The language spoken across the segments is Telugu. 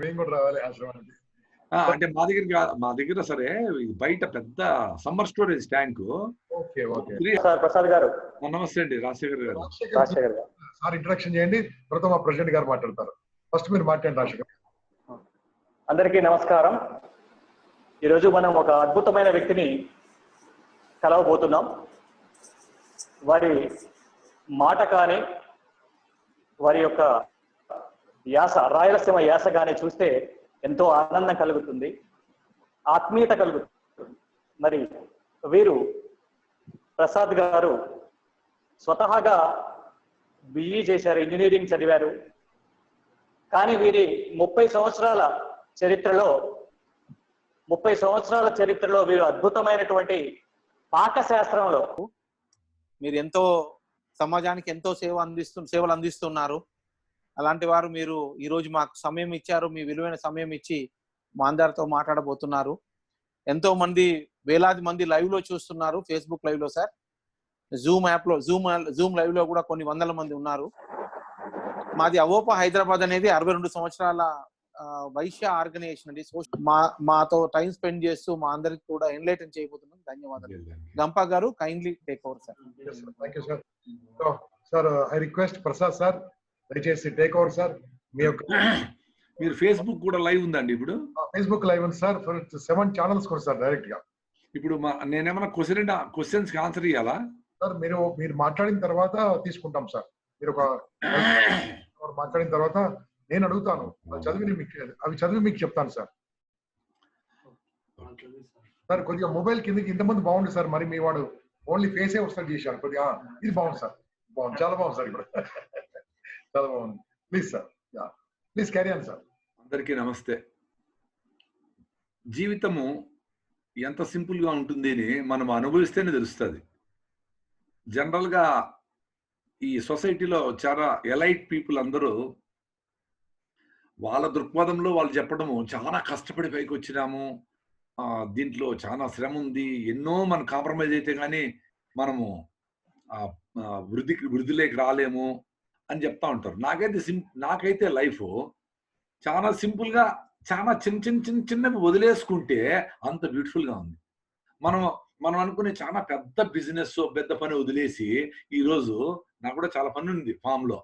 మేము కూడా రావాలి ఆశ్రమానికి. అంటే మా దగ్గర సరే బయట పెద్ద summer storage tank. Okay okay Prasad గారు నమస్తే అండి. రాజశేఖర్ గారు సార్ ఇంట్రడక్షన్ చేయండి, తర్వాత మా ప్రెసిడెంట్ గారు మాట్లాడతారు. ఫస్ట్ మీరు మాట్లాడండి రాజశేఖర్. అందరికీ నమస్కారం. ఈరోజు మనం ఒక అద్భుతమైన వ్యక్తిని కలవబోతున్నాం. వారి మాట కానీ వారి యొక్క యాస, రాయలసీమ యాస కానీ చూస్తే ఎంతో ఆనందం కలుగుతుంది, ఆత్మీయత కలుగుతుంది. మరి వీరు ప్రసాద్ గారు స్వతహాగా బిఈ చేశారు, ఇంజనీరింగ్ చదివారు. కానీ వీరి 30 సంవత్సరాల చరిత్రలో వీరు అద్భుతమైనటువంటి పాకశాస్త్రంలో మీరు ఎంతో సమాజానికి ఎంతో సేవలు అందిస్తున్నారు. అలాంటి వారు మీరు ఈరోజు మాకు సమయం ఇచ్చారు, మీ విలువైన సమయం ఇచ్చి మా అందరితో మాట్లాడబోతున్నారు. ఎంతో మంది, వేలాది మంది లైవ్ లో చూస్తున్నారు, ఫేస్బుక్ లైవ్ లో సార్, జూమ్ యాప్ లో, జూమ్ లైవ్ లో కూడా కొన్ని వందల మంది ఉన్నారు. మాది అవోపా హైదరాబాద్ అనేది 62 సంవత్సరాల వైశ్య ఆర్గనైజేషన్ అండి. మాతో టైం స్పెండ్ చేస్తూ మా అందరికి కూడా ఎన్లైటన్ చేయబోతున్నాం. ధన్యవాదాలు. గంపా గారు kindly take over sir. Thank you sir. Sir I request Prasad sir, దయచేసి టేక్ ఓవర్ సార్. మీరు ఫేస్బుక్ కూడా లైవ్ ఉందండి ఇప్పుడు? ఫేస్బుక్ లైవ్ ఉంది సార్, 7 ఛానల్స్ కూడా సార్ డైరెక్ట్ గా. ఇప్పుడు నేనేమన్నా క్వశ్చన్స్ ఆన్సర్ ఇవ్వాలా సార్? మీరు మాట్లాడిన తర్వాత తీసుకుంటాం సార్. మీరు ఒక మాట్లాడిన తర్వాత నేను అడుగుతాను, అవి చదివి మీకు చెప్తాను సార్. సార్ కొద్దిగా మొబైల్ కిందకి ఇంతమంది బాగుంది సార్. మరి మీ వాడు ఓన్లీ ఫేసే వస్తాడు చేశాడు కొద్దిగా. ఇది బాగుంది సార్, బాగుంది, చాలా బాగుంది సార్. ఇప్పుడు చాలా బాగుంది. Please sir, please carry on sir. అందరికీ నమస్తే. జీవితము ఎంత సింపుల్ గా ఉంటుంది అని మనం అనుభవిస్తేనే తెలుస్తుంది. జనరల్ గా ఈ సొసైటీలో చాలా ఎలైట్ పీపుల్ అందరూ వాళ్ళ దృక్పథంలో వాళ్ళు చెప్పడము, చాలా కష్టపడి పైకి వచ్చినాము, దీంట్లో చాలా శ్రమ ఉంది, ఎన్నో మనం కాంప్రమైజ్ అయితే కానీ మనము వృద్ధిలోకి రాలేము అని చెప్తా ఉంటారు. నాకైతే లైఫ్ చాలా సింపుల్ గా, చాలా చిన్నవి వదిలేసుకుంటే అంత బ్యూటిఫుల్ గా ఉంది. మనం అనుకునే చాలా పెద్ద బిజినెస్, పెద్ద పని వదిలేసి, ఈరోజు నాకు కూడా చాలా పని ఉంది ఫామ్ లో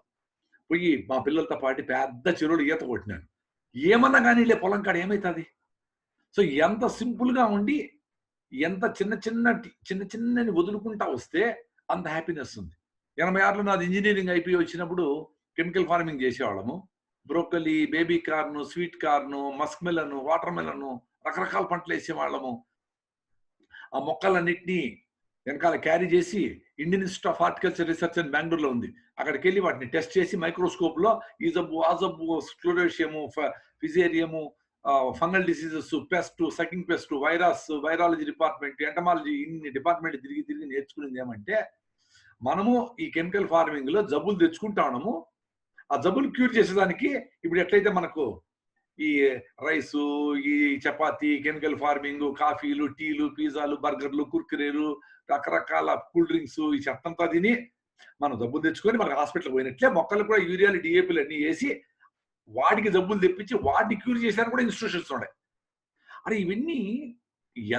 పోయి మా పిల్లలతో పాటు పెద్ద చెరువులు ఈత కొట్టినాను. ఏమన్నా కానీ లే పొలం కాడ ఏమవుతుంది? సో ఎంత సింపుల్ గా ఉండి ఎంత చిన్నని వదులుకుంటా వస్తే అంత హ్యాపీనెస్ ఉంది. 86లో నాది ఇంజనీరింగ్ అయిపోయి వచ్చినప్పుడు కెమికల్ ఫార్మింగ్ చేసేవాళ్ళము. Broccoli, baby corn, sweet corn, Musk melon, water melon, రకరకాల పంటలు వేసేవాళ్ళము. ఆ మొక్కలన్నింటినీ వెనకాల క్యారీ చేసి Indian institute of horticulture research అని బెంగళూరులో ఉంది, అక్కడికి వెళ్ళి వాటిని టెస్ట్ చేసి మైక్రోస్కోప్ లో ఈ జబ్బు, ఆ జబ్బు, sclerotium, fusarium, fungal diseases, pest, sucking pest, virology department, entomology, ఇన్ని డిపార్ట్మెంట్ తిరిగి నేర్చుకునేది ఏమంటే, మనము ఈ కెమికల్ ఫార్మింగ్ లో జబ్బులు తెచ్చుకుంటా ఉన్నాము. ఆ జబ్బులు క్యూర్ చేసేదానికి ఇప్పుడు ఎట్లయితే మనకు ఈ రైసు, ఈ చపాతీ, కెమికల్ ఫార్మింగ్, కాఫీలు, టీలు, పిజ్జాలు, బర్గర్లు, కుర్కురేలు, రకరకాల కూల్ డ్రింక్స్, ఈ చెత్తంతా తిని మనం జబ్బులు తెచ్చుకొని మనకు హాస్పిటల్ పోయినట్లే మొక్కలు కూడా యూరియాలు, డిఏపీలు అన్ని వేసి వాడికి జబ్బులు తెప్పించి వాటిని క్యూర్ చేశారు కూడా ఇన్స్టిట్యూషన్స్ ఉన్నాయి. అరే ఇవన్నీ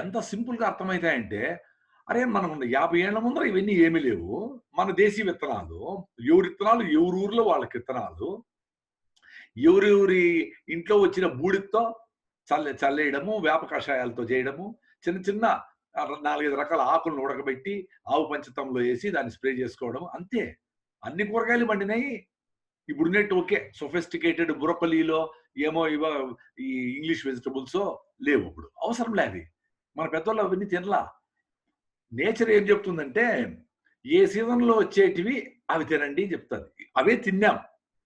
ఎంత సింపుల్ గా అర్థమవుతాయంటే, అరే మనం 50 ఏళ్ల ముందర ఇవన్నీ ఏమీ లేవు. మన దేశీ విత్తనాలు, ఎవరి విత్తనాలు ఎవరి ఊర్లో వాళ్ళకి విత్తనాలు, ఎవరెవరి ఇంట్లో వచ్చిన బూడితో చల్లేయడము, వేప కషాయాలతో చేయడము, చిన్న 4-5 రకాల ఆకులను ఉడకబెట్టి ఆవు పంచతంలో వేసి దాన్ని స్ప్రే చేసుకోవడం, అంతే. అన్ని కూరగాయలు పండినాయి. ఇప్పుడు నెట్ ఓకే, సొఫిస్టికేటెడ్ బ్రోకలీలో ఏమో ఈ ఇంగ్లీష్ వెజిటబుల్స్ లేవు, ఇప్పుడు అవసరం లేదు. మన పెద్దోళ్ళు అవన్నీ తినలా. నేచర్ ఏం చెప్తుందంటే, ఏ సీజన్లో వచ్చేటివి అవి తినండి చెప్తుంది. అవే తిన్నాం.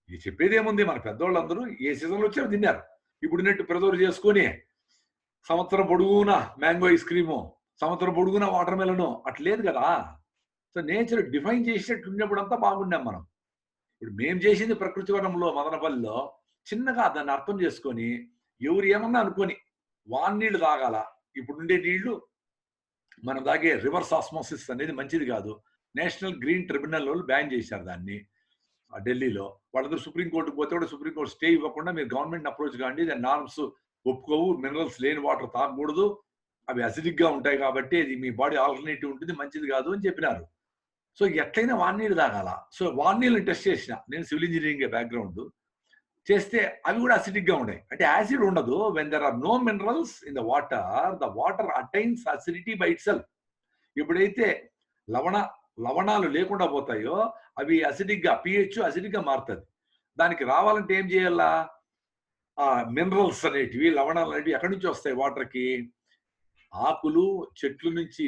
ఇది చెప్పేది ఏముంది, మన పెద్దవాళ్ళందరూ ఏ సీజన్లో వచ్చి అవి తిన్నారు. ఇప్పుడు నెట్టు ప్రిజర్వ్ చేసుకొని సంవత్సరం పొడుగునా మ్యాంగో ఐస్ క్రీము, సంవత్సరం పొడుగునా వాటర్ మెలను, అట్లేదు కదా. సో నేచర్ డిఫైన్ చేసేటట్టు ఉన్నప్పుడు అంతా బాగున్నాం మనం. ఇప్పుడు మేము చేసింది ప్రకృతి వనంలో మదనపల్లిలో చిన్నగా దాన్ని అర్థం చేసుకొని, ఎవరు ఏమన్నా అనుకొని వాన్ నీళ్లు తాగాల. ఇప్పుడు ఉండే నీళ్లు మనం తాగే రివర్స్ ఆస్మోసిస్ అనేది మంచిది కాదు. నేషనల్ గ్రీన్ ట్రిబ్యునల్ వాళ్ళు బ్యాన్ చేశారు దాన్ని. ఢిల్లీలో. వాళ్ళందరూ సుప్రీంకోర్టుకు పోతే కూడా సుప్రీంకోర్టు స్టే ఇవ్వకుండా మీరు గవర్నమెంట్ అప్రోచ్ కాండి, నార్మ్స్ ఒప్పుకోవు, మినరల్స్ లేని వాటర్ తాగకూడదు, అవి అసిడిక్ గా ఉంటాయి కాబట్టి అది మీ బాడీ ఆల్టర్నేటివ్ ఉంటుంది, మంచిది కాదు అని చెప్పినారు. సో ఎట్లయినా వాన్నీళ్ళు తాగాల. సో వాన్నీళ్ళు టెస్ట్ చేసిన, నేను సివిల్ ఇంజనీరింగ్ బ్యాక్గ్రౌండ్ చేస్తే అవి కూడా అసిడిక్ గా ఉన్నాయి. అంటే యాసిడ్ ఉండదు. When there are no minerals in the water attains acidity by itself. ఎప్పుడైతే లవణాలు లేకుండా పోతాయో అవి అసిడిక్ గా, పిహెచ్ అసిడిక్ గా మారుతుంది. దానికి రావాలంటే ఏం చేయాలా? ఆ మినరల్స్ అనేటివి, లవణాలు అనేటివి ఎక్కడి నుంచి వస్తాయి వాటర్కి? ఆకులు, చెట్లు నుంచి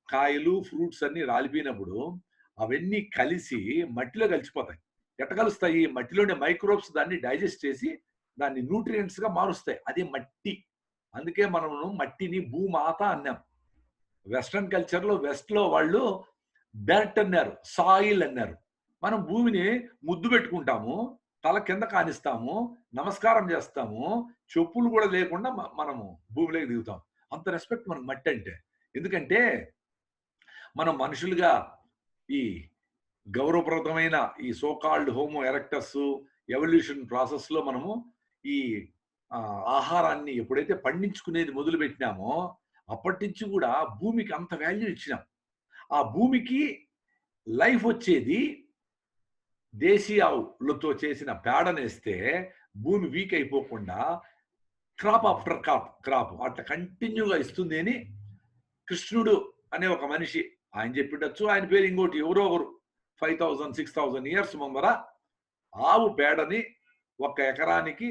కాయలు, ఫ్రూట్స్ అన్ని రాలిపోయినప్పుడు అవన్నీ కలిసి మట్టిలో కలిసిపోతాయి. ఎట్ట కలుస్తాయి? మట్టిలోని మైక్రోబ్స్ దాన్ని డైజెస్ట్ చేసి దాన్ని న్యూట్రియంట్స్ గా మారుస్తాయి. అది మట్టి. అందుకే మనము మట్టిని భూమాత అన్నాం. వెస్ట్రన్ కల్చర్ లో, వెస్ట్ లో వాళ్ళు డర్ట్ అన్నారు, సాయిల్ అన్నారు. మనం భూమిని ముద్దు పెట్టుకుంటాము, తల కింద కానిస్తాము, నమస్కారం చేస్తాము, చెప్పులు కూడా లేకుండా మనము భూమిలోకి దిగుతాం. అంత రెస్పెక్ట్ మనకు మట్టి అంటే. ఎందుకంటే మనం మనుషులుగా ఈ గౌరవప్రదమైన ఈ so called homo erectus evolution process లో మనము ఈ ఆహారాన్ని ఎప్పుడైతే పండించుకునేది మొదలు పెట్టినామో అప్పటి నుంచి కూడా భూమికి అంత వాల్యూ ఇచ్చినాం. ఆ భూమికి లైఫ్ వచ్చేది దేశీ ఆవులతో చేసిన పేడనేస్తే భూమి వీక్ అయిపోకుండా క్రాప్ ఆఫ్టర్ క్రాప్ అట్లా కంటిన్యూగా ఇస్తుంది అని కృష్ణుడు అనే ఒక మనిషి, ఆయన చెప్పిండొచ్చు, ఆయన పేరు ఇంకోటి ఎవరో ఒకరు, 5000-6000 ఇయర్స్ ముందర ఆవు పేడని 1 ఎకరానికి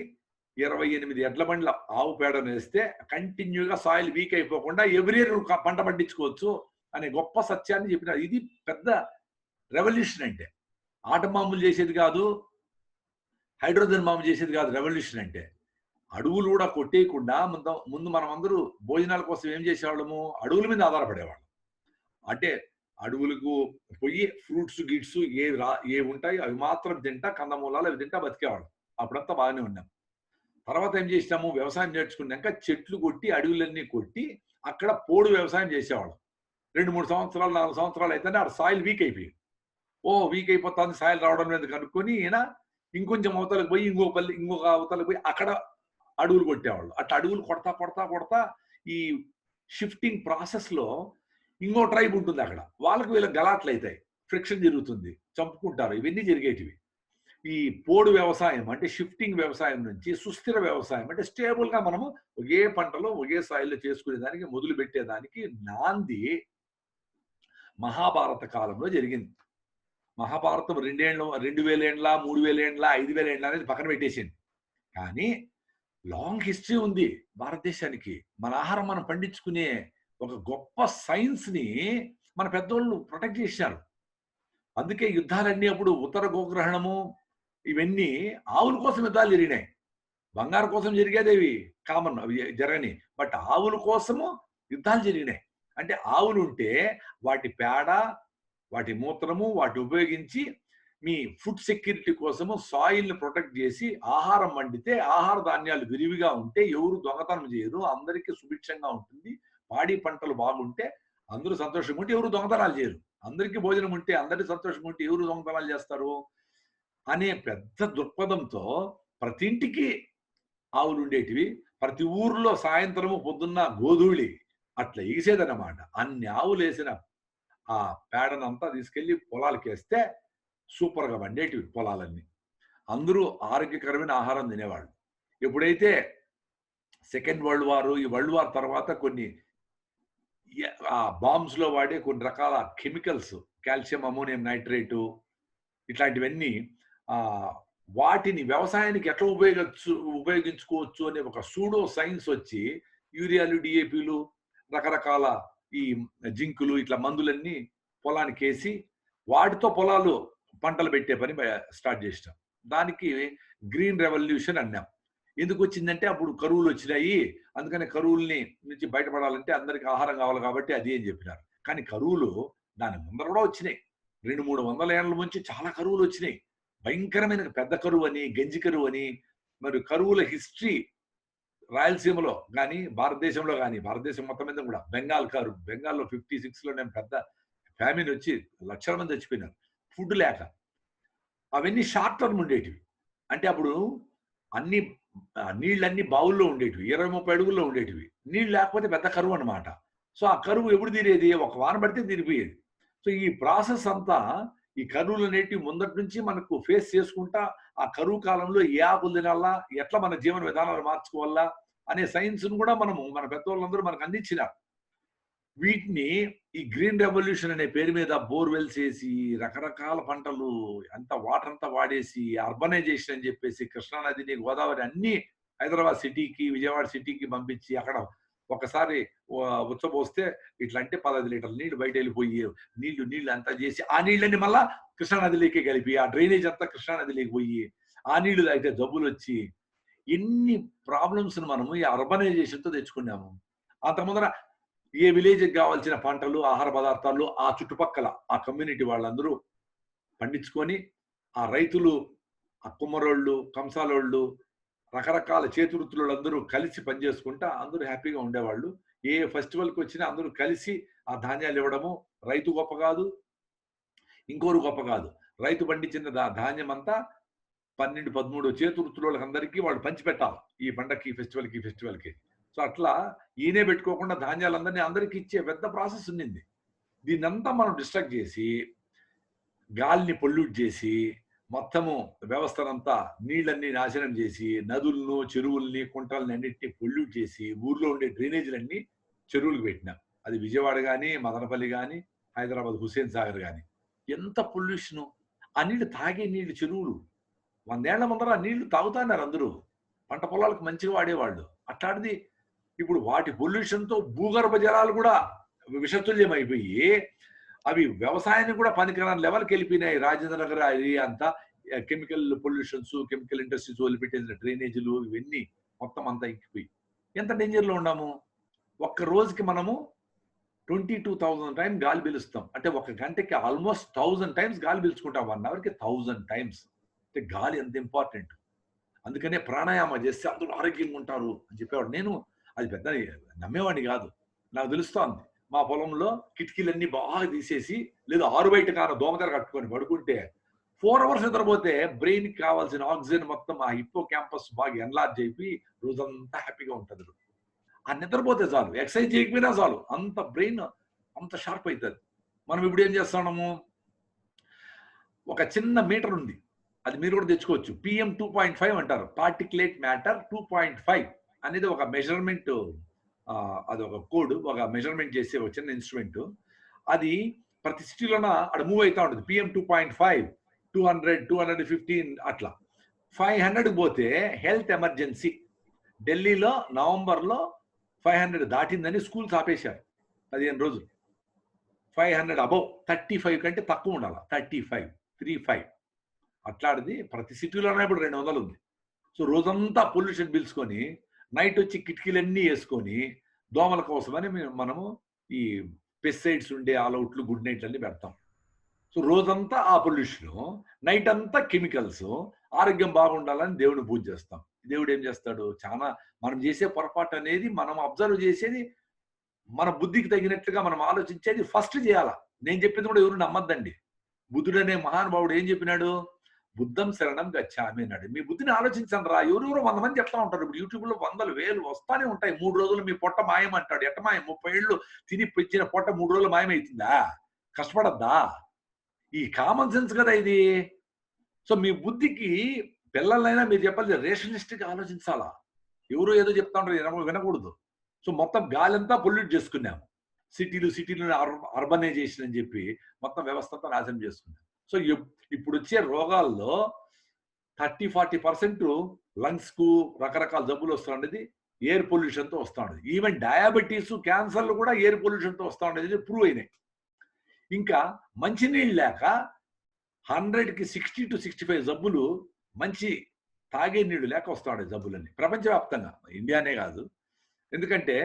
28 ఎడ్ల బండ్ల ఆవు పేడను వేస్తే కంటిన్యూగా సాయిల్ వీక్ అయిపోకుండా ఎవ్రీ ఇయర్ పంట పండించుకోవచ్చు అనే గొప్ప సత్యాన్ని చెప్పినారు. ఇది పెద్ద రెవల్యూషన్. అంటే ఆటం బాంబులు చేసేది కాదు, హైడ్రోజన్ బాంబు చేసేది కాదు రెవల్యూషన్ అంటే. అడవులు కూడా కొట్టేయకుండా ముందు మనం అందరూ భోజనాల కోసం ఏం చేసేవాళ్ళము? అడవుల మీద ఆధారపడేవాళ్ళం. అంటే అడవులకు పోయి ఫ్రూట్స్ గిట్స్ ఏ ఉంటాయి అవి మాత్రం తింటా, కందమూలాలు అవి తింటా బతికేవాళ్ళం. అప్పుడంతా బాగానే ఉన్నాం. తర్వాత ఏం చేసినాము? వ్యవసాయం నేర్చుకున్నాక చెట్లు కొట్టి, అడవులన్నీ కొట్టి అక్కడ పోడు వ్యవసాయం చేసేవాళ్ళం. 2-3 సంవత్సరాలు 4 సంవత్సరాలు అయితేనే ఆ సాయిల్ వీక్ అయిపోయింది. వీక్ అయిపోతుంది, సాయిల్ రావడం లేదు కనుక్కొని ఈయన ఇంకొంచెం అవతలకు పోయి ఇంకొక అవతలకు పోయి అక్కడ అడవులు కొట్టేవాళ్ళు. అట్లా అడవులు కొడతా ఈ షిఫ్టింగ్ ప్రాసెస్ లో ఇంకో ట్రైబ్ ఉంటుంది అక్కడ, వాళ్ళకి వీళ్ళకి గలాట్లు అవుతాయి, ఫ్రిక్షన్ జరుగుతుంది, చంపుకుంటారు. ఇవన్నీ జరిగేటివి. ఈ పోడు వ్యవసాయం అంటే షిఫ్టింగ్ వ్యవసాయం నుంచి సుస్థిర వ్యవసాయం అంటే స్టేబుల్ గా మనము ఒకే పంటలో ఒకే స్థాయిలో చేసుకునేదానికి మొదలు పెట్టేదానికి నాంది మహాభారత కాలంలో జరిగింది. మహాభారతం 2000 ఏండ్ల 3000 ఏండ్ల 5000 ఏండ్ల అనేది పక్కన పెట్టేసింది. కానీ లాంగ్ హిస్టరీ ఉంది భారతదేశానికి. మన ఆహారం మనం పండించుకునే ఒక గొప్ప సైన్స్ ని మన పెద్దోళ్ళు ప్రొటెక్ట్ చేశారు. అందుకే యుద్ధాలన్నీ అప్పుడు ఉత్తర గోగ్రహణము ఇవన్నీ ఆవుల కోసం యుద్ధాలు జరిగినాయి. బంగారు కోసం జరిగేదేవి కామన్, అవి జరగని. బట్ ఆవుల కోసము యుద్ధాలు జరిగినాయి. అంటే ఆవులు ఉంటే వాటి పేడ, వాటి మూత్రము, వాటి ఉపయోగించి మీ ఫుడ్ సెక్యూరిటీ కోసము సాయిల్ని ప్రొటెక్ట్ చేసి ఆహారం వండితే ఆహార ధాన్యాలు విరివిగా ఉంటే ఎవరు దొంగతనం చేయరు, అందరికీ సుభిక్షంగా ఉంటుంది. పాడి పంటలు బాగుంటే అందరూ సంతోషంగా ఉంటే ఎవరు దొంగతనాలు చేయరు. అందరికీ భోజనం ఉంటే అందరికీ సంతోషంగా ఉంటే ఎవరు దొంగతనాలు చేస్తారు అనే పెద్ద దృక్పథంతో ప్రతి ఇంటికి ఆవులు ఉండేటివి. ప్రతి ఊర్లో సాయంత్రము పొద్దున్న గోధూళి అట్లా ఎగిసేదన్నమాట. అన్ని ఆవులు వేసిన ఆ పేడనంతా తీసుకెళ్లి పొలాలకి వేస్తే సూపర్ గా వండేటివి పొలాలన్నీ. అందరూ ఆరోగ్యకరమైన ఆహారం తినేవాళ్ళు. ఎప్పుడైతే సెకండ్ వరల్డ్ వార్, ఈ వరల్డ్ వార్ తర్వాత కొన్ని బాంబ్స్ లో వాడే కొన్ని రకాల కెమికల్స్, కాల్షియం అమోనియం నైట్రేటు ఇట్లాంటివన్నీ వాటిని వ్యవసాయానికి ఎట్లా ఉపయోగించుకోవచ్చు అనే ఒక సూడో సైన్స్ వచ్చి యూరియాలు, డిఏపీలు, రకరకాల ఈ జింకులు ఇట్లా మందులన్నీ పొలానికి వేసి వాటితో పొలాలు పంటలు పెట్టే పని స్టార్ట్ చేసినాం. దానికి గ్రీన్ రెవల్యూషన్ అన్నాం. ఎందుకు వచ్చిందంటే అప్పుడు కరువులు వచ్చినాయి, అందుకని కరువుల్ని నుంచి బయటపడాలంటే అందరికి ఆహారం కావాలి కాబట్టి అది అని చెప్పినారు. కానీ కరువులు దాని ముందర కూడా వచ్చినాయి. 200-300 ఏళ్ల నుంచి చాలా కరువులు వచ్చినాయి. భయంకరమైన పెద్ద కరువు అని, గంజి కరువు అని. మరి కరువుల హిస్టరీ రాయలసీమలో కానీ భారతదేశంలో కానీ, భారతదేశం మొత్తం మీద కూడా బెంగాల్ కరువు, బెంగాల్లో 56లో నేను పెద్ద ఫ్యామిన్ వచ్చి లక్షల మంది చచ్చిపోయినారు ఫుడ్ లేక. అవన్నీ షార్ట్ టర్మ్ ఉండేటివి. అంటే అప్పుడు అన్ని నీళ్ళన్నీ బావుల్లో ఉండేటివి, 20-30 అడుగుల్లో ఉండేటివి. నీళ్ళు లేకపోతే పెద్ద కరువు అనమాట. సో ఆ కరువు ఎప్పుడు తీరేది? ఒక వాన పడితే తీరిపోయేది. సో ఈ ప్రాసెస్ అంతా, ఈ కరువులు అనేటివి ముందటి నుంచి మనకు ఫేస్ చేసుకుంటా, ఆ కరువు కాలంలో ఏ ఆకులు తినాలా, ఎట్లా మన జీవన విధానాలు మార్చుకోవాలా అనే సైన్స్ ను కూడా మన పెద్దవాళ్ళందరూ మనకు అందించినారు. వీటిని ఈ గ్రీన్ రెవల్యూషన్ అనే పేరు మీద బోర్వెల్స్ వేసి, రకరకాల పంటలు అంతా వాటర్ అంతా వాడేసి, అర్బనైజేషన్ అని చెప్పేసి కృష్ణానదిని, గోదావరి అన్ని హైదరాబాద్ సిటీకి, విజయవాడ సిటీకి పంపించి అక్కడ ఒకసారి ఉచ్చబోస్తే ఇట్లా అంటే 15 లీటర్ల నీళ్లు బయట వెళ్ళిపోయి నీళ్లు అంతా చేసి, ఆ నీళ్ళని మళ్ళా కృష్ణానదిలోకి కలిపి, ఆ డ్రైనేజ్ అంతా కృష్ణానదిలోకి పోయి ఆ నీళ్లు తాగితే జబ్బులు వచ్చి, ఎన్ని ప్రాబ్లమ్స్ మనము ఈ అర్బనైజేషన్ తో తెచ్చుకున్నాము. అంత ముందర ఏ విలేజ్కి కావాల్సిన పంటలు, ఆహార పదార్థాలు ఆ చుట్టుపక్కల ఆ కమ్యూనిటీ వాళ్ళందరూ పండించుకొని, ఆ రైతులు, ఆ కుమ్మరోళ్ళు, కంసాలోళ్ళు, రకరకాల చేతివృత్తులందరూ కలిసి పనిచేసుకుంటా అందరూ హ్యాపీగా ఉండేవాళ్ళు. ఏ ఫెస్టివల్కి వచ్చినా అందరూ కలిసి ఆ ధాన్యాలు ఇవ్వడము. రైతు గొప్ప కాదు, ఇంకోరు గొప్ప కాదు. రైతు పండించిన ధాన్యం అంతా 12-13 చేతివృత్తుల అందరికీ వాళ్ళు పంచిపెట్టాలి. ఈ పండగకి, ఫెస్టివల్కి. సో అట్లా ఈయనే పెట్టుకోకుండా ధాన్యాలందరినీ అందరికీ ఇచ్చే పెద్ద ప్రాసెస్ ఉండింది. దీన్నంతా మనం డిస్ట్రక్ట్ చేసి, గాలిని పొల్యూట్ చేసి, మొత్తము వ్యవస్థనంతా నీళ్ళన్నీ నాశనం చేసి, నదులను, చెరువుల్ని, కుంటల్ని అన్నింటినీ పొల్యూట్ చేసి, ఊర్లో ఉండే డ్రైనేజీలన్నీ చెరువులకు పెట్టినాం. అది విజయవాడ కానీ, మదనపల్లి కానీ, హైదరాబాద్ హుస్సేన్ సాగర్ కానీ. ఎంత పొల్యూషను! ఆ నీళ్లు తాగే నీళ్లు చెరువులు 100 ఏళ్ల ముందర ఆ నీళ్లు తాగుతున్నారు అందరూ. పంట పొలాలకు మంచిగా వాడేవాళ్ళు. అట్లాంటిది ఇప్పుడు వాటి పొల్యూషన్తో భూగర్భ జలాలు కూడా విషతుల్యం అయిపోయి, అవి వ్యవసాయానికి కూడా పనికిరాని లెవెల్కి వెళ్ళిపోయినాయి. రాజేంద్ర నగర్ ఏరియా అంతా కెమికల్ పొల్యూషన్స్, కెమికల్ ఇండస్ట్రీస్ వదిలిపెట్టిన డ్రైనేజీలు ఇవన్నీ మొత్తం అంతా ఎక్కిపోయి ఎంత డేంజర్లో ఉన్నాము. ఒక్క రోజుకి మనము 22,000 టైమ్స్ గాలి పీలుస్తాం. అంటే ఒక గంటకి ఆల్మోస్ట్ 1000 టైమ్స్ గాలి పీల్చుకుంటాం. 1 అవర్కి 1000 టైమ్స్. అంటే గాలి ఎంత ఇంపార్టెంట్. అందుకనే ప్రాణాయామం చేస్తే అందరూ ఆరోగ్యంగా ఉంటారు అని చెప్పేవాడు. నేను అది పెద్ద నమ్మేవాడిని కాదు. నాకు తెలుస్తోంది. మా పొలంలో కిటికీలన్నీ బాగా తీసేసి, లేదా ఆరు బయట కాన దోమతెర కట్టుకొని పడుకుంటే 4 అవర్స్ నిద్రపోతే బ్రెయిన్కి కావాల్సిన ఆక్సిజన్ మొత్తం ఆ హిప్పో క్యాంపస్ బాగా ఎన్లార్జ్ అయిపోయి రోజంతా హ్యాపీగా ఉంటుంది. ఆ నిద్రపోతే చాలు, ఎక్సర్సైజ్ చేయకపోయినా చాలు, అంత బ్రెయిన్ అంత షార్ప్ అవుతుంది. మనం ఇప్పుడు ఏం చేస్తున్నాము, ఒక చిన్న మీటర్ ఉంది, అది మీరు కూడా తెచ్చుకోవచ్చు. PM 2.5 అంటారు, పార్టిక్యులేట్ మ్యాటర్ 2.5 అనేది ఒక మెజర్మెంట్. అది ఒక కోడ్, ఒక మెజర్మెంట్ చేసే ఒక చిన్న ఇన్స్ట్రుమెంట్. అది ప్రతి సిటీలోన అక్కడ మూవ్ అవుతా ఉంటుంది. PM 2.5, 200, 215 అట్లా. 500 పోతే హెల్త్ ఎమర్జెన్సీ. ఢిల్లీలో నవంబర్లో 500 దాటిందని స్కూల్స్ ఆపేశారు 15 రోజులు. 500 అబౌవ్, 35 కంటే తక్కువ ఉండాలి. 35 అట్లాంటిది ప్రతి సిటీలోనే ఇప్పుడు 200 ఉంది. సో రోజంతా పొల్యూషన్ పీల్చుకొని నైట్ వచ్చి కిటికీలన్నీ వేసుకొని దోమల కోసమని మనము ఈ పెస్టిసైడ్స్ ఉండే ఆల్అవుట్లు, గుడ్ నైట్లు అన్ని పెడతాం. సో రోజంతా ఆ పొల్యూషన్, నైట్ అంతా కెమికల్స్. ఆరోగ్యం బాగుండాలని దేవుడిని పూజ చేస్తాం. దేవుడు ఏం చేస్తాడు, చాలా మనం చేసే పొరపాటు అనేది మనం అబ్జర్వ్ చేసేది, మన బుద్ధికి తగినట్లుగా మనం ఆలోచించేది ఫస్ట్ చేయాలా. నేను చెప్పింది కూడా ఎవరు నమ్మద్దండి. బుద్ధుడు అనే మహానుభావుడు ఏం చెప్పినాడు, బుద్ధం శరణం గచ్చామి అన్నాడు. మీ బుద్ధిని ఆలోచించండి రా. ఎవరెవరో 100 మంది చెప్తా ఉంటారు. ఇప్పుడు యూట్యూబ్లో 100,000 వస్తానే ఉంటాయి. 3 రోజులు మీ పొట్ట మాయం అంటాడు. ఎట్ట మాయం? 30 ఏళ్ళు తిని పెంచిన పొట్ట 3 రోజులు మాయమవుతుందా? కష్టపడద్దా? ఈ కామన్ సెన్స్ కదా ఇది. సో మీ బుద్ధికి పిల్లలైనా మీరు చెప్పాలి, రేషనలిస్ట్గా ఆలోచించాలా. ఎవరో ఏదో చెప్తా ఉంటారు, వినకూడదు. సో మొత్తం గాలంతా పొల్యూట్ చేసుకున్నాము. సిటీలు అర్బనైజేషన్ అని చెప్పి మొత్తం వ్యవస్థ అంతా నాశనం చేసుకున్నాం. సో ఇప్పుడు వచ్చే రోగాల్లో 30-40% లంగ్స్ కు రకరకాల జబ్బులు వస్తూ ఉండేది ఎయిర్ పొల్యూషన్తో వస్తూ ఉండేది. ఈవెన్ డయాబెటీస్, క్యాన్సర్లు కూడా ఎయిర్ పొల్యూషన్తో వస్తూ ఉండేది ప్రూవ్ అయినాయి. ఇంకా మంచినీళ్ళు లేక 100కి 60 to 65 జబ్బులు మంచి తాగే నీళ్లు లేక వస్తూ ఉండే జబ్బులన్నీ ప్రపంచవ్యాప్తంగా, ఇండియానే కాదు. ఎందుకంటే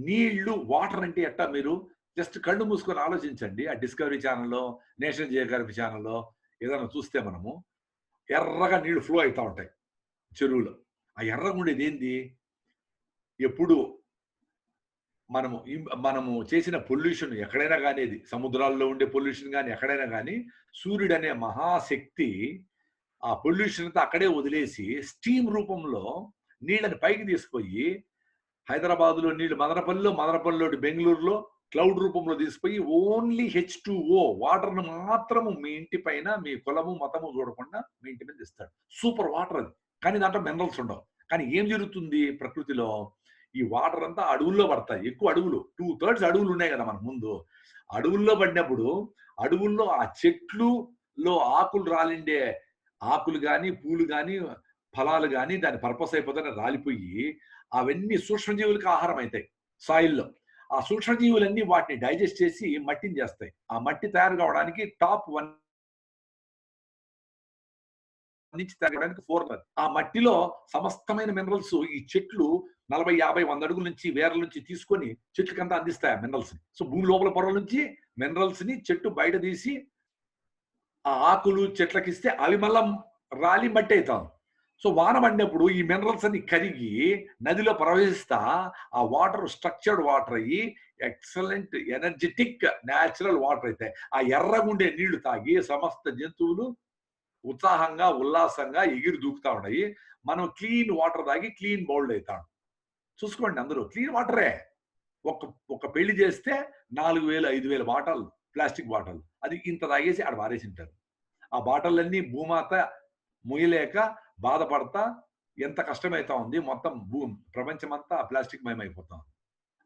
నీళ్లు వాటర్ అంటే ఎట్టా, మీరు జస్ట్ కళ్ళు మూసుకొని ఆలోచించండి. ఆ డిస్కవరీ ఛానల్లో, నేషనల్ జియోగ్రఫీ ఛానల్లో ఏదైనా చూస్తే మనము ఎర్రగా నీళ్లు ఫ్లో అవుతూ ఉంటాయి చెరువులో. ఆ ఎర్రగా ఉండేది ఏంది? ఎప్పుడు మనము చేసిన పొల్యూషన్ ఎక్కడైనా కానీ, ఇది సముద్రాల్లో ఉండే పొల్యూషన్ కానీ ఎక్కడైనా కానీ, సూర్యుడు అనే మహాశక్తి ఆ పొల్యూషన్ అంతా అక్కడే వదిలేసి స్టీమ్ రూపంలో నీళ్ళని పైకి తీసుకుపోయి హైదరాబాద్లో నీళ్లు మదనపల్లిలో బెంగళూరులో క్లౌడ్ రూపంలో తీసుకుపోయి ఓన్లీ H2O వాటర్ను మాత్రము మీ ఇంటి పైన మీ కులము మతము చూడకుండా మీ ఇంటి మీద ఇస్తాడు. సూపర్ వాటర్ అది. కానీ దాంట్లో మినరల్స్ ఉండవు. కానీ ఏం జరుగుతుంది ప్రకృతిలో? ఈ వాటర్ అంతా అడవుల్లో పడతాయి. ఎక్కువ అడవులు, 2/3 అడవులు ఉన్నాయి కదా మన ముందు. అడవుల్లో పడినప్పుడు అడవుల్లో ఆ చెట్లులో ఆకులు రాలిండే ఆకులు కానీ, పూలు కానీ, ఫలాలు కానీ దాని పర్పస్ అయిపోతానే రాలిపోయి అవన్నీ సూక్ష్మజీవులకు ఆహారం అవుతాయి సాయిల్లో. ఆ సూక్ష్మజీవులన్నీ వాటిని డైజెస్ట్ చేసి మట్టిని చేస్తాయి. ఆ మట్టి తయారు కావడానికి టాప్ 1 నుంచి తయారు కావడానికి 4. ఆ మట్టిలో సమస్తమైన మినరల్స్ ఈ చెట్లు 40, 50, 100 అడుగుల నుంచి వేర్ల నుంచి తీసుకొని చెట్లకంతా అందిస్తాయి ఆ మినరల్స్ ని. సో భూమి లోపల పొరల నుంచి మినరల్స్ ని చెట్టు బయట తీసి ఆ ఆకులు చెట్లకిస్తే అవి మళ్ళా రాలి మట్టి అవుతాం. సో వాన పడినప్పుడు ఈ మినరల్స్ అన్ని కరిగి నదిలో ప్రవహిస్తా ఆ వాటర్ స్ట్రక్చర్డ్ వాటర్ అయ్యి ఎక్సలెంట్ ఎనర్జెటిక్ న్యాచురల్ వాటర్ అవుతాయి. ఆ ఎర్రగుండే నీళ్లు తాగి సమస్త జంతువులు ఉత్సాహంగా ఉల్లాసంగా ఎగిరి దూకుతా ఉన్నాయి. మనం క్లీన్ వాటర్ తాగి క్లీన్ బౌల్డ్ అవుతాం. చూసుకోండి, అందరూ క్లీన్ వాటరే. ఒక పెళ్లి చేస్తే 4,000, 5,000 బాటలు ప్లాస్టిక్ బాటలు అది ఇంత తాగేసి ఆడ వారేసి ఉంటారు. ఆ బాటలన్నీ భూమాత ముయ్యలేక బాధపడతా ఎంత కష్టమైతా ఉంది. మొత్తం ప్రపంచమంతా ప్లాస్టిక్ మయమైపోతాం.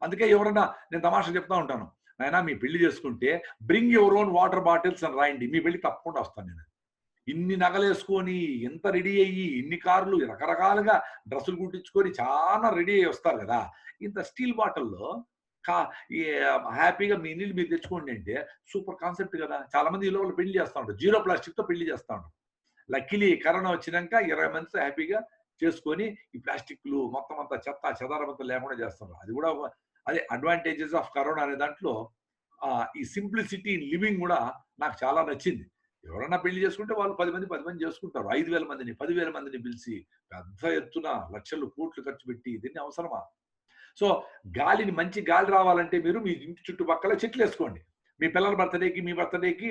అందుకే ఎవరన్నా, నేను తమాషా చెప్తా ఉంటాను, నాయనా మీ పెళ్లి చేసుకుంటే bring your own water bottles అని రాయండి, మీ పెళ్లి తప్పకుండా వస్తాను నేను. ఇన్ని నగలేసుకొని ఎంత రెడీ అయ్యి ఇన్ని కార్లు రకరకాలుగా డ్రెస్సులు కుట్టించుకొని చాలా రెడీ అయ్యి వస్తారు కదా, ఇంత స్టీల్ బాటిల్లో హ్యాపీగా మీ నీళ్ళు మీరు తెచ్చుకోండి అంటే సూపర్ కాన్సెప్ట్ కదా. చాలా మంది ఈ లోపల పెళ్లి చేస్తూ ఉంటారు, 0 ప్లాస్టిక్ తో పెళ్లి చేస్తూ ఉంటారు. లక్కీలీ కరోనా వచ్చినాక 20 మంత్స్ హ్యాపీగా చేసుకొని ఈ ప్లాస్టిక్లు మొత్తం అంతా చెత్త చెదారమంతా లేకుండా చేస్తున్నారు. అది కూడా అదే అడ్వాంటేజెస్ ఆఫ్ కరోనా అనే దాంట్లో ఈ సింప్లిసిటీ ఇన్ లివింగ్ కూడా నాకు చాలా నచ్చింది. ఎవరన్నా పెళ్లి చేసుకుంటే వాళ్ళు 10 మంది చేసుకుంటారు. 5,000 మందిని 10,000 మందిని పిలిచి పెద్ద ఎత్తున లక్షలు కోట్లు ఖర్చు పెట్టి దీన్ని అవసరమా? సో గాలిని, మంచి గాలి రావాలంటే మీరు మీ ఇంటి చుట్టుపక్కల చెట్లు వేసుకోండి. మీ పిల్లల బర్త్డేకి, మీ బర్త్డేకి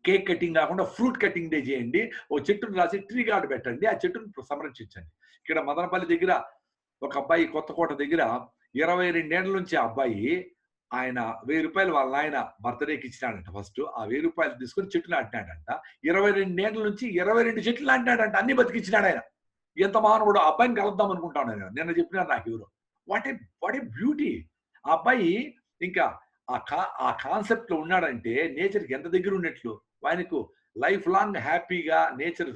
కేక్ కటింగ్ కాకుండా ఫ్రూట్ కటింగ్ డే చేయండి. ఓ చెట్టును రాసి ట్రీ గార్డ్ పెట్టండి, ఆ చెట్టును సంరక్షించండి. ఇక్కడ మదనపల్లి దగ్గర ఒక అబ్బాయి, కొత్తకోట దగ్గర 22 ఏళ్ల నుంచి ఆ అబ్బాయి ఆయన 1000 రూపాయలు వాళ్ళ ఆయన బర్త్డేకి ఇచ్చినాడంట. ఫస్ట్ ఆ 1000 రూపాయలు తీసుకొని చెట్లు నాటినాడంట. 22 ఏళ్ల నుంచి 22 చెట్లు నాటినాడంట. అన్ని బతికిచ్చినాడు ఆయన. ఎంత మానవుడు! ఆ అబ్బాయిని కలుద్దాం అనుకుంటాను నేను. నిన్న చెప్పినారు నాకు ఎవరు. What a beauty! ఆ అబ్బాయి ఇంకా ఆ కాన్సెప్ట్ లో ఉన్నాడంటే నేచర్కి ఎంత దగ్గర ఉన్నట్లు. ఆయనకు లైఫ్ లాంగ్ హ్యాపీగా నేచర్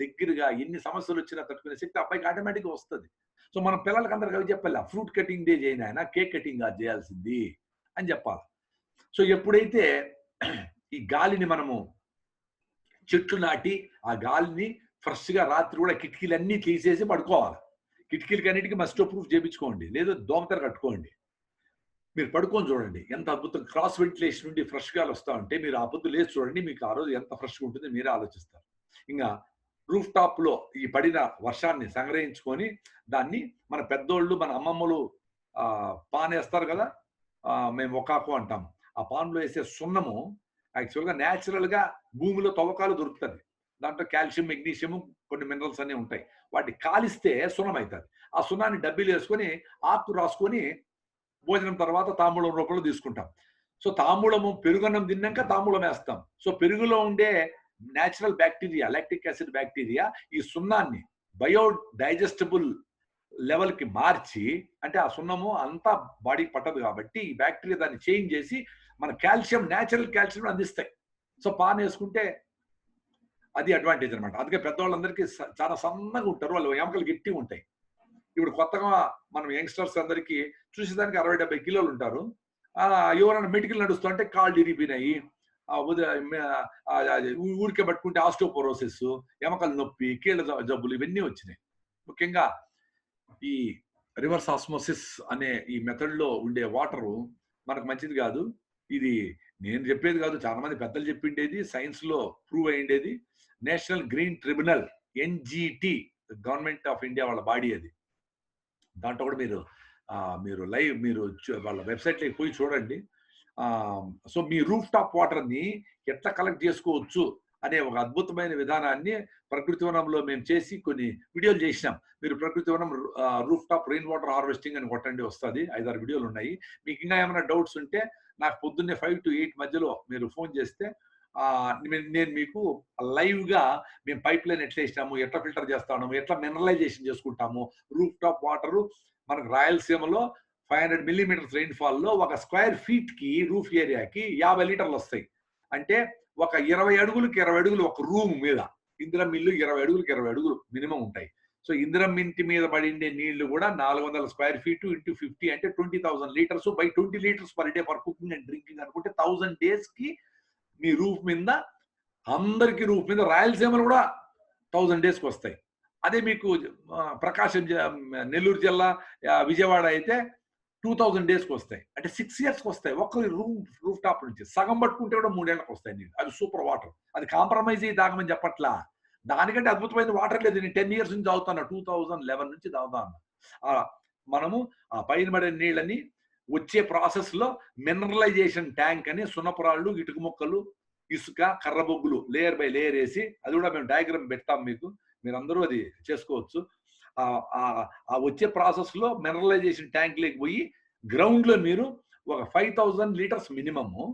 దగ్గరగా ఎన్ని సమస్యలు వచ్చినా తట్టుకునే శక్తి అబ్బాయికి ఆటోమేటిక్గా వస్తుంది. సో మనం పిల్లలకి అందరికి అవి చెప్పాలి, ఫ్రూట్ కటింగ్ డే చేయను ఆయన, కేక్ కటింగ్ అది చేయాల్సింది అని చెప్పాలి. సో ఎప్పుడైతే ఈ గాలిని మనము చెట్లు నాటి ఆ గాలిని ఫ్రెష్ గా రాత్రి కూడా కిటికీలన్నీ తీసేసి పడుకోవాలి. కిటికీలకి అన్నిటికీ మస్టో ప్రూఫ్ చేయించుకోండి, లేదు దోమతెర కట్టుకోండి. మీరు పడుకొని చూడండి ఎంత అద్భుతం. క్రాస్ వెంటిలేషన్ నుండి ఫ్రెష్ గాలి వస్తా ఉంటే మీరు ఆ పొద్దు లేచి చూడండి, మీకు ఆ రోజు ఎంత ఫ్రెష్గా ఉంటుందో మీరే ఆలోచిస్తారు. ఇంకా రూఫ్ టాప్ లో ఈ పడిన వర్షాన్ని సంగ్రహించుకొని దాన్ని మన పెద్దోళ్ళు, మన అమ్మమ్మలు పాన్ వేస్తారు కదా, మేము ఒకాకు అంటాం. ఆ పాన్లో వేసే సున్నము యాక్చువల్గా న్యాచురల్ గా భూమిలో తవ్వకాలు దొరుకుతుంది. దాంట్లో కాల్షియం, మెగ్నీషియం, కొన్ని మినరల్స్ అన్ని ఉంటాయి. వాటిని కాలిస్తే సున్నం అవుతుంది. ఆ సున్నాన్ని డబ్బీలు వేసుకొని ఆకు రాసుకొని భోజనం తర్వాత తాంబూలం రూపంలో తీసుకుంటాం. సో తాంబూలము, పెరుగన్నం తిన్నాక తాంబూలం వేస్తాం. సో పెరుగులో ఉండే natural bacteria, lactic acid bacteria ఈ సున్నాన్ని బయోడైజెస్టబుల్ లెవెల్ కి మార్చి, అంటే ఆ సున్నము అంతా బాడీకి పట్టదు కాబట్టి ఈ బ్యాక్టీరియా దాన్ని చేంజ్ చేసి మన కాల్షియం, న్యాచురల్ కాల్షియం అందిస్తాయి. సో పాన్ వేసుకుంటే అది అడ్వాంటేజ్ అనమాట. అందుకే పెద్దవాళ్ళందరికీ చాలా సన్నగా ఉంటారు, వాళ్ళు ఎముకలు గట్టిగా ఉంటాయి. ఇప్పుడు కొత్తగా మనం యంగ్స్టర్స్ అందరికీ చూసేదానికి 60-70 కిలోలు ఉంటారు. ఎవరైనా మెడికల్ నడుస్తుంటే కాళ్ళు ఇరిగిపోయినాయి, ఊరికే పట్టుకుంటే ఆస్టియోపోరోసిస్, ఎముకల నొప్పి, కీళ్ళ జబ్బులు ఇవన్నీ వచ్చినాయి. ముఖ్యంగా ఈ రివర్స్ ఆస్మోసిస్ అనే ఈ మెథడ్ లో ఉండే వాటరు మనకు మంచిది కాదు. ఇది నేను చెప్పేది కాదు, చాలా మంది పెద్దలు చెప్పిండేది, సైన్స్ లో ప్రూవ్ అయ్యిండేది. National green tribunal, NGT, government of India వాళ్ళ బాడీ అది. దాంట్లో కూడా మీరు మీరు వాళ్ళ వెబ్సైట్లోకి పోయి చూడండి. సో మీ రూఫ్ టాప్ వాటర్ని ఎట్లా కలెక్ట్ చేసుకోవచ్చు అనే ఒక అద్భుతమైన విధానాన్ని ప్రకృతి వనంలో మేము చేసి కొన్ని వీడియోలు చేసినాం. మీరు ప్రకృతి వనం roof top rain water harvesting అని కొట్టండి, వస్తుంది. 5-6 వీడియోలు ఉన్నాయి. మీకు ఇంకా ఏమైనా డౌట్స్ ఉంటే నాకు పొద్దున్నే 5 to 8 మధ్యలో మీరు ఫోన్ చేస్తే నేను మీకు లైవ్ గా మేము పైప్ లైన్ ఎట్లా వేసినాము, ఎట్లా ఫిల్టర్ చేస్తాము, ఎట్లా మినరలైజేషన్ చేసుకుంటాము. రూఫ్ టాప్ వాటర్ మనకు రాయలసీమలో 500 millimeters రెయిన్ఫాల్ లో 1 square feet కి రూఫ్ ఏరియాకి 50 లీటర్లు వస్తాయి. అంటే ఒక 20 అడుగులకి 20 అడుగులు ఒక రూమ్ మీద. ఇందిరం మిల్లు 20 అడుగులకి 20 అడుగులు మినిమం ఉంటాయి. సో ఇందిరం ఇంటి మీద పడిండే నీళ్లు కూడా 400 square feet into 50 అంటే 20,000 liters by 20 liters per day for cooking and drinking అనుకుంటే 1000 days కి మీ రూఫ్ మీద, అందరికి రూఫ్ మీద, రాయలసీమలు కూడా 1000 days కి వస్తాయి. అదే మీకు ప్రకాశం, నెల్లూరు జిల్లా, విజయవాడ అయితే 2000 days కి వస్తాయి. అంటే 6 years కి వస్తాయి. ఒక్కరి రూఫ్ టాప్ నుంచి సగం పట్టుకుంటే కూడా 3 ఏళ్ళకి వస్తాయి నీళ్ళు. అది సూపర్ వాటర్. అది కాంప్రమైజ్ అయ్యి తాగమని చెప్పట్లా. దానికంటే అద్భుతమైన వాటర్ లేదు. నేను 10 years నుంచి తాగుతాను, 2011 నుంచి తాగుతాను. మనము ఆ పైన పడే నీళ్ళని వచ్చే ప్రాసెస్ లో మినరలైజేషన్ ట్యాంక్ అని సున్నపురాళ్ళు, ఇటుక ముక్కలు, ఇసుక, కర్రబొగ్గులు లేయర్ బై లేయర్ వేసి, అది కూడా మేము డయాగ్రామ్ పెడతాం మీకు, మీరందరూ అది చేసుకోవచ్చు. ఆ వచ్చే ప్రాసెస్ లో మినరలైజేషన్ ట్యాంక్ లేకి పోయి గ్రౌండ్ లో మీరు ఒక 5000 liters మినిమము,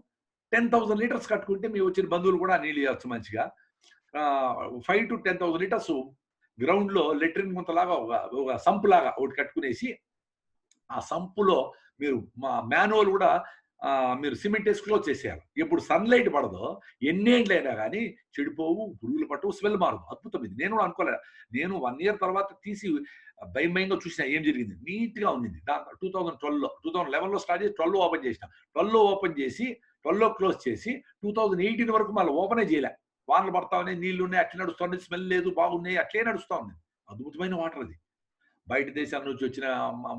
10,000 liters కట్టుకుంటే మీ వచ్చిన బంధువులు కూడా నీళ్ళు ఇవ్వచ్చు మంచిగా. 5 to 10,000 liters గ్రౌండ్ లో లెట్రిన్ గుంతలాగా ఒక సంపు లాగా ఒకటి కట్టుకునేసి, ఆ సంపులో మీరు మాన్యువల్ కూడా మీరు సిమెంట్ వేసి క్లోజ్ చేసేయాలి. ఎప్పుడు సన్లైట్ పడదో ఎన్నేళ్ళైనా కానీ చెడిపోవు, పురుగులు పట్టవు, స్మెల్ మారదు. అద్భుతం ఇది. నేను కూడా అనుకోలేదు. నేను 1 year తర్వాత తీసి భయంగా చూసిన ఏం జరిగింది. నీట్ గా ఉంది. 2011లో స్టార్ట్ చేసి 12 ఓపెన్ చేసిన. 12 ఓపెన్ చేసి 12 క్లోజ్ చేసి 2018 వరకు మళ్ళీ ఓపెనే చేయలే. వానలు పడతా ఉన్నాయి, నీళ్లు ఉన్నాయి, అట్లే నడుస్తుంది, స్మెల్ లేదు, బాగున్నాయి, అట్లే నడుస్తా ఉంది. అద్భుతమైన వాటర్ అది. బయట దేశాల నుంచి వచ్చిన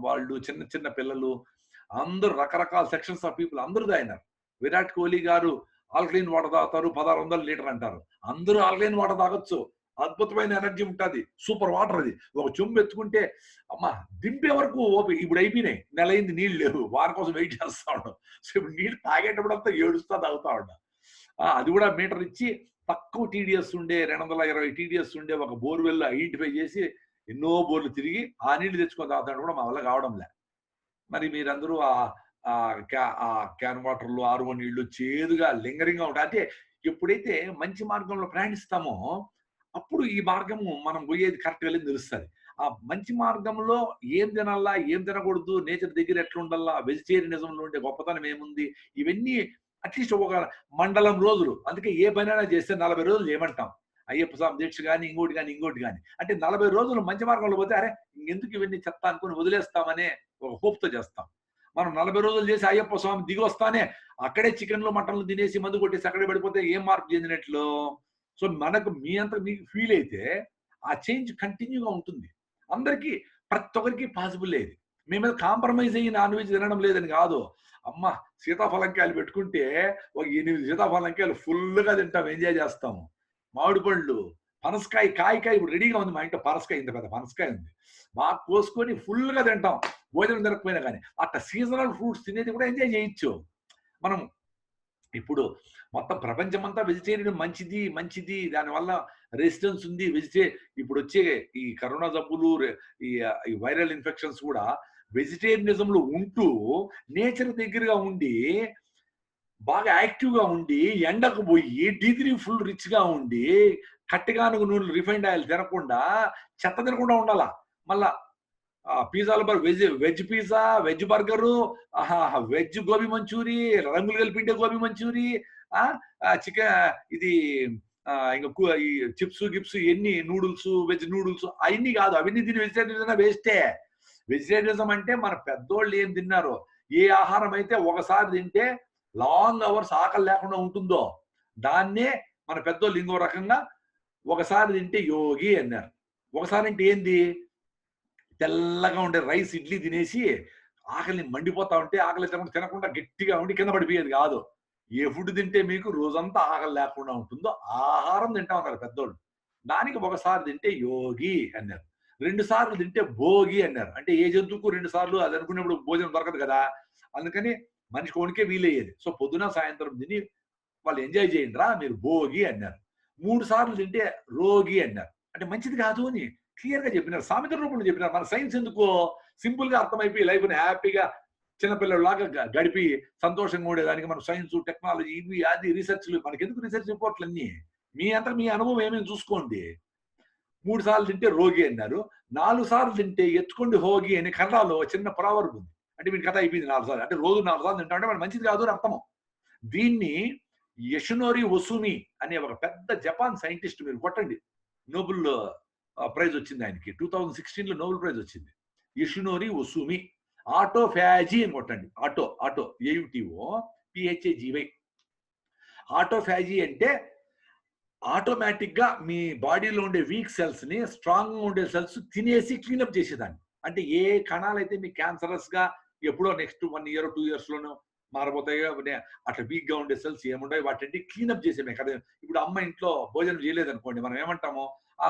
వాళ్ళు, చిన్న చిన్న పిల్లలు, అందరూ రకరకాల సెక్షన్స్ ఆఫ్ పీపుల్ అందరూ తాగినారు. విరాట్ కోహ్లీ గారు ఆల్కలైన్ వాటర్ తాగుతారు, 1600 లీటర్ అంటారు. అందరూ ఆల్కలైన్ వాటర్ తాగొచ్చు. అద్భుతమైన ఎనర్జీ ఉంటుంది. సూపర్ వాటర్ అది. ఒక చెంబు ఎత్తుకుంటే అమ్మ దింపే వరకు ఓపి. ఇప్పుడు అయిపోయినాయి, నెల అయింది, నీళ్ళు లేవు, వారి కోసం వెయిట్ చేస్తా ఉన్నాం. సో ఇప్పుడు నీళ్ళు తాగేటప్పుడు అంతా ఏడుస్తా తాగుతా ఉన్నాం. అది కూడా మీటర్ ఇచ్చి తక్కువ TDS ఉండే 220 TDS ఉండే ఒక బోర్వెల్ ఐడెంటిఫై చేసి ఎన్నో బోర్లు తిరిగి ఆ నీళ్లు తెచ్చుకొని తాగుతాడు కూడా మా వల్ల కావడంలే. మరి మీరందరూ ఆ క్యాన్ వాటర్లు, RO నీళ్లు చేదుగా లింగరింగ్ గా ఉంటాయి. అంటే ఎప్పుడైతే మంచి మార్గంలో ప్రయాణిస్తామో అప్పుడు ఈ మార్గము మనం పోయేది కరెక్ట్ వెళ్ళి తెలుస్తుంది. ఆ మంచి మార్గంలో ఏం తినాలా, ఏం తినకూడదు, నేచర్ దగ్గర ఎట్లా ఉండాలా, వెజిటేరియనిజంలో ఉండే గొప్పతనం ఏముంది, ఇవన్నీ అట్లీస్ట్ ఒక మండలం రోజులు. అందుకే ఏ పనైనా చేస్తే 40 రోజులు చేయమంటాం. అయ్యప్ప స్వామి దీక్ష కానీ ఇంకోటి కానీ అంటే 40 రోజులు మంచి మార్గంలో పోతే అరే ఎందుకు ఇవన్నీ చెత్త అనుకుని వదిలేస్తామనే ఒక హోప్తో చేస్తాం. మనం 40 రోజులు చేసి అయ్యప్ప స్వామి దిగి వస్తానే అక్కడే చికెన్లు, మటన్లు తినేసి మందు కొట్టేసి అక్కడే పడిపోతే ఏం మార్పు చెందినట్లు. సో మనకు మీకు ఫీల్ అయితే ఆ చేంజ్ కంటిన్యూగా ఉంటుంది. అందరికీ, ప్రతి ఒక్కరికి పాసిబుల్ లేదు. మేము కాంప్రమైజ్ అయ్యి నాన్ వెజ్ తినడం లేదని కాదు. అమ్మ సీతాఫలంకాయలు పెట్టుకుంటే ఒక 8 సీతాఫలంకాయలు ఫుల్గా తింటాం, ఎంజాయ్ చేస్తాము. మామిడి పళ్ళు, పనసకాయ, కాయ ఇప్పుడు రెడీగా ఉంది. మా ఇంట్లో పనసకాయ, ఇంత పెద్ద పనసకాయ ఉంది, బాగా కోసుకొని ఫుల్గా తింటాం, భోజనం తినకపోయినా కానీ. అట్లా సీజనల్ ఫ్రూట్స్ తినేది కూడా ఎంజాయ్ చేయొచ్చు. మనం ఇప్పుడు మొత్తం ప్రపంచమంతా వెజిటేరియన్ మంచిది, దానివల్ల రెసిస్టెన్స్ ఉంది. ఇప్పుడు వచ్చే ఈ కరోనా జబ్బులు, ఈ వైరల్ ఇన్ఫెక్షన్స్ కూడా వెజిటేరియనిజంలో ఉంటూ నేచర్ దగ్గరగా ఉండి బాగా యాక్టివ్గా ఉండి ఎండకు పోయి D3 ఫుల్ రిచ్ గా ఉండి కట్టెగానుగు నూనెలు, రిఫైండ్ ఆయిల్ తినకుండా, చెత్త తినకుండా ఉండాలా. మళ్ళా పిజ్జాలు, veg pizza, veg burger, veg gobi manchurian, రంగులు కలిపిండే గోబీ మంచూరి, చికెన్ ఇది ఇంకా ఈ చిప్స్ గిప్స్, ఎన్ని నూడిల్స్, వెజ్ నూడిల్స్, అవన్నీ కాదు. అవన్నీ తిని వెజిటేరియనిజం వేస్టే. వెజిటేరియనిజం అంటే మన పెద్దోళ్ళు ఏం తిన్నారో, ఏ ఆహారం అయితే ఒకసారి తింటే లాంగ్ అవర్స్ ఆకలి లేకుండా ఉంటుందో దాన్నే మన పెద్దోళ్ళు ఇంకో రకంగా ఒకసారి తింటే యోగి అన్నారు. ఒకసారి అంటే ఏంది, తెల్లగా ఉండే రైస్ ఇడ్లీ తినేసి ఆకలిని మండిపోతా ఉంటే ఆకలి తినకుండా గట్టిగా ఉండి కింద పడిపోయేది కాదు. ఏ ఫుడ్ తింటే మీకు రోజంతా ఆకలి లేకుండా ఉంటుందో ఆహారం తింటా ఉన్నారు పెద్దోళ్ళు. దానికి ఒకసారి తింటే యోగి అన్నారు. 2 సార్లు తింటే భోగి అన్నారు. అంటే ఏ జంతువుకు 2 సార్లు అది అనుకున్నప్పుడు భోజనం దొరకదు కదా, అందుకని మనిషి కొనికే వీలయ్యేది. సో పొద్దున సాయంత్రం తిని వాళ్ళు ఎంజాయ్ చేయండి రా మీరు భోగి అన్నారు. 3 సార్లు తింటే రోగి అన్నారు. అంటే మంచిది కాదు అని క్లియర్ గా చెప్పినారు, సామెత రూపంలో చెప్పినారు. మన సైన్స్ ఎందుకో సింపుల్ గా అర్థమైపోయి లైఫ్ ని హ్యాపీగా చిన్నపిల్లలాగా గడిపి సంతోషంగా ఉండేదానికి మనం సైన్స్ టెక్నాలజీ ఇవి అది రీసెర్చ్లు, మనకెందుకు రీసెర్చ్ రిపోర్ట్లు అన్ని, మీ అనుభవం ఏమేమి చూసుకోండి. 3 సార్లు తింటే రోగి అన్నారు. 4 సార్లు తింటే ఎత్తుకోండి హోగి అని కన్నడలో చిన్న ప్రావర్బ్ ఉంది. అంటే వీడి కథ అయిపోయింది 4 సార్లు, అంటే రోజు 4 సార్లు తింటా అంటే మన మంచిది కాదు అని అర్థము. దీన్ని యషునోరి ఒసుమి అనే ఒక పెద్ద జపాన్ సైంటిస్ట్, మీరు కొట్టండి, నోబెల్ ప్రైజ్ వచ్చింది ఆయనకి, 2016లో నోబెల్ ప్రైజ్ వచ్చింది. యషునోరి ఒసుమి, ఆటోఫాజీ అని కొట్టండి. ఆటో ఏయుటిఓ పిహెచ్ఏజీవై. ఆటోఫాజీ అంటే ఆటోమేటిక్ గా మీ బాడీలో ఉండే వీక్ సెల్స్ ని స్ట్రాంగ్ గా ఉండే సెల్స్ తినేసి క్లీనప్ చేసేదాన్ని. అంటే ఏ కణాలు అయితే మీ క్యాన్సరస్ గా ఎప్పుడో నెక్స్ట్ 1 year 2 years లోనూ మారబోతాయో అట్లా వీక్ గా ఉండే సెల్స్ ఏముంటాయి వాటిని క్లీనప్ చేసే కదా. ఇప్పుడు అమ్మ ఇంట్లో భోజనం చేయలేదనుకోండి, మనం ఏమంటాము,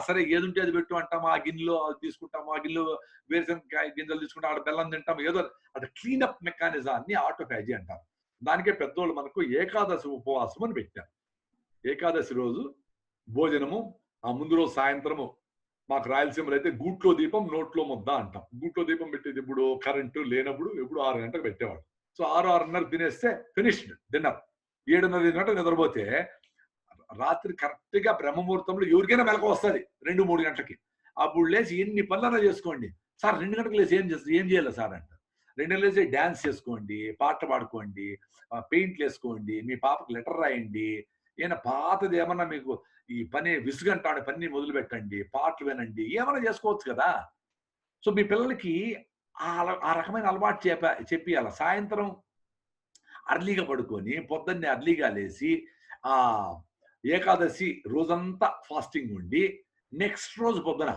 సరే ఏది ఉంటే అది పెట్టు అంటాము, ఆ గిన్నెలో అది తీసుకుంటాము, ఆ గిన్నెలో వేరుశనగకాయ గింజలు తీసుకుంటాం, ఆడ బెల్లం తింటాము, ఏదో అట్లా క్లీనప్ మెకానిజాన్ని ఆటోఫాజీ అంటారు. దానికే పెద్దోళ్ళు మనకు ఏకాదశి ఉపవాసం అని పెట్టారు. ఏకాదశి రోజు భోజనము, ఆ ముందు రోజు సాయంత్రము, మాకు రాయలసీమలో అయితే గూట్లో దీపం నోట్లో ముద్ద అంటాం. గూట్లో దీపం పెట్టేది ఇప్పుడు కరెంటు లేనప్పుడు ఎప్పుడు 6 గంటలకు పెట్టేవాడు. సో 6-6:30 తినేస్తే ఫినిష్డ్ డిన్నర్. 7:30 నిద్రపోతే రాత్రి కరెక్ట్ గా బ్రహ్మముహూర్తంలో ఎవరికైనా మెలకు వస్తుంది 2-3 గంటలకి. అప్పుడు లేచి ఎన్ని పనులన్నా చేసుకోండి. సార్ 2 గంటలకు లేచి ఏం చేయాలి సార్ అంట. 2 గంటలు లేచి డాన్స్ చేసుకోండి, పాటలు పాడుకోండి, పెయింట్లు వేసుకోండి, మీ పాపకు లెటర్ రాయండి, ఏమైనా పాతది ఏమన్నా మీకు ఈ పని విసుగంటాడు పని మొదలు పెట్టండి, పాటలు వినండి, ఏమైనా చేసుకోవచ్చు కదా. సో మీ పిల్లలకి ఆ రకమైన అలవాటు చెప్పియాల. సాయంత్రం అర్లీగా పడుకొని పొద్దున్నే అర్లీగా లేచి ఆ ఏకాదశి రోజంతా ఫాస్టింగ్ ఉండి నెక్స్ట్ రోజు పొద్దున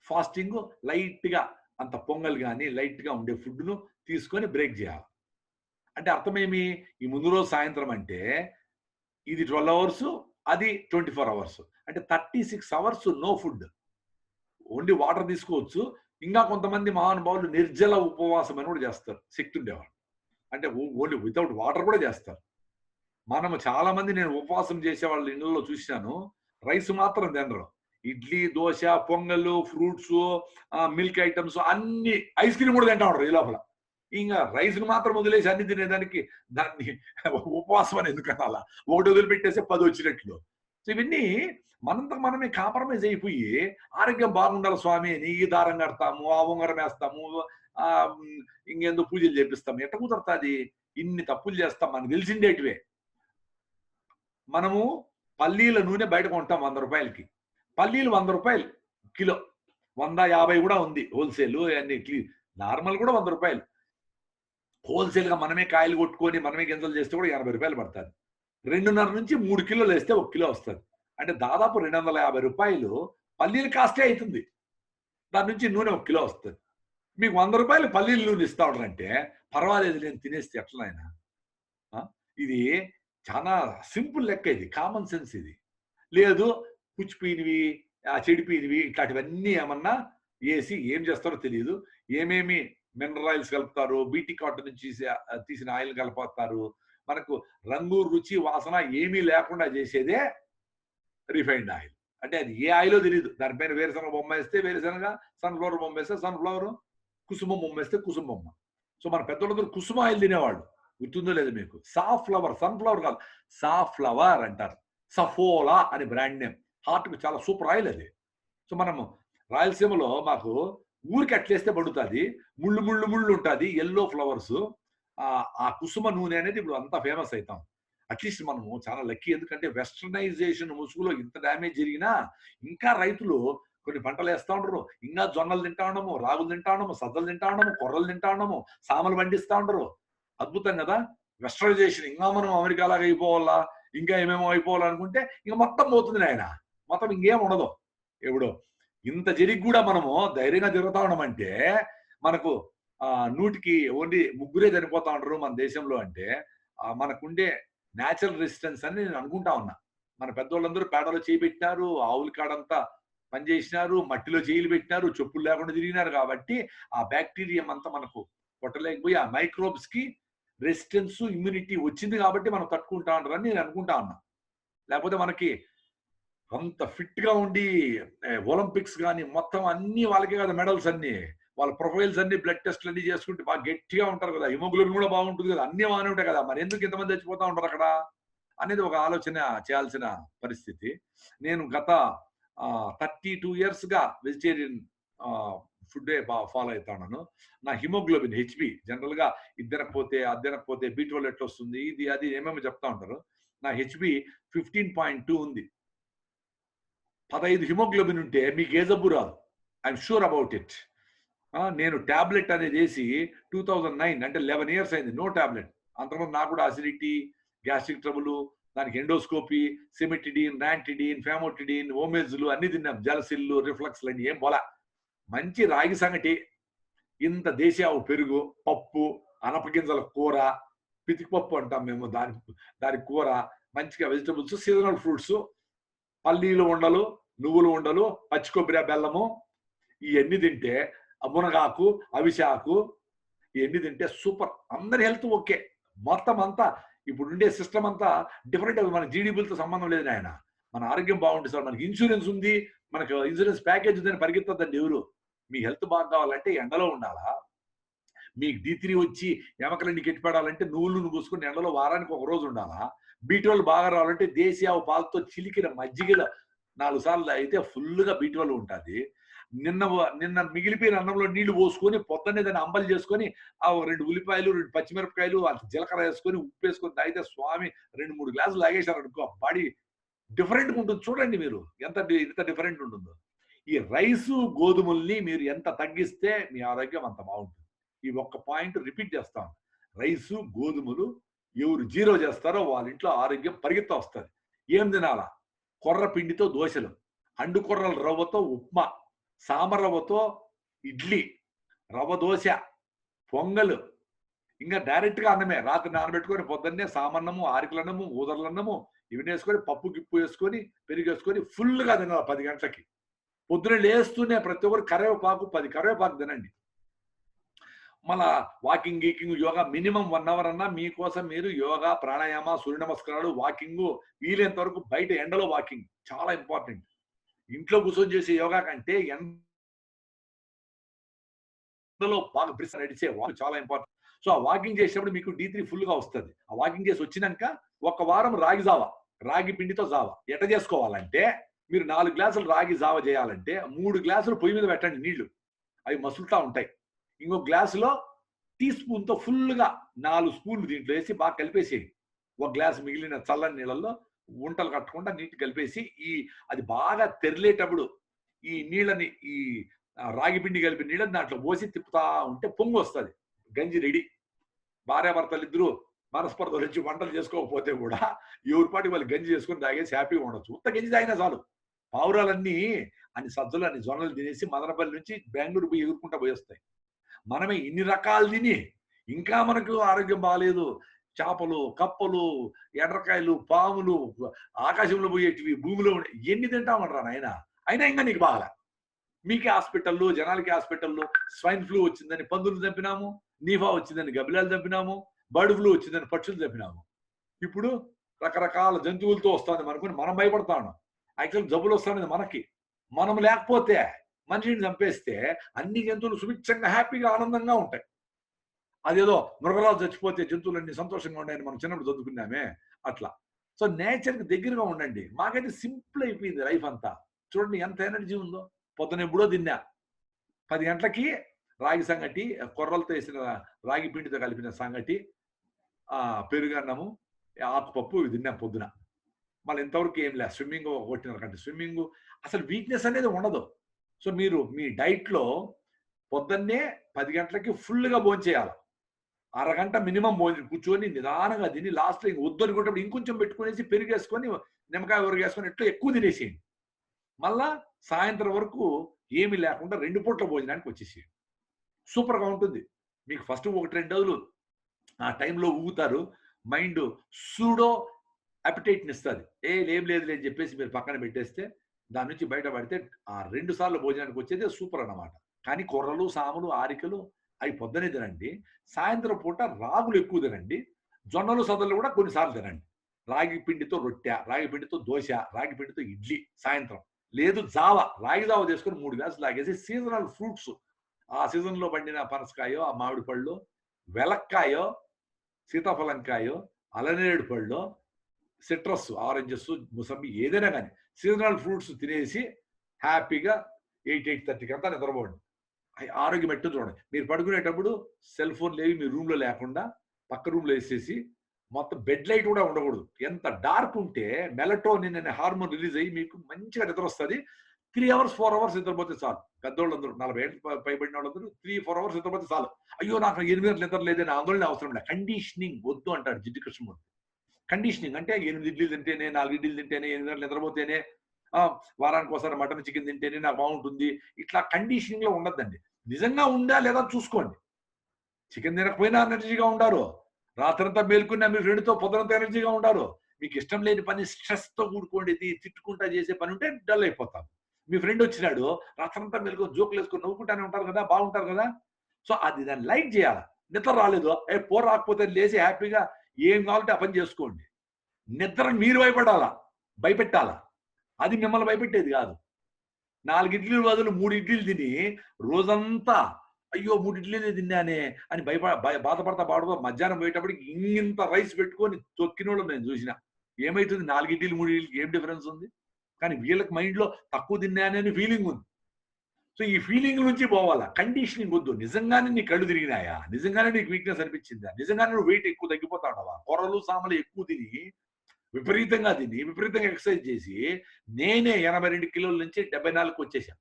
ఫాస్టింగ్ లైట్ గా అంత పొంగల్ కానీ లైట్ గా ఉండే ఫుడ్ ను తీసుకొని బ్రేక్ చేయాలి. అంటే అర్థమేమి, ఈ ముందు రోజు సాయంత్రం అంటే ఇది 12 hours, అది 24 hours, అంటే 36 hours no food, only water తీసుకోవచ్చు. ఇంకా కొంతమంది మహానుభావులు నిర్జల ఉపవాసం అని కూడా చేస్తారు, శక్తి ఉండేవాళ్ళు, అంటే ఓన్లీ వితౌట్ వాటర్ కూడా చేస్తారు. మనము చాలా మంది నేను ఉపవాసం చేసే వాళ్ళ ఇళ్ళలో చూశాను, రైస్ మాత్రం తినరు, idli dosa pongal fruits milk items అన్ని, ఐస్ క్రీమ్ కూడా తింటా ఉంటారు ఈ లోపల. ఇంకా రైస్ ను మాత్రం వదిలేసి అన్ని తినేదానికి దాన్ని ఉపవాసం అని ఎందుకు అనాలా, ఒకటి వదిలిపెట్టేస్తే 10 వచ్చినట్లు. సో ఇవన్నీ మనంతా మనమే కాంప్రమైజ్ అయిపోయి ఆరోగ్యం బాగుండాలి స్వామి అని ఈ దారం కడతాము, ఆ ఉంగరం వేస్తాము, ఇంకెందుకు పూజలు చేపిస్తాము, ఎట్ట కుదరతాది, ఇన్ని తప్పులు చేస్తాం. మనకు తెలిసిండేటివే. మనము పల్లీల నూనె బయట కొంటాం 100 రూపాయలకి, పల్లీలు 100 రూపాయలు కిలో, 150 కూడా ఉంది హోల్సేల్, అన్ని నార్మల్ కూడా 100 రూపాయలు. హోల్సేల్ గా మనమే కాయలు కొట్టుకొని మనమే గింజలు చేస్తే కూడా 80 రూపాయలు పడుతుంది. 2.5 నుంచి 3 కిలోలు వేస్తే 1 కిలో వస్తుంది. అంటే దాదాపు 250 రూపాయలు పల్లీల కాస్టే అవుతుంది. దాని నుంచి నూనె 1 కిలో వస్తుంది. మీకు 100 రూపాయలు పల్లీల నూనె ఇస్తా ఉంటారంటే పర్వాలేదు, నేను తినేస్తే ఎట్లనైనా. ఇది చాలా సింపుల్ లెక్క, ఇది కామన్ సెన్స్. ఇది లేదు పుచ్చిపోయినవి చెడిపోయినవి ఇట్లాంటివన్నీ ఏమన్నా వేసి ఏం చేస్తారో తెలియదు. ఏమేమి మినరల్ ఆయిల్స్ కలుపుతారు, బీటీ కాటన్ నుంచి తీసిన ఆయిల్ కలుపుతారు. మనకు రంగు రుచి వాసన ఏమీ లేకుండా చేసేదే రిఫైన్డ్ ఆయిల్. అంటే అది ఏ ఆయిలో తెలియదు. దానిపైన వేరుశనగ బొమ్మ వేస్తే వేరుశనగ, సన్ఫ్లవర్ బొమ్మ వేస్తే సన్ఫ్లవర్, కుసుమ బొమ్మ వేస్తే కుసుమ బొమ్మ. సో మన పెద్దోళ్ళందరూ కుసుమ ఆయిల్ తినేవాళ్ళు, గుర్తుందో లేదు మీకు. సాఫ్లవర్, సన్ఫ్లవర్ కాదు, సాఫ్లవర్ అంటారు. సఫోలా అని బ్రాండ్ నేమ్, హార్ట్కి చాలా సూపర్ ఆయిల్ అది. సో మనము రాయలసీమలో మాకు ఊరికి అట్లేస్తే పడుతుంది, ముళ్ళు ముళ్ళు ముళ్ళు ఉంటుంది, ఎల్లో ఫ్లవర్స్. ఆ కుసుమ నూనె అనేది ఇప్పుడు అంతా ఫేమస్ అవుతాం. అట్లీస్ట్ మనము చాలా లక్కీ, ఎందుకంటే వెస్టర్నైజేషన్ ముసుగులో ఇంత డ్యామేజ్ జరిగినా ఇంకా రైతులు కొన్ని పంటలు వేస్తా ఉండరు. ఇంకా జొన్నలు తింటా ఉండము, రాగులు తింటా ఉండము, సద్దలు తింటా ఉండము, కొర్రలు తింటా ఉండము, సామలు పండిస్తా ఉండరు. అద్భుతం కదా వెస్టర్నైజేషన్. ఇంకా మనం అమెరికాలాగా అయిపోవాలా, ఇంకా ఏమేమో అయిపోవాలనుకుంటే ఇంకా మొత్తం పోతుంది నాయన, మొత్తం ఇంకేం ఉండదు. ఎప్పుడో ఇంత జరిగి కూడా మనము ధైర్యంగా తిరుగుతా ఉన్నామంటే మనకు 100కి ఓన్లీ 3 చనిపోతా ఉంటారు మన దేశంలో. అంటే మనకుండే న్యాచురల్ రెసిస్టెన్స్ అని నేను అనుకుంటా ఉన్నా. మన పెద్దోళ్ళందరూ పేడలో చేపెట్టినారు, ఆవుల కాడంతా పనిచేసినారు, మట్టిలో చేయిలు పెట్టినారు, చెప్పులు లేకుండా తిరిగినారు కాబట్టి ఆ బ్యాక్టీరియా అంతా మనకు కొట్టలేకపోయి ఆ మైక్రోబ్స్ కి రెసిస్టెన్స్ ఇమ్యూనిటీ వచ్చింది కాబట్టి మనం తట్టుకుంటా ఉంటారని నేను అనుకుంటా ఉన్నా. లేకపోతే మనకి అంత ఫిట్ గా ఉండి ఒలింపిక్స్ కానీ మొత్తం అన్ని వాళ్ళకే కదా మెడల్స్ అన్ని, వాళ్ళ ప్రొఫైల్స్ అన్ని బ్లడ్ టెస్ట్లు అన్ని చేసుకుంటే బాగా గట్టిగా ఉంటారు కదా, హిమోగ్లోబిన్ కూడా బాగుంటుంది కదా, అన్ని బాగానే ఉంటాయి కదా, మరి ఎందుకు ఇంతమంది చచ్చిపోతా ఉంటారు అక్కడ అనేది ఒక ఆలోచన చేయాల్సిన పరిస్థితి. నేను గత 32 years గా వెజిటేరియన్ ఫుడ్ ఫాలో అవుతా ఉన్నాను. నా హిమోగ్లోబిన్ హెచ్బి జనరల్ గా ఇద్దరకపోతే అద్దెనకపోతే B12 ఎట్లా వస్తుంది, ఇది అది ఏమేమో చెప్తా ఉంటారు. నా హెచ్బి 15.2 ఉంది. 15 హిమోగ్లోబిన్ ఉంటే మీకు ఏ జబ్బు రాదు. I'm sure about it. నేను టాబ్లెట్ అనేది వేసి 2009 అంటే 11 years అయింది, నో టాబ్లెట్. అంతకుముందు నాకు కూడా అసిడిటీ, గ్యాస్ట్రిక్ ట్రబుల్, దానికి ఎండోస్కోపీ, సెమిటిడిన్, ర్యాంటిడిన్, ఫామోటిడిన్, ఓమేజులు అన్ని తిన్నాం, జలసిల్లు, రిఫ్లక్స్లు అన్ని ఏం పోలా. మంచి రాగి సంగటి, ఇంత దేశీయావు పెరుగు, పప్పు, అనపగింజల కూర, పితికిపప్పు అంటాం మేము దాని కూర, మంచిగా వెజిటబుల్స్, సీజనల్ ఫ్రూట్స్, పల్లీలు ఉండలు, నువ్వులు ఉండలు, పచ్చి కొబ్బరి బెల్లము, ఇవన్నీ తింటే, మునగాకు, అవిశాకు, ఇవన్నీ తింటే సూపర్. అందరి హెల్త్ ఓకే. మొత్తం అంతా ఇప్పుడు ఉండే సిస్టమ్ అంతా డిఫరెంట్. మన జీడీపీలతో సంబంధం లేదు ఆయన. మన ఆరోగ్యం బాగుంటుంది సార్, మనకి ఇన్సూరెన్స్ ఉంది, మనకు ఇన్సూరెన్స్ ప్యాకేజ్ ఉందని పరిగెత్తద్దండి ఎవరు. మీ హెల్త్ బాగా కావాలంటే ఎండలో ఉండాలా, మీకు D3 వచ్చి ఎమకలన్నీ గట్టిపడాలంటే నువ్వులు పూసుకుని ఎండలో వారానికి ఒక రోజు ఉండాలా, B12 బాగా రావాలంటే దేశీయావు పాలతో చిలికిన మజ్జిగలో 4 సార్లు అయితే ఫుల్గా B12 ఉంటుంది. నిన్న మిగిలిపోయిన అన్నంలో నీళ్లు పోసుకొని పొద్దున్నే దాన్ని అంబలు చేసుకొని ఆ 2 ఉల్లిపాయలు, 2 పచ్చిమిరపకాయలు, జీలకర్ర వేసుకొని ఉప్పు వేసుకొని తాగితే స్వామి 2-3 గ్లాసులు తాగేశారు అనుకో, బాడీ డిఫరెంట్గా ఉంటుంది. చూడండి మీరు ఎంత డిఫరెంట్ ఉంటుందో. ఈ రైసు గోధుమల్ని మీరు ఎంత తగ్గిస్తే మీ ఆరోగ్యం అంత బాగుంటుంది. ఈ ఒక్క పాయింట్ రిపీట్ చేస్తాం. రైసు గోధుమలు ఎవరు జీరో చేస్తారో వాళ్ళ ఇంట్లో ఆరోగ్యం పరిగెత్త వస్తుంది. ఏం తినాలా? కొర్ర పిండితో దోశలు, అండు కొర్రల రవ్వతో ఉప్మా, సాంబార్ రవ్వతో ఇడ్లీ, రవ్వ దోశ, పొంగలు, ఇంకా డైరెక్ట్గా అన్నమే రాత్రి నానబెట్టుకొని పొద్దున్నే సామన్నము, ఆరికలన్నము, ఊదర్లన్నము ఇవన్నీ వేసుకొని పప్పు గిప్పు వేసుకొని పెరుగు వేసుకొని ఫుల్గా తినాలి 10 గంటలకి. పొద్దున లేస్తూనే ప్రతి ఒక్కరు కరివేపాకు 10 కరివేపాకు తినండి. మళ్ళా వాకింగ్ గీకింగ్ యోగా మినిమం 1 hour అన్నా మీకోసం మీరు యోగా, ప్రాణాయామ, సూర్య నమస్కారాలు, వాకింగ్, వీలైనంత వరకు బయట ఎండలో వాకింగ్ చాలా ఇంపార్టెంట్. ఇంట్లో కూర్చొని చేసే యోగా కంటే ఎండలో బాగా బ్రిస్ నడిచే వాక్ చాలా ఇంపార్టెంట్. సో ఆ వాకింగ్ చేసేటప్పుడు మీకు D3 ఫుల్గా వస్తుంది. ఆ వాకింగ్ చేసి వచ్చినాక 1 వారం రాగి జావ, రాగి పిండితో జావ ఎట్ట చేసుకోవాలంటే, మీరు 4 గ్లాసులు రాగి జావ చేయాలంటే 3 గ్లాసులు పొయ్యి మీద పెట్టండి నీళ్లు, అవి మసులుతా ఉంటాయి. ఇంకో గ్లాసులో టీ స్పూన్తో ఫుల్గా 4 స్పూన్లు దీంట్లో వేసి బాగా కలిపేసేయండి. 1 గ్లాసు మిగిలిన చల్లని నీళ్ళల్లో వంటలు కట్టకుండా నీటి కలిపేసి అది బాగా తెరలేటప్పుడు ఈ నీళ్ళని ఈ రాగి పిండి కలిపి నీళ్ళని దాంట్లో పోసి తిప్పుతా ఉంటే పొంగు వస్తుంది, గంజి రెడీ. భార్యాభర్తలు ఇద్దరు మనస్పర్ధలు వచ్చి వంటలు చేసుకోకపోతే కూడా ఎవరి పాటి వాళ్ళు గంజి చేసుకొని తాగేసి హ్యాపీగా ఉండొచ్చు. ఉత్త గంజి తాగినా చాలు. పావురాలన్నీ అన్ని సజ్జలు అన్ని జొన్నలు తినేసి మదనపల్లి నుంచి బెంగళూరు పోయి ఎగురుకుంటా పోయేస్తాయి. మనమే ఇన్ని రకాలు తిని ఇంకా మనకు ఆరోగ్యం బాగాలేదు. చేపలు, కప్పలు, ఎండ్రకాయలు, పాములు, ఆకాశంలో పోయేటివి, భూమిలో ఎన్ని తింటామంటారా నాయన, అయినా ఇంకా నీకు బాగా. మీకే హాస్పిటల్లో, జనాలకి హాస్పిటల్లో స్వైన్ ఫ్లూ వచ్చిందని పందులు చంపినాము, నీఫా వచ్చిందని గబ్బిలాలు చంపినాము, బర్డ్ ఫ్లూ వచ్చిందని పక్షులు చంపినాము. ఇప్పుడు రకరకాల జంతువులతో వస్తుంది మనకుని మనం భయపడతా ఉన్నాం. యాక్చువల్ జబ్బులు వస్తానది మనకి. మనం లేకపోతే మనిషిని చంపేస్తే అన్ని జంతువులు సుభిక్షంగా హ్యాపీగా ఆనందంగా ఉంటాయి. అదేదో మృగరాలు చచ్చిపోతే జంతువులన్నీ సంతోషంగా ఉన్నాయని మనం చిన్నప్పుడు చదువుకున్నామే అట్లా. సో నేచర్కి దగ్గరగా ఉండండి. మాకైతే సింపుల్ అయిపోయింది లైఫ్ అంతా. చూడండి ఎంత ఎనర్జీ ఉందో. పొద్దున ఎప్పుడో తిన్నా 10 గంటలకి రాగి సంగటి, కొర్రలతో వేసిన రాగి పిండితో కలిపిన సంగటి, పెరుగన్నము, ఆకుపప్పు ఇవి తిన్నాం పొద్దున. మళ్ళీ ఇంతవరకు ఏం లేదు. స్విమ్మింగ్ 1:30 గంట స్విమ్మింగ్, అసలు వీక్నెస్ అనేది ఉండదు. సో మీరు మీ డైట్లో పొద్దున్నే 10 గంటలకి ఫుల్గా భోంచేయాలి. అరగంట మినిమం భోజనం కూర్చొని నిదానంగా తిని లాస్ట్లో ఇంక వద్దు అనుకున్నప్పుడు ఇంకొంచెం పెట్టుకునేసి పెరిగేసుకొని నిమ్మకాయ ఊరగేసుకొని ఎట్లా ఎక్కువ తినేసేయండి. మళ్ళా సాయంత్రం వరకు ఏమీ లేకుండా 2 పూట్ల భోజనానికి వచ్చేసేయండి. సూపర్గా ఉంటుంది. మీకు ఫస్ట్ 1-2 రోజులు ఆ టైంలో ఊగుతారు. మైండ్ సూడో అపిటైట్ని ఇస్తుంది. ఏం లేదు అని చెప్పేసి మీరు పక్కన పెట్టేస్తే దాని నుంచి బయటపడితే ఆ 2 సార్లు భోజనానికి వచ్చేది సూపర్ అన్నమాట. కానీ కొర్రలు, సాములు, ఆరికలు అవి పొద్దునే తినండి. సాయంత్రం పూట రాగులు ఎక్కువ తినండి. జొన్నలు, సద్దలు కూడా కొన్నిసార్లు తినండి. రాగి పిండితో రొట్టె, రాగి పిండితో దోశ, రాగి పిండితో ఇడ్లీ సాయంత్రం. లేదు జావ, రాగి జావ చేసుకొని 3 గ్లాసులు తాగేసి సీజనల్ ఫ్రూట్స్, ఆ సీజన్‌లో పండిన పనసకాయో, ఆ మామిడి పళ్ళో, వెలక్కాయో, సీతాఫలంకాయో, అలనేరేడు పళ్ళో, సిట్రస్, ఆరెంజెస్, ముసంబి ఏదైనా గాని సీజనల్ ఫ్రూట్స్ తినేసి హ్యాపీగా 8:30కి అంతా నిద్రపోండి. ఆరోగ్యం ఎట్టు చూడండి. మీరు పడుకునేటప్పుడు సెల్ ఫోన్‌లేవి మీ రూమ్‌లో లేకుండా పక్క రూమ్‌లో ఏసేసి మొత్తం బెడ్ లైట్ కూడా ఉండకూడదు. ఎంత డార్క్ ఉంటే మెలటోనిన్ అనే హార్మోన్ రిలీజ్ అయ్యి మీకు మంచిగా నిద్రొస్తది. 3 అవర్స్, 4 అవర్స్ నిద్రపోతే చాలు. పెద్దోళ్ళందరూ 40 ఏళ్ళు పైబడిన వాళ్ళందరూ 3, 4 అవర్స్ నిద్రపోతే చాలు. అయ్యో నాకు 8 గంటలు నిద్ర లేదని ఆందోళన అవసరం లేదు. కండిషనింగ్ వద్దు అంటాడు జిడ్డు కృష్ణమూర్తి. కండిషనింగ్ అంటే 8 ఇడ్లీలు తింటేనే, 4 ఇడ్లీలు తింటేనే, 8 గంటలు నిద్రపోతేనే, వారానికి ఒకసారి మటన్, చికెన్ తింటేనే నాకు బాగుంటుంది. ఇట్లా కండిషనింగ్ లో ఉండద్దండి. నిజంగా ఉందా లేదా చూసుకోండి. చికెన్ తినకపోయినా ఎనర్జీగా ఉండారు. రాత్రంతా మేల్కొన్న మీ ఫ్రెండ్తో పొద్దునంతా ఎనర్జీగా ఉండారు. మీకు ఇష్టం లేని పని, స్ట్రెస్ తో కూడుకోండి, తిట్టుకుంటా చేసే పని ఉంటే డల్ అయిపోతాం. మీ ఫ్రెండ్ వచ్చినాడు, రాత్రంతా మేల్కొని జోకులు వేసుకొని నవ్వుకుంటానే ఉంటారు కదా, బాగుంటారు కదా. సో అది దాన్ని లైక్ చేయాలి. నిద్ర రాలేదు, రాకపోతే లేచి హ్యాపీగా ఏం కావాలంటే ఆ పని చేసుకోండి. నిద్ర మీరు భయపెట్టాలా. అది మిమ్మల్ని భయపెట్టేది కాదు. 4 ఇడ్లీలు బదులు 3 ఇడ్లీలు తిని రోజంతా అయ్యో 3 ఇడ్లీలే తిన్నానే అని బాధపడతా మధ్యాహ్నం పోయేటప్పటికి ఇంత రైస్ పెట్టుకొని తొక్కినోళ్ళు నేను చూసిన. ఏమైతుంది 4 ఇడ్లీలు 3 ఇడ్లీలు ఏం డిఫరెన్స్ ఉంది? కానీ వీళ్ళకి మైండ్ లో తక్కువ తిన్నానే ఫీలింగ్ ఉంది. సో ఈ ఫీలింగ్ నుంచి పోవాలా. కండిషనింగ్ వద్దు. నిజంగానే నీ కళ్ళు తిరిగినాయా? నిజంగానే నీకు వీక్నెస్ అనిపించిందా? నిజంగానే నువ్వు వెయిట్ ఎక్కువ తగ్గిపోతాడవా? కొర్రలు, సామలు ఎక్కువ తిని, విపరీతంగా ఎక్సర్సైజ్ చేసి నేనే 82 కిలోల నుంచి 74కి వచ్చేసాను.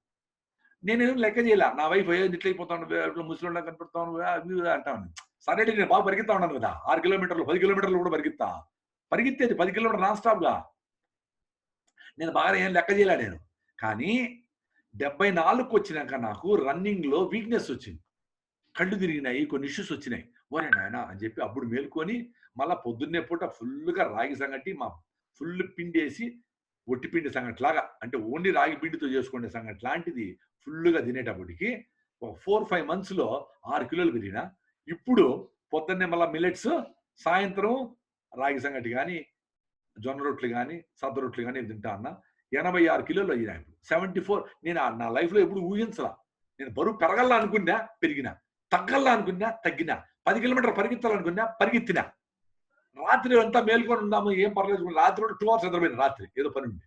నేనేం లెక్క చేయాల. నా వైఫ్ ఇట్లా అయిపోతాను, ముసలిలా కనపడతాను అవి అంటాను. సరే నేను బాగా పరిగెత్తా ఉన్నాను కదా, 6 కిలోమీటర్లు 10 కిలోమీటర్లు కూడా పరిగెత్తేది 10 కిలోమీటర్లు నాన్ స్టాప్ గా. నేను బాగా ఏం లెక్క చేయలే నేను. కానీ 74కి వచ్చినాక నాకు రన్నింగ్ లో వీక్నెస్ వచ్చింది. కళ్ళు తిరిగినాయి, కొన్ని ఇష్యూస్ వచ్చినాయి. ఓరే నాయన అని చెప్పి అప్పుడు మేల్కొని మళ్ళా పొద్దున్నే పూట ఫుల్గా రాగి సంగటి, మా ఫుల్ పిండేసి ఒట్టి పిండి సంగటి లాగా, అంటే ఓన్లీ రాగి పిండితో చేసుకునే సంగటి లాంటిది ఫుల్గా తినేటప్పటికి ఒక 4-5 months లో 6 కిలోలు పెరిగినా. ఇప్పుడు పొద్దున్నే మళ్ళీ మిల్లెట్స్, సాయంత్రం రాగి సంగటి కానీ, జొన్న రొట్లు కానీ, సద్ద రొట్లు కానీ తింటా అన్న. 86 కిలోలు అయినా. ఇప్పుడు 74. నేను నా లైఫ్ లో ఎప్పుడు ఊహించలా. నేను బరువు పెరగల్లా అనుకున్నా, పెరిగినా. తగ్గల్లా అనుకున్నా, తగ్గినా. 10 కిలోమీటర్లు పరిగెత్తాలనుకున్నా, పరిగెత్తినా. రాత్రి అంతా మేల్కొని ఉన్నాము, ఏం పర్లేదు. రాత్రి 2 hours నిద్రపోయిన, రాత్రి ఏదో పని ఉంది.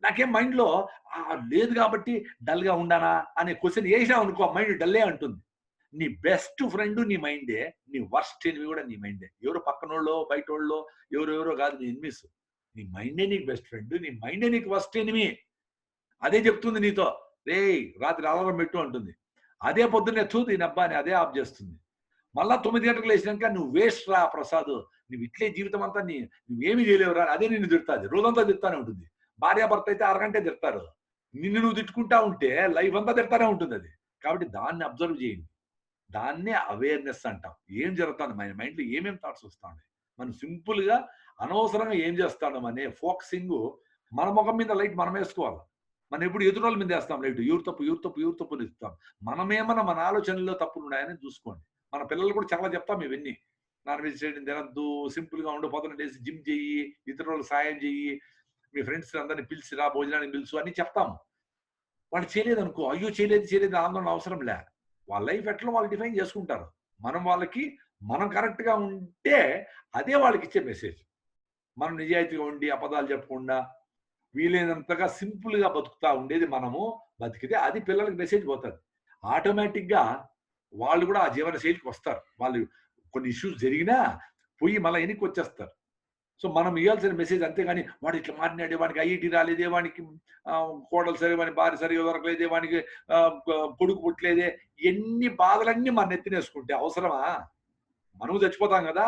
నాకేం మైండ్ లో లేదు కాబట్టి డల్ గా ఉండానా అనే క్వశ్చన్ వేసినావు అనుకో, మైండ్ డల్లే అంటుంది. నీ బెస్ట్ ఫ్రెండ్ నీ మైండే, నీ వర్స్ట్ ఎనిమి కూడా నీ మైండే. ఎవరు పక్కనోళ్ళో బయటోళ్ళో ఎవరెవరో కాదు నీ ఎనిమిస్. నీ మైండే నీకు బెస్ట్ ఫ్రెండ్, నీ మైండే నీకు వర్స్ట్ ఎనిమి. అదే చెప్తుంది నీతో, రే రాత్రి అలారం పెట్టు అంటుంది. అదే పొద్దున్నే దీని అబ్బా అని అదే ఆఫ్ చేస్తుంది. మళ్ళా 9 గంటలకు లేచినాక నువ్వు వేస్ట్ రా ప్రసాద్, నువ్వు ఇట్లే జీవితం అంతా నువ్వేమీ చేయలేవురా, అదే నిన్ను తిడతాది. రోజంతా తిడతానే ఉంటుంది. భార్యాభర్త అయితే 6 గంటే తిడతారు. నిన్ను నువ్వు తిట్టుకుంటా ఉంటే లైఫ్ అంతా తిడతానే ఉంటుంది అది. కాబట్టి దాన్ని అబ్జర్వ్ చేయండి. దాన్నే అవేర్నెస్ అంటాం. ఏం జరుగుతుంది మన మైండ్లో, ఏమేమి థాట్స్ వస్తాయి. మనం సింపుల్ గా అనవసరంగా ఏం చేస్తాం అనే ఫోకసింగ్ మన ముఖం మీద లైట్ మనం వేసుకోవాలి. మనం ఎప్పుడు ఎదురోళ్ళ మీద వేస్తాం లైట్. ఎవరు తప్పు ఇస్తాం. మనమేమన్నా మన ఆలోచనల్లో తప్పులు ఉన్నాయని చూసుకోండి. మన పిల్లలు కూడా చాలా చెప్తాం ఇవన్నీ. నాన్ వెజిటేరియన్ తినద్దు, సింపుల్ గా ఉండు, పొద్దున లేసి జిమ్ చెయ్యి, ఇతరులకు సాయం చెయ్యి, మీ ఫ్రెండ్స్ అందరినీ పిలిచిరా, భోజనానికి పిలుచు అని చెప్తాము. వాళ్ళు చేయలేదు అనుకో, అయ్యో చేయలేదు ఆందోళన అవసరం లే. వాళ్ళ లైఫ్ ఎట్లా వాళ్ళు డిఫైన్ చేసుకుంటారు. మనం కరెక్ట్ గా ఉంటే అదే వాళ్ళకి ఇచ్చే మెసేజ్. మనం నిజాయితీగా ఉండి అబద్ధాలు చెప్పకుండా వీలైనంతగా సింపుల్ గా బతుకుతా ఉండేది మనము బతికితే అది పిల్లలకి మెసేజ్ పోతుంది. ఆటోమేటిక్ గా వాళ్ళు కూడా ఆ జీవన శైలికి వస్తారు. వాళ్ళు కొన్ని ఇష్యూస్ జరిగినా పోయి మళ్ళీ వెనక్కి వచ్చేస్తారు. సో మనం ఇవ్వాల్సిన మెసేజ్ అంతేగాని వాడు ఇట్లా మాట్లాడే, వాడికి ఐఐటి రాలేదే, వాడికి కోడలు సరే, వాడి భార్య సరిగా దొరకలేదే, వాడికి కొడుకు పుట్టలేదే, ఎన్ని బాధలన్నీ మన ఎత్తినేసుకుంటే అవసరమా? మనం చచ్చిపోతాం కదా.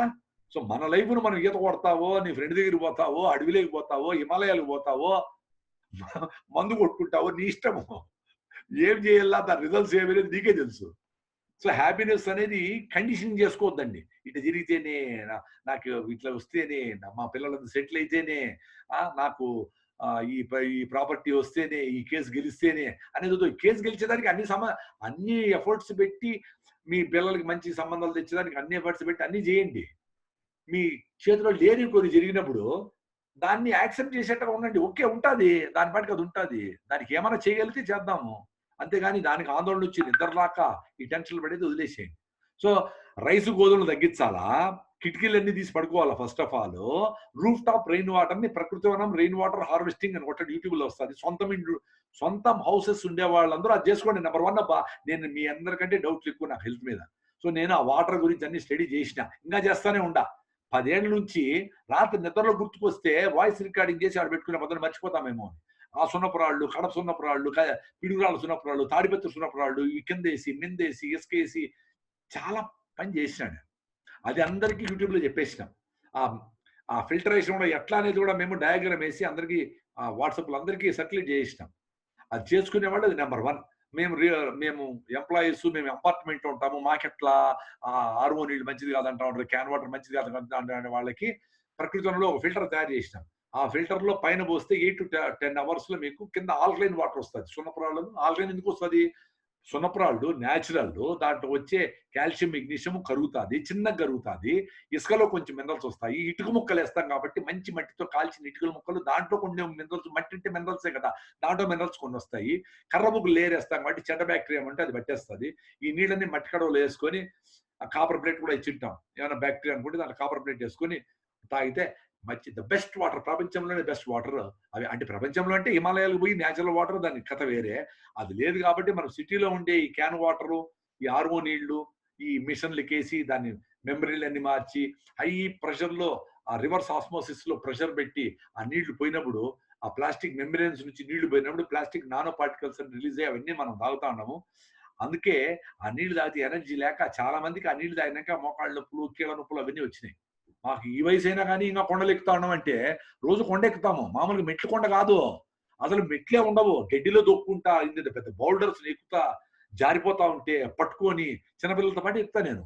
సో మన లైఫ్ను మనం ఈత కొడతావో, నీ ఫ్రెండ్ దగ్గరికి పోతావో, అడవిలోకి పోతావో, హిమాలయాలకు పోతావో, మందు కొట్టుకుంటావో నీ ఇష్టము. ఏం చేయాలా, దాని రిజల్ట్స్ ఏమనేది నీకే తెలుసు. సో హ్యాపీనెస్ అనేది కండిషనింగ్ చేసుకోవద్దండి. ఇట్లా జరిగితేనే, నాకు ఇట్లా వస్తేనే, మా పిల్లలంతా సెటిల్ అయితేనే, నాకు ఈ ప్రాపర్టీ వస్తేనే, ఈ కేసు గెలిస్తేనే అనేది కేసు గెలిచేదానికి అన్ని ఎఫర్ట్స్ పెట్టి, మీ పిల్లలకి మంచి సంబంధాలు తెచ్చేదానికి అన్ని ఎఫర్ట్స్ పెట్టి అన్ని చేయండి. మీ చేతిలో లేని కొన్ని జరిగినప్పుడు దాన్ని యాక్సెప్ట్ చేసేట్టుగా ఉండండి. ఓకే, ఉంటుంది, దాని పాటికి అది ఉంటుంది, దానికి ఏమైనా చేయగలిగితే చేద్దాము. అంతేగాని దానికి ఆందోళన వచ్చి నిద్రలాక ఈ టెన్షన్లు పడేది వదిలేసేయండి. సో రైసు గోధుమలు తగ్గించాలా, కిటికీలన్నీ తీసి పడుకోవాలా. First of all roof top rain water ని ప్రకృతి వనం రెయిన్ వాటర్ హార్వెస్టింగ్ అని కొట్టండి, యూట్యూబ్ లో వస్తుంది. సొంతం హౌసెస్ ఉండే వాళ్ళందరూ అది చేసుకోండి. నెంబర్ 1 అబ్బా. నేను మీ అందరికంటే డౌట్లు ఎక్కువ నాకు హెల్త్ మీద. సో నేను ఆ వాటర్ గురించి అన్ని స్టడీ చేసిన, ఇంకా చేస్తానే ఉండా. 10 ఏళ్ళ నుంచి రాత్రి నిద్రలో గుర్తుకొస్తే వాయిస్ రికార్డింగ్ చేసి ఆడ పెట్టుకునే పద్ధతి మర్చిపోతామేమో. ఆ సున్నపురాళ్ళు, కడప సున్నపురాళ్ళు, పిడుగురాళ్ళ సున్నపురాళ్ళు, తాడిపత్రి సున్నపురాళ్ళు, ఈ కిందేసి మిందేసి ఇసుకేసి చాలా పని చేసినాడు. అది అందరికీ యూట్యూబ్ లో చెప్పేసినాం. ఆ ఫిల్టరేషన్ కూడా ఎట్లా అనేది కూడా మేము డయాగ్రామ్ వేసి అందరికీ వాట్సాప్ లో అందరికీ సర్క్యులేట్ చేసినాం. అది చేసుకునేవాళ్ళు అది నెంబర్ 1. మేము ఎంప్లాయీస్, మేము అపార్ట్మెంట్ ఉంటాము, మాకెట్లా ఆర్ఓ నీళ్ళు మంచిది కాదంటా ఉంటారు, క్యాన్ వాటర్ మంచిది కాదంటే వాళ్ళకి ప్రకృతిలో ఒక ఫిల్టర్ తయారు చేసినాం. ఆ ఫిల్టర్ లో పైన పోస్తే 8 to 10 hours లో మీకు కింద ఆల్కలైన్ వాటర్ వస్తుంది. సున్నపురాళ్ళు ఆల్కలైన్ ఎందుకు వస్తుంది? సున్నపురాళ్ళు న్యాచురల్, దాంట్లో వచ్చే కాల్షియం మెగ్నీషియం కరుగుతుంది, చిన్నగా కరుగుతుంది. ఇసుకలో కొంచెం మినరల్స్ వస్తాయి. ఇటుక ముక్కలు వేస్తాం కాబట్టి మంచి మట్టితో కాల్చిన ఇటుకల ముక్కలు, దాంట్లో కొన్ని మినరల్స్, మట్టి అంటే మినరల్సే కదా, దాంట్లో మినరల్స్ కొన్ని వస్తాయి. కర్ర ముగ్గులు లేయర్ వేస్తాం కాబట్టి చెడ్డ బ్యాక్టీరియా అంటే అది పట్టేస్తుంది. ఈ నీళ్ళని మట్టి కడవలో వేసుకొని కాపర్ ప్లేట్ కూడా ఇచ్చింటాం, ఏమైనా బ్యాక్టీరియా అనుకుంటే దాంట్లో కాపర్ ప్లేట్ వేసుకొని తాగితే ద బెస్ట్ వాటర్, ప్రపంచంలోనే బెస్ట్ వాటర్ అవి. అంటే ప్రపంచంలో అంటే హిమాలయాలకు పోయి న్యాచురల్ వాటర్, దాని కథ వేరే. అది లేదు కాబట్టి మనం సిటీలో ఉండే ఈ క్యాన్ వాటరు, ఈ ఆర్ఓ నీళ్లు, ఈ మిషన్లకేసి దాన్ని మెమరీలన్నీ మార్చి హై ప్రెషర్ లో ఆ రివర్స్ ఆస్మోసిస్ లో ప్రెషర్ పెట్టి ఆ నీళ్లు పోయినప్పుడు, ఆ ప్లాస్టిక్ మెంబ్రెన్స్ నుంచి నీళ్లు పోయినప్పుడు ప్లాస్టిక్ నానో పార్టికల్స్ అని రిలీజ్ అయ్యి అవన్నీ మనం తాగుతా ఉన్నాము. అందుకే ఆ నీళ్లు తాగితే ఎనర్జీ లేక చాలా మందికి ఆ నీళ్లు తాగినాక మోకాళ్ళ నొప్పులు, కీళ్ళ నొప్పులు అవన్నీ వచ్చినాయి. మాకు ఈ వయసు అయినా కానీ ఇంకా కొండలు ఎక్కుతా ఉన్నాం అంటే రోజు కొండ ఎక్కుతాము. మామూలుగా మెట్లు కొండ కాదు, అసలు మెట్లే ఉండవు. గడ్డిలో దొక్కుంటా ఇంత పెద్ద బౌల్డర్స్ ఎక్కుతా జారిపోతా ఉంటే పట్టుకొని చిన్నపిల్లలతో పాటు ఎక్కుతా నేను.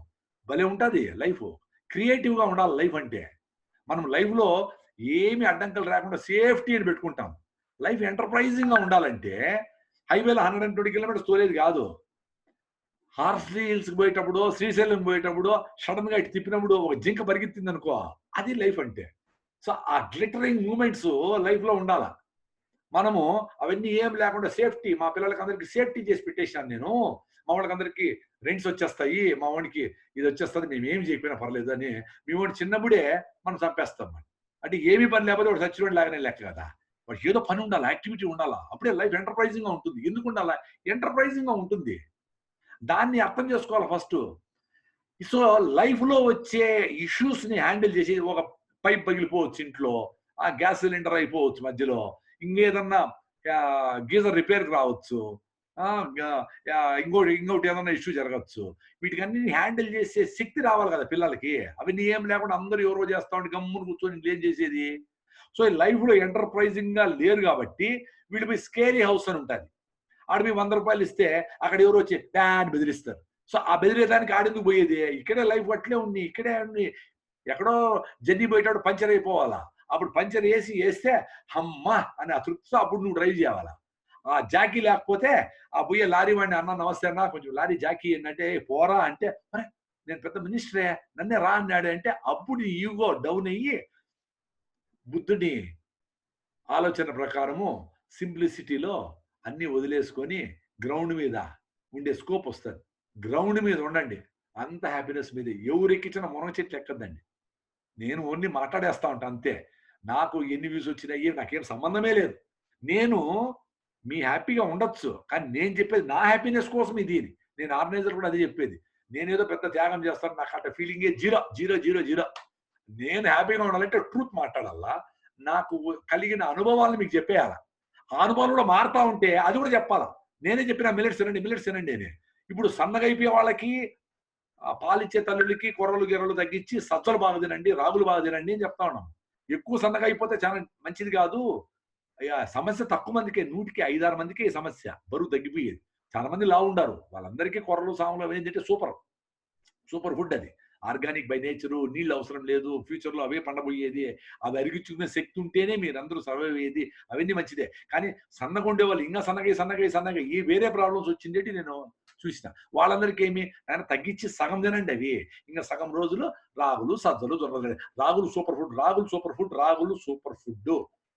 భలే ఉంటుంది లైఫ్. క్రియేటివ్ గా ఉండాలి లైఫ్ అంటే. మనం లైఫ్ లో ఏమి అడ్డంకులు రాకుండా సేఫ్టీ అని పెట్టుకుంటాం. లైఫ్ ఎంటర్ప్రైజింగ్ గా ఉండాలంటే హైవేలో 120 kilometers తోలేది కాదు. హార్స్లీ హిల్స్ పోయేటప్పుడు, శ్రీశైలం పోయేటప్పుడు సడన్ గా ఇటు తిప్పినప్పుడు ఒక జింక పరిగెత్తింది అనుకో, అది లైఫ్ అంటే. సో ఆ గ్లిటరింగ్ మూమెంట్స్ లైఫ్ లో ఉండాల. మనము అవన్నీ ఏం లేకుండా సేఫ్టీ, మా పిల్లలకి అందరికి సేఫ్టీ చేసి పెట్టేసాను నేను. మా వాళ్ళకి అందరికి రెంట్స్ వచ్చేస్తాయి, మా వాడికి ఇది వచ్చేస్తుంది, మేము ఏమి చెప్పినా పర్లేదు అని మీ వాడు చిన్నప్పుడే మనం చంపేస్తాం. అంటే ఏమి పని లేకపోతే వాడు చచ్చిపోయిన లాగానే లెక్క కదా. వాడికి ఏదో పని ఉండాలి, యాక్టివిటీ ఉండాలా, అప్పుడే లైఫ్ ఎంటర్ప్రైజింగ్ గా ఉంటుంది. ఎందుకు ఉండాలా? ఎంటర్ప్రైజింగ్ గా ఉంటుంది. దాన్ని అర్థం చేసుకోవాలి ఫస్ట్. సో లైఫ్ లో వచ్చే ఇష్యూస్ ని హ్యాండిల్ చేసి, ఒక పైప్ పగిలిపోవచ్చు ఇంట్లో, ఆ గ్యాస్ సిలిండర్ అయిపోవచ్చు మధ్యలో, ఇంకేదన్నా గీజర్ రిపేర్కి రావచ్చు, ఇంకోటి ఏదన్నా ఇష్యూ జరగచ్చు. వీటికన్నీ హ్యాండిల్ చేసే శక్తి రావాలి కదా పిల్లలకి. అవన్నీ ఏం లేకుండా అందరూ ఎవరో చేస్తా ఉంటే గమ్మును కూర్చొని ఏం చేసేది. సో లైఫ్ లో ఎంటర్ప్రైజింగ్ గా లేరు కాబట్టి వీళ్ళు పోయి స్కేరీ హౌస్ అని ఉంటుంది. ఆడ మీ 100 రూపాయలు ఇస్తే అక్కడ ఎవరు వచ్చి దాన్ని బెదిరిస్తారు. సో ఆ బెదిరేదానికి ఆడెందుకు పోయేది? ఇక్కడే లైఫ్ అట్లే ఉంది, ఇక్కడే ఉంది. ఎక్కడో జర్నీ పోయేటప్పుడు పంచర్ అయిపోవాలా, అప్పుడు పంచర్ వేస్తే అమ్మా అని ఆ తృప్తితో అప్పుడు నువ్వు డ్రైవ్ చేయాలా. ఆ జాకీ లేకపోతే ఆ పోయే లారీ వాడిని, అన్న నమస్తే అన్న కొంచెం లారీ జాకీ ఏంటంటే పోరా అంటే, అరే నేను పెద్ద మినిస్టరే నన్నే రా అన్నాడు అంటే అప్పుడు ఈగో డౌన్ అయ్యి బుద్ధుని ఆలోచన ప్రకారము సింప్లిసిటీలో అన్ని వదిలేసుకొని గ్రౌండ్ మీద ఉండే స్కోప్ వస్తుంది. గ్రౌండ్ మీద ఉండండి, అంత హ్యాపీనెస్ మీద. ఎవరు ఎక్కించిన మునగ చెట్లు ఎక్కద్దండి. నేను ఓన్లీ మాట్లాడేస్తా ఉంటా అంతే. నాకు ఎన్ని వ్యూస్ వచ్చినాయి నాకేం సంబంధమే లేదు. నేను మీ హ్యాపీగా ఉండొచ్చు, కానీ నేను చెప్పేది నా హ్యాపీనెస్ కోసం ఇది. నేను ఆర్గనైజర్ కూడా అదే చెప్పేది. నేనేదో పెద్ద త్యాగం చేస్తాను, నాకు అట్లా ఫీలింగే 0. నేను హ్యాపీగా ఉండాలంటే ట్రూత్ మాట్లాడాలా, నాకు కలిగిన అనుభవాలను మీకు చెప్పేయాలా. ఆ అనుభవాలు కూడా మారుతా ఉంటే అది కూడా చెప్పాలా. నేనే చెప్పిన మిల్లెట్స్ తినండి నేనే. ఇప్పుడు సన్నగా అయిపోయే వాళ్ళకి, పాలిచ్చే తల్లులకి కొర్రలు గిర్రలు తగ్గించి సజ్జలు బాగా తినండి, రాగులు బాగా తినండి అని చెప్తా ఉన్నాం. ఎక్కువ సన్నగా అయిపోతే చాలా మంచిది కాదు. సమస్య తక్కువ మందికి, 100కి 5-6 మందికి సమస్య, బరువు తగ్గిపోయేది. చాలా మంది లావు ఉండారు, వాళ్ళందరికీ కొర్రలు సాములు అవి ఏంటంటే సూపర్ ఫుడ్ అది. ఆర్గానిక్ బై నేచరు, నీళ్ళు అవసరం లేదు, ఫ్యూచర్ లో అవే పండబోయేది, అవి అరిగించుకునే శక్తి ఉంటేనే మీరు అందరూ సర్వైవ్ అయ్యేది, అవన్నీ మంచిదే. కానీ సన్నగా ఉండేవాళ్ళు ఇంకా సన్నగా ఈ వేరే ప్రాబ్లమ్స్ వచ్చిందేటి నేను చూసిన వాళ్ళందరికీ ఏమి ఆయన తగ్గించి సగం తినండి అవి, ఇంకా సగం రోజులు రాగులు సజ్జలు జొన్నలు. రాగులు సూపర్ ఫుడ్, రాగులు సూపర్ ఫుడ్.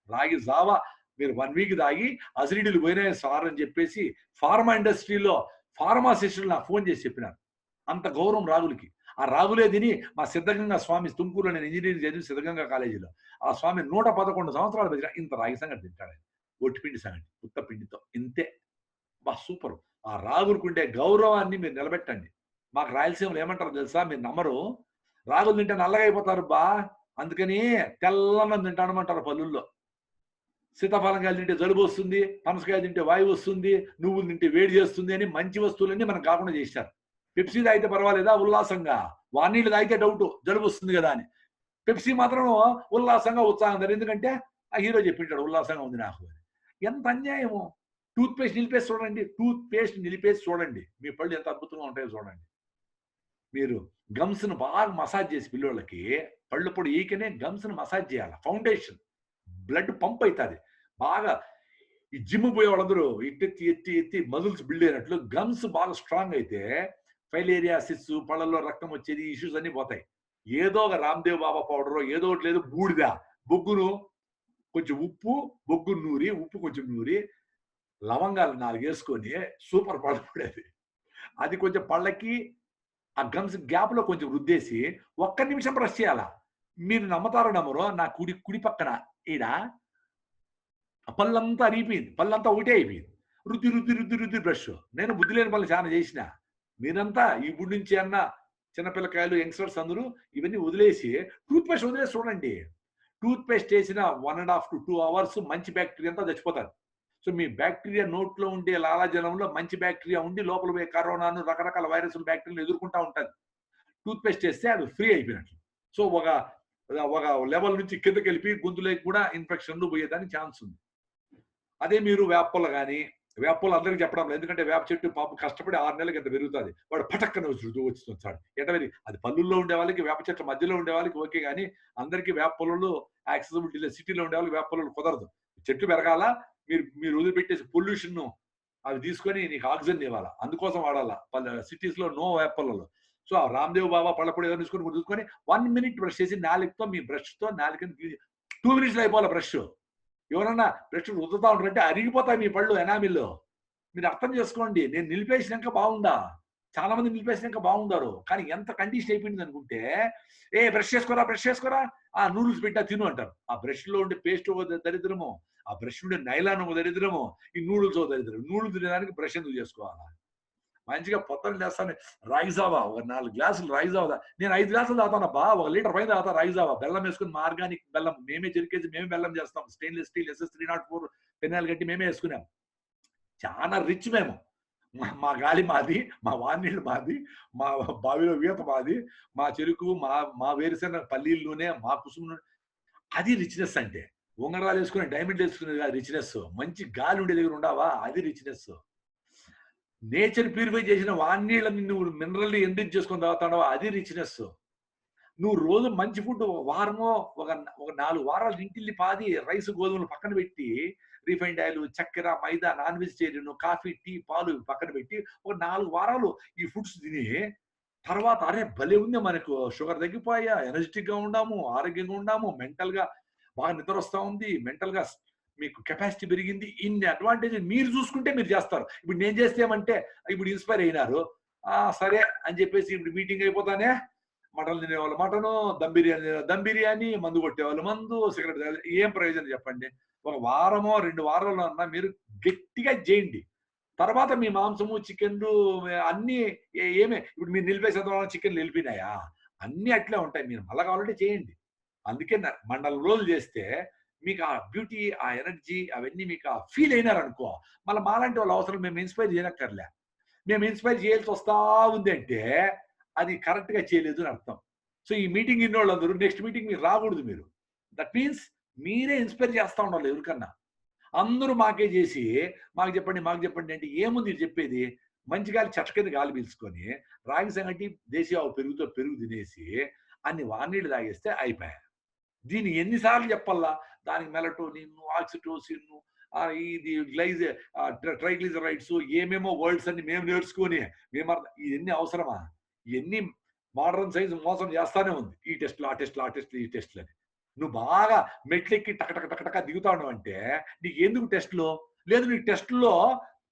రాగి జావా మీరు 1 వీక్ తాగి అసిడిటీలు పోయినాయి సార్ అని చెప్పేసి ఫార్మా ఇండస్ట్రీలో ఫార్మాసిస్టులు నాకు ఫోన్ చేసి చెప్పినారు. అంత గౌరవం రాగులకి. ఆ రాగులే తిని మా సిద్ధగంగా స్వామి తుమ్కూరులో నేను ఇంజనీరింగ్ చదివి సిద్ధగంగా కాలేజీలో ఆ స్వామి 111 సంవత్సరాలు బతికిన ఇంత రాగి సంగటి తింటాడు. ఒట్టిపిండి సంగటి ఉత్త పిండితో ఇంతే. బా సూపర్. ఆ రాగులకుండే గౌరవాన్ని మీరు నిలబెట్టండి. మాకు రాయలసీమలో ఏమంటారు తెలుసా, మీరు నమ్మరు, రాగులు తింటే నల్లగా అయిపోతారు బా, అందుకని తెల్లన్నం తింటానమంటారు పల్లెల్లో. సీతాఫలంకాయలు తింటే జలుబు వస్తుంది, పనసకాయ తింటే వాయువు వస్తుంది, నువ్వులు తింటే వేడి చేస్తుంది అని మంచి వస్తువులన్నీ మనకు కాకుండా చేశారు. పెప్సీ తాగితే పర్వాలేదా ఉల్లాసంగా, వానీళ్ళు తాగితే డౌట్ జలుబు వస్తుంది కదా అని. పెప్సీ మాత్రం ఉల్లాసంగా ఉత్సాహంగా, ఎందుకంటే ఆ హీరో చెప్పింటాడు ఉల్లాసంగా ఉంది నాకు అని. ఎంత అన్యాయము. టూత్ పేస్ట్ నిలిపేసి చూడండి, మీ పళ్ళు ఎంత అద్భుతంగా ఉంటాయో చూడండి. మీరు గమ్స్ ను బాగా మసాజ్ చేసి పిల్లోళ్ళకి పళ్ళు పొడి ఈకనే గమ్స్ ను మసాజ్ చేయాలి. ఫౌండేషన్ బ్లడ్ పంప్ అవుతుంది బాగా. ఈ జిమ్ పోయే వాళ్ళందరూ ఎత్తి మజిల్స్ బిల్డ్ అయినట్లు గమ్స్ బాగా స్ట్రాంగ్ అయితే ఫైలేరియాసిస్, పళ్ళల్లో రక్తం వచ్చేది, ఇష్యూస్ అన్ని పోతాయి. ఏదో ఒక రామ్దేవ్ బాబా పౌడర్ ఏదో ఒకటి లేదు, బూడిద బొగ్గును కొంచెం బొగ్గు నూరి ఉప్పు కొంచెం నూరి లవంగాలు 4 వేసుకొని సూపర్ పళ్ళు పడేది. అది కొంచెం పళ్ళకి ఆ గమ్స్ గ్యాప్ లో కొంచెం రుద్దేసి 1 నిమిషం బ్రష్ చేయాలా. మీరు నమ్మతారో నమ్మరో, నా కుడి పక్కన ఈడ పళ్ళంతా అరిగిపోయింది, పళ్ళంతా ఒకటే అయిపోయింది. రుద్ది బ్రష్. నేను బుద్ధి లేని పనులు చాలా చేసిన. మీరంతా ఇప్పుడు నుంచి అన్న చిన్నపిల్లకాయలు యంగ్స్టర్స్ అందరూ ఇవన్నీ వదిలేసి టూత్ పేస్ట్ వదిలేసి చూడండి. టూత్ పేస్ట్ వేసిన 1.5 to 2 hours మంచి బ్యాక్టీరియా అంతా చచ్చిపోతారు. సో మీ బ్యాక్టీరియా నోట్లో ఉండే లాలాజలంలో మంచి బ్యాక్టీరియా ఉండి లోపల పోయే కరోనాను రకరకాల వైరస్లు బ్యాక్టీరియాలు ఎదుర్కొంటా ఉంటుంది. టూత్ పేస్ట్ వేస్తే అది ఫ్రీ అయిపోయినట్లు. సో ఒక లెవెల్ నుంచి కిందకి వెళ్ళి గొంతులోకి కూడా ఇన్ఫెక్షన్లు పోయేదానికి ఛాన్స్ ఉంది. అదే మీరు వేపలు కానీ, వేపలు అందరికీ చెప్పడం లేదు, ఎందుకంటే వేప చెట్టు పాపం కష్టపడి 6 నెలలకి ఎంత పెరుగుతుంది, వాడు పటక్కన వచ్చి ఎటవరి అది పల్లెల్లో ఉండే వాళ్ళకి, వేప చెట్ల మధ్యలో ఉండే వాళ్ళకి ఓకే, కానీ అందరికీ వేప పొలంలో యాక్సెసిబిలిటీ సిటీలో ఉండే వాళ్ళకి వేప పొలాలు కుదరదు. చెట్లు పెరగాల, మీరు వదిలిపెట్టేసి పొల్యూషన్ అవి తీసుకొని నీకు ఆక్సిజన్ ఇవ్వాలా, అందుకోసం వాడాలా. సిటీస్ లో నో వేప పొలాలు. సో ఆ రామ్దేవ్ బాబా పళ్ళపొడి ఏదో తీసుకొని 1 minute బ్రష్ చేసి నాలుగుతో మీ బ్రష్ తో నాలుగుని 2 minutes లో అయిపోవాలి బ్రష్. ఎవరన్నా బ్రష్ రుద్దుతా ఉంటారంటే అరిగిపోతాయి మీ పళ్ళు ఎనామిల్లో. మీరు అర్థం చేసుకోండి. నేను నిలిపేసినాక బాగుందా, చాలా మంది నిలిపేసినాక బాగుండారు, కానీ ఎంత కండిషన్ అయిపోయింది అనుకుంటే, బ్రష్ చేసుకోరా ఆ నూడిల్స్ పెట్టా తిను అంటారు. ఆ బ్రష్ లో ఉండే పేస్ట్ దరిద్రము, ఆ బ్రష్ ఉండే నైలాన్ దరిద్రము, ఈ నూడిల్స్ దరిద్రం. నూడిల్స్ తినడానికి బ్రష్ ఎందుకు చేసుకోవాలా? మంచిగా పొద్దున్న లేస్తాను రాగి జావా, ఒక 4 గ్లాసులు రాగి జావా. నేను 5 గ్లాసులు తాగుతానబ్బా, 1 లీటర్ పైన తాగుతా రాగి జావా. బెల్లం వేసుకుని, మా ఆర్గానిక్ బెల్లం మేమే చెరికేసి మేమే బెల్లం చేస్తాం. స్టెయిన్లెస్ స్టీల్ SS304 పెనాలు కట్టి మేమే వేసుకున్నాం. చాలా రిచ్ మేము. మా గాలి మాది, మా వానీళ్ళు మాది, మా బావిలో ఈత మాది, మా చెరుకు, మా వేరుశెనగ పల్లీల నూనె, మా కుసుమ నూనె. అది రిచ్నెస్ అంటే. ఉంగరాలు వేసుకుని డైమండ్ వేసుకునేది కాదు రిచ్నెస్. మంచి గాలి ఉండే దగ్గర ఉండవా, అది రిచ్నెస్. నేచర్ ప్యూరిఫై చేసిన వానీళ్ళని నువ్వు మినరల్ ఎండిచ్ చేసుకొని తాగుతాడవా, అది రిచ్నెస్. నువ్వు రోజు మంచి ఫుడ్ వారమో ఒక 4 వారాలు ఇంటిల్లి పాది రైస్ గోధుమలు పక్కన పెట్టి, రిఫైండ్ ఆయిల్, చక్కెర, మైదా, నాన్ వెజిటేరియన్, కాఫీ, టీ, పాలు పక్కన పెట్టి ఒక 4 వారాలు ఈ ఫుడ్స్ తిని తర్వాత అరే భలే ఉంది, మనకు షుగర్ తగ్గిపోయా, ఎనర్జెటిక్ గా ఉండాము, ఆరోగ్యంగా ఉండాము, మెంటల్ గా బాగా నిద్ర వస్తా ఉంది, మెంటల్ గా మీకు కెపాసిటీ పెరిగింది. ఇన్ని అడ్వాంటేజ్ మీరు చూసుకుంటే మీరు చేస్తారు. ఇప్పుడు నేను చేస్తేమంటే ఇప్పుడు ఇన్స్పైర్ అయినారు, సరే అని చెప్పేసి ఇప్పుడు మీటింగ్ అయిపోతానే, మటన్ తినేవాళ్ళు మటను, దమ్ బిర్యానీ, మందు కొట్టేవాళ్ళు మందు, సిగరెట్, ఏం ప్రయోజనం చెప్పండి? ఒక వారమో 2 వారాల్లో అన్నా మీరు గట్టిగా చేయండి. తర్వాత మీ మాంసము, చికెన్లు అన్ని ఇప్పుడు మీరు నిలిపేసేద్దాం, చికెన్లు నిలిపినాయా, అన్ని అట్లే ఉంటాయి. మీరు మళ్ళా కావాలంటే చేయండి. అందుకే మండల రోజులు చేస్తే మీకు ఆ బ్యూటీ, ఆ ఎనర్జీ అవన్నీ మీకు ఆ ఫీల్ అయినారనుకో, మళ్ళీ మాలాంటి వాళ్ళు అవసరం మేము ఇన్స్పైర్ చేయనక్కర్లే. మేము ఇన్స్పైర్ చేయాల్సి వస్తా ఉంది అంటే అది కరెక్ట్ గా చేయలేదు అని అర్థం. సో ఈ మీటింగ్ ఇన్న వాళ్ళందరూ నెక్స్ట్ మీటింగ్ మీరు రాకూడదు. మీరు దట్ మీన్స్ మీరే ఇన్స్పైర్ చేస్తా ఉండాలి ఎవరికన్నా. అందరూ మాకే చేసి మాకు చెప్పండి అంటే ఏముంది చెప్పేది? మంచి గాలి చెట్ల కింద గాలి పీల్చుకొని రాగి సంగటి దేశీయ ఆవు పెరుగుతో పెరుగు తినేసి అన్ని వానీళ్ళు తాగేస్తే అయిపోయా. దీన్ని ఎన్నిసార్లు చెప్పాలా? దానికి మెలటోనిన్, ఆక్సిటోసిన్, ఇది ట్రైగ్లిజరైడ్స్, ఏమేమో వర్డ్స్ అన్ని మేము నేర్చుకొని ఇవన్నీ అవసరమా? ఇవన్నీ మోడర్న్ సైన్స్ మోసం చేస్తానే ఉంది. ఈ టెస్ట్లు, ఆ టెస్ట్లు, ఆ టెస్ట్లు, ఈ టెస్ట్లు అని. నువ్వు బాగా మెట్లెక్కి టక దిగుతా ఉన్నావు అంటే నీకు ఎందుకు టెస్ట్లు? లేదు, నీకు టెస్టుల్లో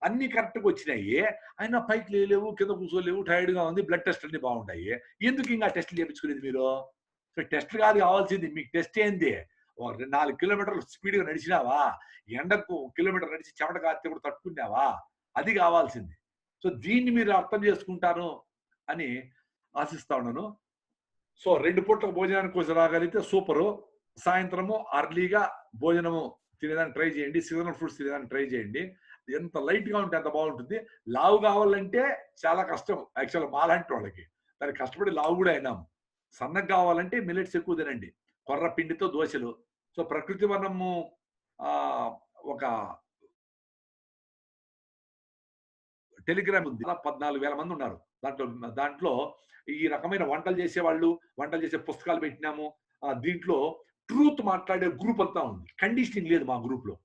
అన్ని కరెక్ట్గా వచ్చినాయి, అయినా పైకి లేవు, కింద కూర్చోలేవు, టైర్డ్గా ఉంది, బ్లడ్ టెస్ట్ అన్ని బాగుంటాయి, ఎందుకు ఇంకా టెస్టులు చేయించుకునేది మీరు? సో టెస్ట్లు కాదు కావాల్సింది. మీకు టెస్ట్ ఏంది? 4 కిలోమీటర్లు స్పీడ్గా నడిచినావా? ఎండకు కిలోమీటర్ నడిచి చెమట కాస్తే కూడా తట్టుకున్నావా? అది కావాల్సింది. సో దీన్ని మీరు అర్థం చేసుకుంటారు అని ఆశిస్తా ఉన్నాను. సో 2 పూట్ల భోజనానికి కోసం రాగలిగితే సూపరు. సాయంత్రము అర్లీగా భోజనము తినేదాన్ని ట్రై చేయండి. సీజనల్ ఫ్రూట్స్ తినేదాన్ని ట్రై చేయండి. ఎంత లైట్గా ఉంటే అంత బాగుంటుంది. లావు కావాలంటే చాలా కష్టం యాక్చువల్గా మాలాంటి వాళ్ళకి. దానికి కష్టపడి లావు కూడా అయినాము. సన్నగా కావాలంటే మిల్లెట్స్ ఎక్కువ తినండి. కొర్ర పిండితో దోశలు. సో ప్రకృతి వనము ఒక టెలిగ్రామ్ ఉంది. 14,000 మంది ఉన్నారు దాంట్లో ఈ రకమైన వంటలు చేసేవాళ్ళు, వంటలు చేసే పుస్తకాలు పెట్టినాము. దీంట్లో ట్రూత్ మాట్లాడే గ్రూప్ అంతా ఉంది. కండిషనింగ్ లేదు మా గ్రూప్ లో.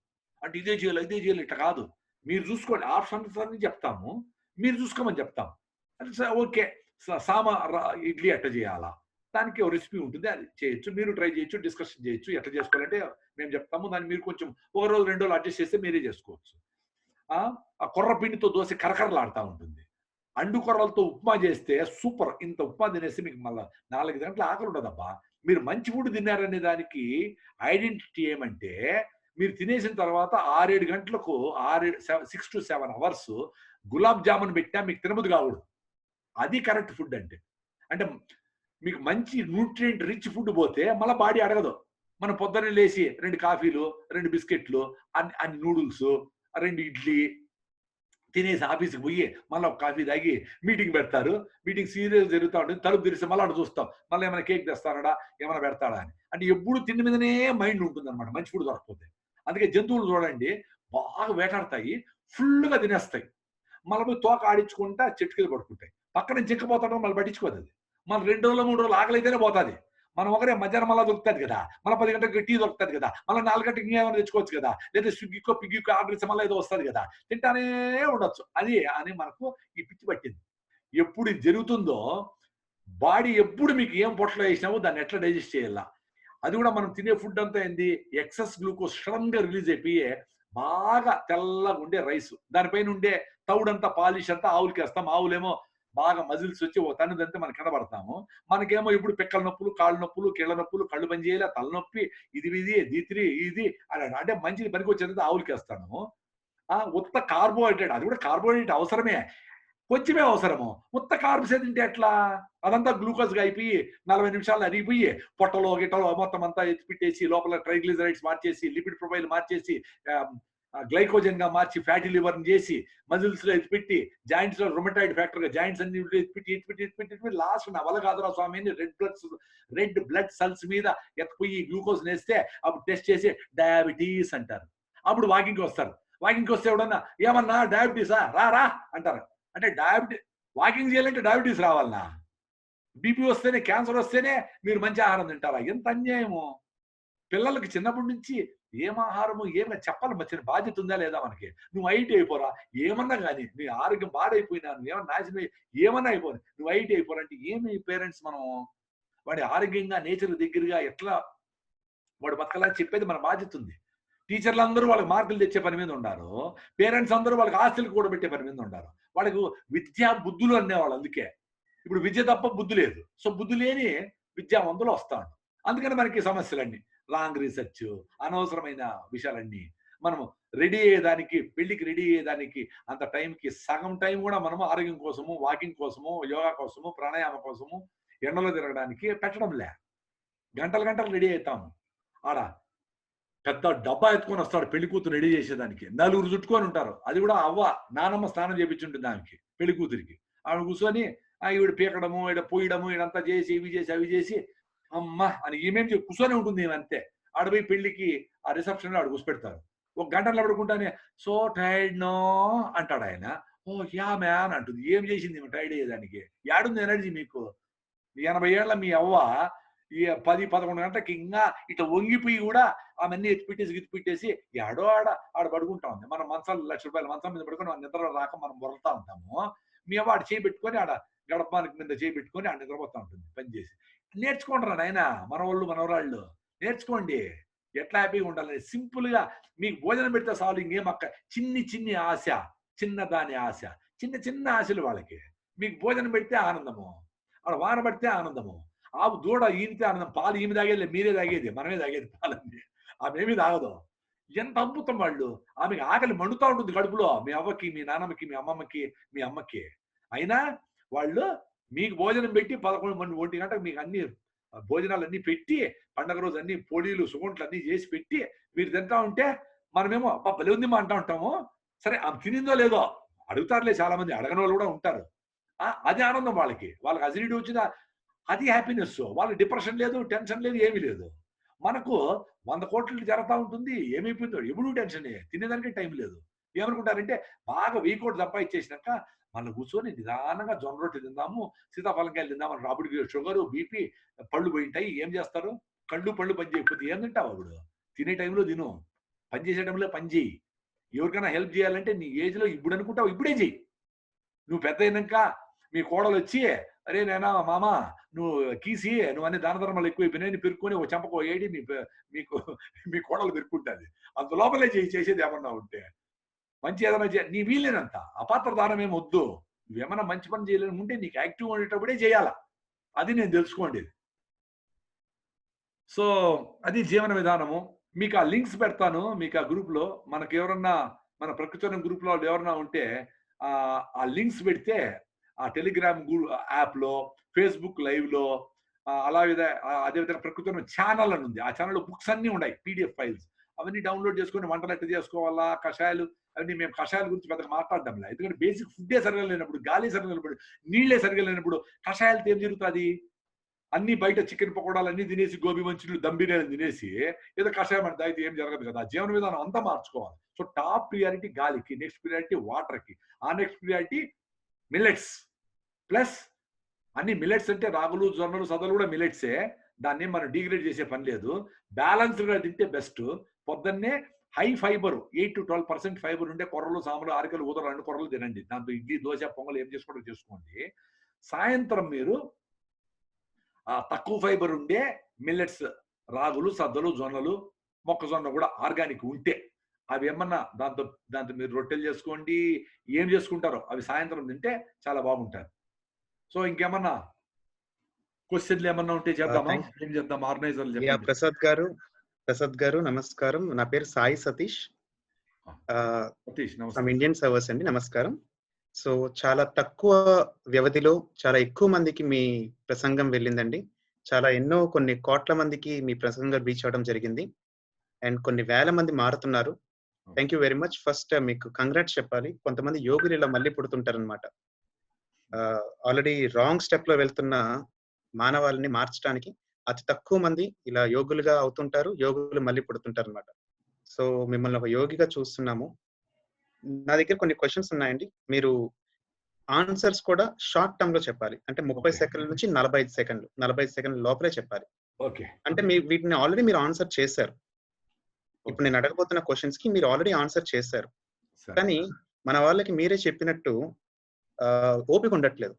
అంటే ఇదే చేయాలి, ఇదే చేయాలి ఇట్లా కాదు. మీరు చూసుకోండి, ఆప్షన్స్ అన్ని చెప్తాము, మీరు చూసుకోమని చెప్తాం. ఓకే, ఇడ్లీ ఎట్లా చేయాలా, దానికి రెసిపీ ఉంటుంది, అది చేయొచ్చు, మీరు ట్రై చేయొచ్చు, డిస్కషన్ చేయొచ్చు. ఎట్లా చేసుకోవాలంటే మేము చెప్తాము, దాన్ని మీరు కొంచెం 1 రోజు 2 రోజులు అడ్జస్ట్ చేస్తే మీరే చేసుకోవచ్చు. ఆ కొర్ర పిండితో దోశ కరకరలాడుతూ ఉంటుంది. అండు కొర్రలతో ఉప్మా చేస్తే సూపర్. ఇంత ఉప్మా తినేస్తే మీకు మళ్ళీ 4 గంటల ఆకలి ఉండదబ్బా. మీరు మంచి ఫుడ్ తిన్నారనే దానికి ఐడెంటిటీ ఏమంటే, మీరు తినేసిన తర్వాత 6-7 గంటలకు 6 to 7 అవర్స్ గులాబ్ జామున్ పెట్టినా మీకు తినబుద్ధి కావడు. అది కరెక్ట్ ఫుడ్ అంటే. అంటే మీకు మంచి న్యూట్రియంట్ రిచ్ ఫుడ్ పోతే మళ్ళీ బాడీ అడగదు. మనం పొద్దున్నే లేచి 2 కాఫీలు, 2 బిస్కెట్లు, అన్ని నూడిల్స్, 2 ఇడ్లీ తినేసి ఆఫీస్కి పోయి మళ్ళీ ఒక కాఫీ తాగి మీటింగ్ పెడతారు. మీటింగ్ సీరియస్ జరుగుతూ ఉంటుంది. తలుపు తెరిస్తే మళ్ళీ అక్కడ చూస్తాం, మళ్ళీ ఏమైనా కేక్ తెస్తాడా, ఏమైనా పెడతాడా అని. అంటే ఎప్పుడు తిండి మీదనే మైండ్ ఉంటుంది అనమాట, మంచి ఫుడ్ దొరకకపోతే. అందుకే జంతువులు చూడండి, బాగా వేటాడతాయి, ఫుల్గా తినేస్తాయి, మళ్ళీ పోయి తోక ఆడించుకుంటా చెట్టు కింద పడుకుంటాయి. పక్కన చిక్కపోతాడో మళ్ళీ పట్టించుకోదు అది. మళ్ళీ 2 రోజులు 3 రోజులు ఆకలి అయితేనే పోతుంది. మనం ఒకరే మధ్యాహ్నం మళ్ళీ దొరుకుతుంది కదా, మళ్ళీ 10 గంటలకు టీ దొరుకుతుంది కదా, మళ్ళీ 4 గంటలకు ఇంకేమైనా తెచ్చుకోవచ్చు కదా, లేదా స్విగ్గీకో పిగ్గీకో ఆర్డర్ ఇస్తే మళ్ళీ ఏదో వస్తుంది కదా, తింటానే ఉండొచ్చు. అది అని మనకు ఈ పిచ్చి పట్టింది. ఎప్పుడు ఇది జరుగుతుందో, బాడీ ఎప్పుడు మీకు ఏం పొట్టలో వేసినావో దాన్ని ఎట్లా డైజెస్ట్ చేయాలా. అది కూడా మనం తినే ఫుడ్ అంతా ఏంది, ఎక్సెస్ గ్లూకోజ్ సడన్ గా రిలీజ్ అయిపోయి బాగా తెల్లగా ఉండే రైస్, దానిపైన ఉండే తౌడంతా పాలిష్ అంతా ఆవులకి వేస్తాం. ఆవులేమో బాగా మజిల్స్ వచ్చి ఓ తనుదంతా మనం కనబడతాము. మనకేమో ఇప్పుడు పిక్కల నొప్పులు, కాళ్ళు నొప్పులు, కీళ్ళ నొప్పులు, కళ్ళు పని చేయలే, తలనొప్పి, ఇది D3 ఇది అని. అంటే మంచిది పనికి వచ్చేది ఆవులకి వేస్తాము. ఉత్త కార్బోహైడ్రేట్, అది కూడా కార్బోహైడ్రేట్ అవసరమే, కొంచెమే అవసరము. ఉత్త కార్బ్స్ తింటే ఎట్లా? అదంతా గ్లూకోజ్గా అయిపోయి 40 నిమిషాలు అరిగిపోయి పొట్టలో గిట్టలో మొత్తం అంతా ఎత్తిపెట్టేసి లోపల ట్రైగ్లిజరైడ్స్ మార్చేసి, లిపిడ్ ప్రొఫైల్ మార్చేసి, గ్లైకోజన్ గా మార్చి ఫ్యాటీ లివర్ చేసి, మజిల్స్ లో ఎత్తిపెట్టి, జాయింట్స్ లో రొమటాయిడ్ ఫ్యాక్టర్ గా జాయింట్స్ అన్ని ఎత్తిపెట్టి లాస్ట్ నా వల్ల కాదురా స్వామి రెడ్ బ్లడ్ సెల్స్ మీద ఎత్తిపోయి గ్లూకోజ్ నేస్తే అప్పుడు టెస్ట్ చేసి డయాబెటీస్ అంటారు. అప్పుడు వాకింగ్ వస్తారు. వాకింగ్ వస్తే ఎవడన్నా ఏమన్నా డయాబెటీసా రా అంటారు. అంటే వాకింగ్ చేయాలంటే డయాబెటీస్ రావాలనా? బీపీ వస్తేనే, క్యాన్సర్ వస్తేనే మీరు మంచి ఆహారం తింటారా? ఎంత అన్యాయము. పిల్లలకి చిన్నప్పటి నుంచి ఏం ఆహారము ఏమైనా చెప్పాలి, వచ్చిన బాధ్యత ఉందా లేదా మనకి? నువ్వు ఐటీ అయిపోరా, ఏమన్నా కానీ నీ ఆరోగ్యం పాడైపోయినా, నువ్వు ఏమన్నా నాశనం ఏమన్నా అయిపోయి నువ్వు ఐటీ అయిపోరంటే ఏమి పేరెంట్స్ మనం వాడి ఆరోగ్యంగా నేచర్ దగ్గరగా ఎట్లా వాడు బతకాలని చెప్పేది మన బాధ్యత ఉంది. టీచర్లు అందరూ వాళ్ళకి మార్కులు తెచ్చే పని మీద ఉన్నారు, పేరెంట్స్ అందరూ వాళ్ళకి ఆస్తులు కూడా పెట్టే పని మీద ఉన్నారు. వాళ్ళకు విద్యా బుద్ధులు అనేవాళ్ళు. అందుకే ఇప్పుడు విద్య తప్ప బుద్ధి లేదు. సో బుద్ధి లేని విద్యావంతులు వస్తాడు. అందుకని మనకి సమస్యలన్నీ రాంగ్ రీసెర్చ్, అనవసరమైన విషయాలన్నీ. మనము రెడీ అయ్యేదానికి, పెళ్లికి రెడీ అయ్యేదానికి అంత టైంకి సగం టైం కూడా మనము ఆరోగ్యం కోసము, వాకింగ్ కోసము, యోగా కోసము, ప్రాణాయామ కోసము, ఎండలో తిరగడానికి పెట్టడం లే. గంటలు రెడీ అవుతాము. ఆడ పెద్ద డబ్బా ఎత్తుకొని వస్తాడు పెళ్లి కూతురు రెడీ చేసేదానికి, 4 చుట్టుకొని ఉంటారు. అది కూడా నానమ్మ స్నానం చేయించుంటుంది దానికి, పెళ్లి కూతురికి. ఆవిడ కూర్చొని ఈవిడ పీకడము, ఈడ పోయడము, ఈడంతా చేసి ఇవి చేసి అవి చేసి అమ్మ అని ఈమెం కూర్చొని ఉంటుంది. ఏమంతే ఆడపోయి పెళ్లికి ఆ రిసెప్షన్ లో ఆడ కూర్చోపెడతారు. 1 గంట నిలబడుకుంటానే సో టైర్డ్ నో అంటాడు ఆయన. ఓ యా మ్యాన్ అంటుంది. ఏం చేసింది టైడ్ అయ్యేదానికి? యాడుంది ఎనర్జీ మీకు? 80 ఏళ్ల మీ అవ్వ ఈ 10-11 గంటలకి ఇంకా ఇట్లా వంగిపోయి కూడా ఆమె అన్ని ఎత్తిపెట్టేసి ఆడ పడుకుంటా ఉంది. మనం మంచాలు ₹1,00,000 మంచం మీద పడుకొని నిద్ర రాక మనం బొరలుతా ఉంటాము. మీ అవ్వ ఆడ చేయి పెట్టుకొని ఆడ గడపానికి మీద చేయి పెట్టుకొని ఆడ నిద్రపోతా ఉంటుంది పని చేసి. నేర్చుకోండి రా నాయన, మనవాళ్ళు మనవరాళ్ళు నేర్చుకోండి ఎట్లా హ్యాపీగా ఉండాలి. సింపుల్ గా మీకు భోజనం పెడితే చాలు, ఇంకేం అక్క చిన్ని ఆశ, చిన్నదాని ఆశ, చిన్న ఆశలు వాళ్ళకి. మీకు భోజనం పెడితే ఆనందము, ఆడ వాన పడితే ఆనందము, ఆవు దూడ ఈనితే ఆనందం. పాలు ఈమె తాగేది మీరే తాగేది, మనమే తాగేది పాలన్నీ. ఆమె ఏమీ తాగదు. ఎంత అద్భుతం వాళ్ళు. ఆమెకి ఆకలి మండుతూ ఉంటుంది కడుపులో, మీ అవ్వకి, మీ నాన్నమ్మకి, మీ అమ్మమ్మకి, మీ అమ్మకి. అయినా వాళ్ళు మీకు భోజనం పెట్టి 11-1 గంటకు మీకు అన్ని భోజనాలు అన్ని పెట్టి, పండగ రోజు అన్ని పోలీలు సుగుంట్లు అన్ని చేసి పెట్టి మీరు తింటా ఉంటే మనమేమో భలే ఉంది మా అంటా ఉంటాము. సరే ఆమె తినిందో లేదో అడుగుతారులే, చాలా మంది అడగని వాళ్ళు కూడా ఉంటారు. అది ఆనందం వాళ్ళకి. వాళ్ళకి అసిడిటీ వచ్చినా అది హ్యాపీనెస్. వాళ్ళకి డిప్రెషన్ లేదు, టెన్షన్ లేదు, ఏమీ లేదు. మనకు 100 కోట్లు జరుగుతూ ఉంటుంది. ఏమైపోయిందో ఎప్పుడు టెన్షన్, తినేదానికి టైం లేదు. ఏమనుకుంటారంటే బాగా 1000 కోట్లు సంపాదించేసినాక మళ్ళీ కూర్చొని నిదానంగా జొన్న రొట్టె తిందాము, సీతాఫలంకాయలు తిందామని. అప్పుడు షుగరు, బీపీ, పళ్ళు పోయింటాయి. ఏం చేస్తారు? కళ్ళు పళ్ళు పని చేయకపోతే ఏం తింటావు? అప్పుడు తినే టైంలో తిను, పని చేసే టైంలో పని చేయి. ఎవరికైనా హెల్ప్ చేయాలంటే నీ ఏజ్ లో ఇప్పుడు అనుకుంటావు ఇప్పుడే చెయ్యి. నువ్వు పెద్ద అయినాక మీ కోడలు వచ్చి అరే నేనా మామ నువ్వు కీసి నువ్వు అన్ని దాన ధర్మాలు ఎక్కువైపోయినాయి పెరుక్కొని ఒక చెంపకు ఏడి మీకు మీ కోడలు పెరుక్కుంటుంది. అంత లోపలే చేసేది ఏమన్నా ఉంటే మంచి ఏదైనా నీ వీలేనంత అపాత్ర దానం ఏమి వద్దు. నువ్వేమన్నా మంచి పని చేయలేని ఉంటే నీకు యాక్టివ్ ఉండేటప్పుడే చేయాలా. అది నేను తెలుసుకోండి. సో అది జీవన విధానము. మీకు ఆ లింక్స్ పెడతాను మీకు ఆ గ్రూప్ లో. మనకు ఎవరన్నా మన ప్రకృతి గ్రూప్ లో ఎవరన్నా ఉంటే ఆ లింక్స్ పెడితే ఆ టెలిగ్రామ్ యాప్ లో, ఫేస్బుక్ లైవ్ లో, అలాగే అదేవిధంగా ప్రకృతి ఛానల్ అని ఉంది. ఆ ఛానల్లో బుక్స్ అన్ని ఉన్నాయి, పీడిఎఫ్ ఫైల్స్. అవన్నీ డౌన్లోడ్ చేసుకొని వంటలు ఎట్లా చేసుకోవాలా, కషాయాలు అవన్నీ. మేము కషాయాల గురించి పెద్దగా మాట్లాడడంలే, ఎందుకంటే బేసిక్ ఫుడ్డే సరిగా లేనప్పుడు, గాలి సరిగా లేనప్పుడు, నీళ్లే సరిగా లేనప్పుడు కషాయాలతో ఏం జరుగుతుంది? అన్ని బయట చికెన్ పకోడాలు అన్ని తినేసి, గోబీ మంచులు, దమ్ బిర్యానీ తినేసి ఏదో కషాయం అంటే అయితే ఏం జరగదు కదా. జీవన విధానం అంతా మార్చుకోవాలి. సో టాప్ ప్రియారిటీ గాలికి, నెక్స్ట్ ప్రియారిటీ వాటర్ కి, ఆ నెక్స్ట్ ప్రియారిటీ మిల్లెట్స్. ప్లస్ అన్ని మిల్లెట్స్ అంటే రాగులు, జొన్నలు, సదలు కూడా మిల్లెట్సే. దాన్ని మనం డిగ్రేడ్ చేసే పని లేదు. బ్యాలెన్స్డ్ గా తింటే బెస్ట్. పొద్దున్నే హై ఫైబర్ 8 to 12% ఫైబర్ ఉండే కొర్రలు, సాములు, ఆరికలు, ఊదలు, 2 కొర్రలు తినండి. దాంతో ఇడ్లీ, దోశ, పొంగలు ఏం చేసుకోవడం చేసుకోండి. సాయంత్రం మీరు తక్కువ ఫైబర్ ఉండే మిల్లెట్స్, రాగులు, సద్దలు, జొన్నలు, మొక్కజొన్న కూడా ఆర్గానిక్ ఉంటే అవి ఏమన్నా దాంతో మీరు రొట్టెలు చేసుకోండి, ఏం చేసుకుంటారో అవి సాయంత్రం తింటే చాలా బాగుంటారు. సో ఇంకేమన్నా క్వశ్చన్లు ఏమన్నా ఉంటే చేద్దామా? ఏం చేద్దాం ఆర్గనైజర్లు చెప్పండి. ప్రసాద్ గారు నమస్కారం. నా పేరు సాయి సతీష్, ఇండియన్ సర్వర్స్ అండి. నమస్కారం. సో చాలా తక్కువ వ్యవధిలో చాలా ఎక్కువ మందికి మీ ప్రసంగం వెళ్ళిందండి. కొన్ని కోట్ల మందికి మీ ప్రసంగం రీచ్ అవడం జరిగింది. అండ్ కొన్ని వేల మంది మారుతున్నారు. Thank you very much. First మీకు కంగ్రాట్స్ చెప్పాలి. కొంతమంది యోగులు ఇలా మళ్ళీ పుడుతుంటారనమాట. ఆల్రెడీ రాంగ్ స్టెప్ లో వెళ్తున్న మానవాళిని మార్చడానికి అతి తక్కువ మంది ఇలా యోగులుగా అవుతుంటారు, యోగులు మళ్ళీ పుడుతుంటారు అనమాట. సో మిమ్మల్ని ఒక యోగిగా చూస్తున్నాము. నా దగ్గర కొన్ని క్వశ్చన్స్ ఉన్నాయండి. మీరు ఆన్సర్స్ కూడా షార్ట్ టర్మ్ లో చెప్పాలి. అంటే 30 సెకండ్ల నుంచి 45 సెకండ్లు, 45 సెకండ్ల లోపలే చెప్పాలి. అంటే వీటిని ఆల్రెడీ మీరు ఆన్సర్ చేశారు. ఇప్పుడు నేను అడగబోతున్న క్వశ్చన్స్ కి మీరు ఆల్రెడీ ఆన్సర్ చేశారు. కానీ మన వాళ్ళకి మీరే చెప్పినట్టు ఓపిక ఉండట్లేదు.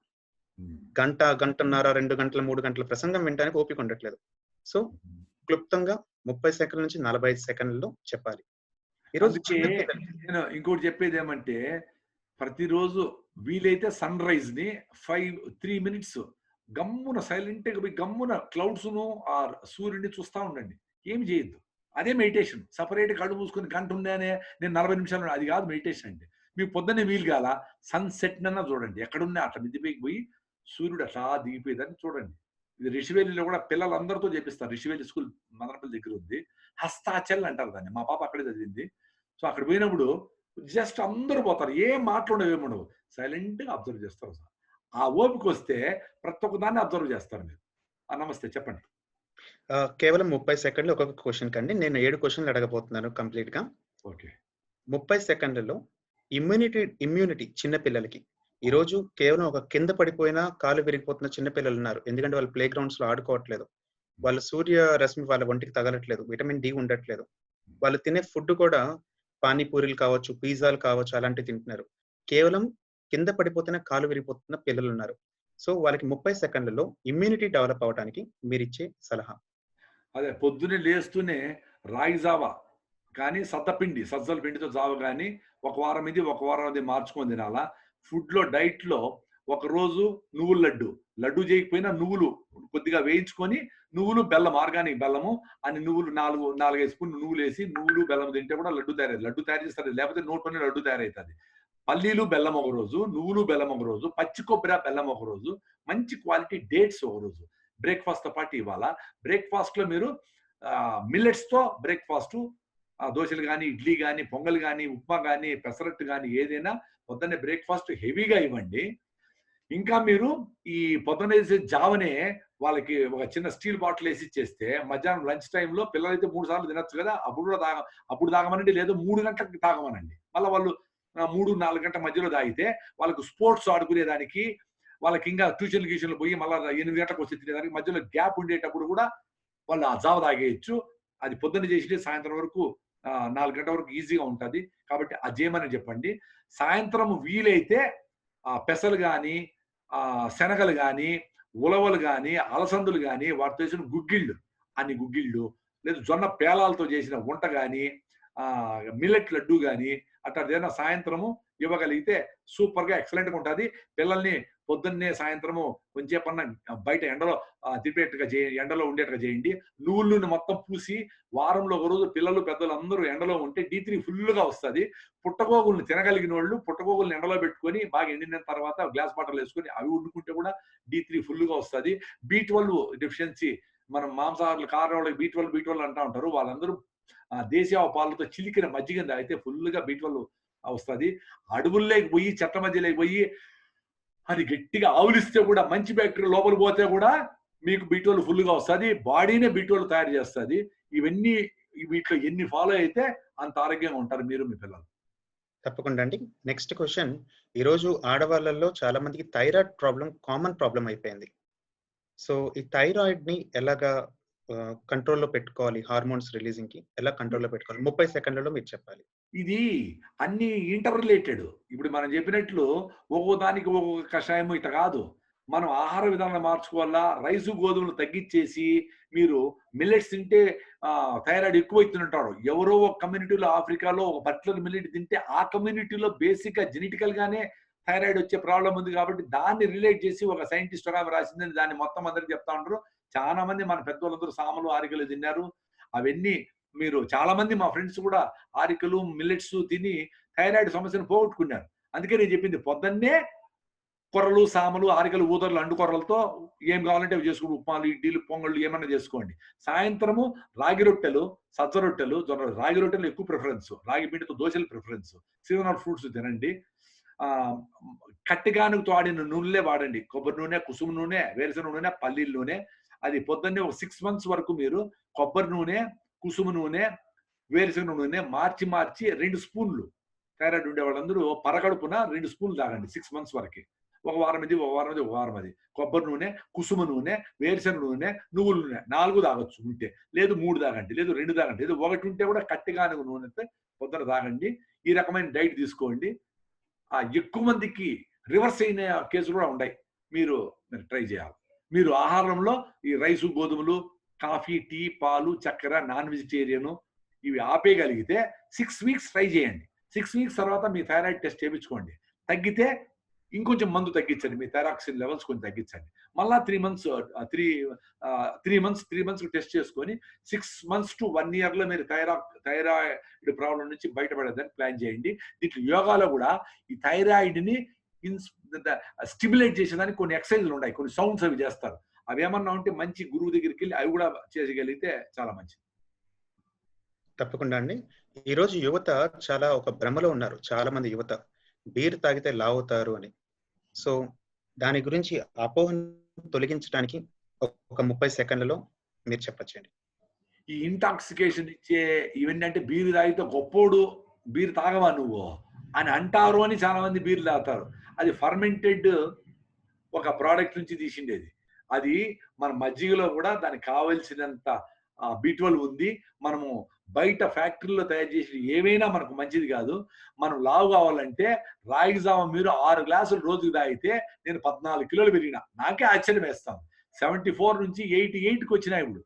గంటన్నర, 2 గంటల, 3 గంటల ప్రసంగం వినడానికి ఓపిక ఉండట్లేదు. సో క్లుప్తంగా 30 సెకండ్ల నుంచి 45 సెకండ్లలో చెప్పాలి. ఈరోజు నేను ఇంకోటి చెప్పేది ఏమంటే, ప్రతిరోజు వీలైతే సన్ రైజ్ ని 3 minutes గమ్మున సైలెంట్ గా గమ్మున క్లౌడ్స్ ను ఆ సూర్యుడిని చూస్తా ఉండండి. ఏమి చేయొద్దు. అదే మెడిటేషన్. సపరేట్ కళ్ళు మూసుకొని గంట ఉండానే నేను 40 నిమిషాలు, అది కాదు మెడిటేషన్ అంటే. మీకు పొద్దున్నే వీలు కాల సన్సెట్ నన్నా చూడండి. ఎక్కడున్నా అట్లా మిద్దిపైకి పోయి సూర్యుడు అట్లా దిగిపోయేదాన్ని చూడండి. ఇది రిషివేలిలో కూడా పిల్లలందరితో చేపిస్తారు. రిషివేలి స్కూల్ మదనపల్లి దగ్గర ఉంది. హస్తాచల్ అంటారు దాన్ని. మా పాప అక్కడే చదివింది. సో అక్కడ పోయినప్పుడు జస్ట్ అందరూ పోతారు. ఏం మాట్లాడవు, ఏముండవు, సైలెంట్ గా అబ్జర్వ్ చేస్తారు. ఆ ఓపిక వస్తే ప్రతి ఒక్క దాన్ని అబ్జర్వ్ చేస్తారు మీరు. నమస్తే, చెప్పండి. కేవలం 30 సెకండ్లు ఒక్కొక్క క్వశ్చన్ కండి. నేను 7 క్వశ్చన్లు అడగబోతున్నాను కంప్లీట్ గా. 30 సెకండ్లలో ఇమ్యూనిటీ చిన్న పిల్లలకి ఈ రోజు కేవలం ఒక కింద పడిపోయినా కాలు విరిగిపోతున్న చిన్న పిల్లలు ఉన్నారు. ఎందుకంటే వాళ్ళు ప్లే గ్రౌండ్స్ లో ఆడుకోవట్లేదు, వాళ్ళ సూర్య రశ్మి వాళ్ళ ఒంటికి తగలట్లేదు, విటమిన్ డి ఉండట్లేదు. వాళ్ళు తినే ఫుడ్ కూడా పానీపూరీలు కావచ్చు, పిజ్జాలు కావచ్చు, అలాంటివి తింటున్నారు. కేవలం కింద పడిపోతున్న కాలు విరిగిపోతున్న పిల్లలు ఉన్నారు. సో వాళ్ళకి 30 సెకండ్లలో ఇమ్యూనిటీ డెవలప్ అవడానికి మీరు ఇచ్చే సలహా? అదే పొద్దున్నే లేస్తూనే రాగి జావ కానీ సజ్జల పిండితో జావ కానీ ఒక వారం ఇది ఒక వారం అది మార్చుకొని తినాలా. ఫుడ్లో డైట్లో ఒకరోజు నువ్వుల లడ్డు చేయకపోయినా నువ్వులు కొద్దిగా వేయించుకొని నువ్వులు బెల్లం ఆర్గానిక్ బెల్లము అని నువ్వులు 4-5 స్పూన్లు నువ్వులు వేసి నువ్వులు బెల్లం తింటే కూడా లడ్డు తయారు చేస్తారు. లేకపోతే నోట్లోనే లడ్డు తయారవుతుంది. పల్లీలు బెల్లం ఒక రోజు, నువ్వులు బెల్లం ఒక రోజు, పచ్చి కొబ్బరి బెల్లం ఒక రోజు, మంచి క్వాలిటీ డేట్స్ ఒక రోజు బ్రేక్ఫాస్ట్ తో పాటు ఇవ్వాలా. బ్రేక్ఫాస్ట్ లో మీరు మిల్లెట్స్ తో బ్రేక్ఫాస్ట్ దోశలు కానీ, ఇడ్లీ కానీ, పొంగల్ కానీ, ఉప్మా కానీ, పెసరట్టు కానీ ఏదైనా పొద్దున్నే బ్రేక్ఫాస్ట్ హెవీగా ఇవ్వండి. ఇంకా మీరు ఈ పొద్దున్న వేసే జావనే వాళ్ళకి ఒక చిన్న స్టీల్ బాటిల్ వేసి ఇచ్చేస్తే మధ్యాహ్నం లంచ్ టైంలో పిల్లలైతే 3 సార్లు తినచ్చు కదా, అప్పుడు తాగమనండి, లేదా 3 గంటలకు తాగమనండి. మళ్ళీ వాళ్ళు 3-4 గంటల మధ్యలో తాగితే వాళ్ళకు స్పోర్ట్స్ ఆడుకునేదానికి, వాళ్ళకి ఇంకా ట్యూషన్లు పోయి మళ్ళీ 8 గంటలకు వచ్చి తినేదానికి మధ్యలో గ్యాప్ ఉండేటప్పుడు కూడా వాళ్ళు ఆ జావ తాగేయచ్చు. అది పొద్దున్న చేసి సాయంత్రం వరకు 4 గంటల వరకు ఈజీగా ఉంటుంది. కాబట్టి అది చేయమని చెప్పండి. సాయంత్రం వీలైతే పెసలు కానీ, శనగలు కానీ, ఉలవలు కానీ, అలసందులు కానీ, వాటితో చేసిన గుగ్గిళ్ళు లేదు జొన్న పేలాలతో చేసిన వంట కానీ, మిల్లెట్ లడ్డు కానీ అట్లా ఏదైనా సాయంత్రము ఇవ్వగలిగితే సూపర్ గా ఎక్సలెంట్ గా ఉంటుంది. పిల్లల్ని పొద్దున్నే సాయంత్రము కొంచెంసేపన్నా బయట ఎండలో ఉండేట్టుగా చేయండి. నువ్వుల నూనె మొత్తం పూసి వారంలో ఒక రోజు పిల్లలు పెద్దలు అందరూ ఎండలో ఉంటే D3 ఫుల్ గా వస్తుంది. పుట్టగోగుల్ని తినగలిగిన వాళ్ళు పుట్టగోగుల్ని ఎండలో పెట్టుకొని బాగా ఎండిన తర్వాత గ్లాస్ బాటిల్ వేసుకొని అవి వండుకుంటే కూడా D3 ఫుల్ గా వస్తుంది. B12 డెఫిషియన్సీ, మనం మాంసాహారులు కారణాలకు B12 అంటూ ఉంటారు. వాళ్ళందరూ దేశీయ పాలతో చిలికిన మజ్జిగ అయితే ఫుల్ గా B12 వస్తుంది. అడవుల్లోకి పోయి చెట్ల మధ్యలోకి పోయి అది గట్టిగా ఆవులిస్తే కూడా మంచి బ్యాక్టీరియా లోపల పోతే కూడా మీకు B12 ఫుల్ గా వస్తుంది. బాడీనే B12 తయారు చేస్తుంది. ఇవన్నీ వీటిలో ఎన్ని ఫాలో అయితే అంత ఆరోగ్యంగా ఉంటారు మీరు మీ పిల్లలు. తప్పకుండా అండి. నెక్స్ట్ క్వశ్చన్, ఈరోజు ఆడవాళ్ళల్లో చాలా మందికి థైరాయిడ్ ప్రాబ్లం కామన్ ప్రాబ్లం అయిపోయింది. సో ఈ థైరాయిడ్ ని ఎలాగా కంట్రోల్లో పెట్టుకోవాలి, హార్మోన్స్ రిలీజింగ్ కి ఎలా కంట్రోల్లో పెట్టుకోవాలి? 30 సెకండ్లలో మీరు చెప్పాలి. ఇది అన్ని ఇంటర్ రిలేటెడ్. ఇప్పుడు మనం చెప్పినట్లు ఒక్కో దానికి ఒక్కొక్క కషాయం ఇట్లా కాదు. మనం ఆహార విధానం మార్చుకోవాలా. రైసు గోధుమలు తగ్గించేసి మీరు మిల్లెట్స్ తింటే థైరాయిడ్ ఎక్కువైతుంటారు. ఎవరో ఒక కమ్యూనిటీలో ఆఫ్రికాలో ఒక పర్టికులర్ మిల్లెట్ తింటే ఆ కమ్యూనిటీలో బేసిక్ గా జెనెటికల్ గానే థైరాయిడ్ వచ్చే ప్రాబ్లం ఉంది. కాబట్టి దాన్ని రిలేట్ చేసి ఒక సైంటిస్ట్ ఒక రాసిందని దాన్ని మొత్తం అందరికి చెప్తా ఉంటారు. చాలా మంది మన పెద్దవాళ్ళందరూ సామలు ఆరికలు తిన్నారు. అవన్నీ మీరు చాలా మంది మా ఫ్రెండ్స్ కూడా ఆరికలు మిల్లెట్స్ తిని థైరాయిడ్ సమస్యను పోగొట్టుకున్నారు. అందుకే నేను చెప్పింది పొద్దున్నే కొర్రలు, సామలు, ఆరికలు, ఊదర్లు, అండు కొర్రలతో ఏం కావాలంటే అవి చేసుకోండి. ఉప్మాలు, ఇడ్లీలు, పొంగళ్ళు ఏమన్నా చేసుకోండి. సాయంత్రము రాగి రొట్టెలు, సజ్జ రొట్టెలు, రాగి రొట్టెలు ఎక్కువ ప్రిఫరెన్స్, రాగి పిండితో దోశలు ప్రిఫరెన్స్, సీజనల్ ఫ్రూట్స్ తినండి. కట్టిగానుతో ఆడిన నూనెలే వాడండి. కొబ్బరి నూనె, కుసుమ నూనె, వేరుశనగ నూనె, పల్లీల నూనె. అది పొద్దున్నే ఒక 6 months వరకు మీరు కొబ్బరి నూనె, కుసుమ నూనె, వేరుశనగ నూనె మార్చి 2 స్పూన్లు థైరాయిడ్ ఉండే వాళ్ళందరూ పరగడుపున 2 స్పూన్లు తాగండి 6 months వరకు. ఒక వారం ఇది, ఒక వారం ఇది, ఒక వారం అది. కొబ్బరి నూనె, కుసుమ నూనె, వేరుశనగ నూనె, నువ్వుల నూనె 4 తాగొచ్చు ఉంటే, లేదు 3 తాగండి, లేదు 2 తాగండి, లేదు 1 ఉంటే కూడా కట్టిగానుగ నూనెతో పొద్దున తాగండి. ఈ రకమైన డైట్ తీసుకోండి. ఎక్కువ మందికి రివర్స్ అయిన కేసులు కూడా ఉన్నాయి. మీరు ట్రై చేయాలి. మీరు ఆహారంలో ఈ రైసు, గోధుమలు, కాఫీ, టీ, పాలు, చక్కెర, నాన్ వెజిటేరియన్ ఇవి ఆపేయగలిగితే 6 weeks ట్రై చేయండి. 6 weeks తర్వాత మీ థైరాయిడ్ టెస్ట్ చేయించుకోండి. తగ్గితే ఇంకొంచెం మందు తగ్గించండి, మీ థైరాక్సిన్ లెవెల్స్ కొంచెం తగ్గించండి. మళ్ళా 3 months టెస్ట్ చేసుకొని 6 months to 1 year లో మీరు థైరాయిడ్ ప్రాబ్లం నుంచి బయటపడేదని ప్లాన్ చేయండి. దీంట్లో యోగాలో కూడా ఈ థైరాయిడ్ ని స్టిమ్యులేట్ చేసేదానికి కొన్ని ఎక్సర్సైజ్లు ఉన్నాయి, కొన్ని సౌండ్స్ అవి చేస్తారు. అవి ఏమన్నా ఉంటే మంచి గురువు దగ్గరికి వెళ్ళి అవి కూడా చేయగలిగితే చాలా మంచిది. తప్పకుండా అండి. ఈరోజు యువత చాలా ఒక భ్రమలో ఉన్నారు. చాలా మంది యువత బీర్ తాగితే లావుతారు అని. సో దాని గురించి అపోహను తొలగించడానికి ఒక 30 సెకండ్లలో మీరు చెప్పచ్చండి. ఈ ఇంటాక్సికేషన్ ఇచ్చే ఇవన్నీ అంటే బీరు తాగితే గొప్పోడు, బీరు తాగవా నువ్వు అని అంటారు అని చాలా మంది బీర్లు తాగుతారు. అది ఫర్మెంటెడ్ ఒక ప్రోడక్ట్ నుంచి తీసిండేది. అది మన మజ్జిగలో కూడా దానికి కావలసినంత B12 ఉంది. మనము బయట ఫ్యాక్టరీలో తయారు చేసి ఏవైనా మనకు మంచిది కాదు. మనం లావు కావాలంటే రాగి జావ మీరు 6 గ్లాసులు రోజుకు తాగితే నేను 14 కిలోలు పెరిగిన. నాకే ఆశ్చర్యం వేస్తాం. 74 నుంచి 88కి వచ్చినాయి ఇప్పుడు.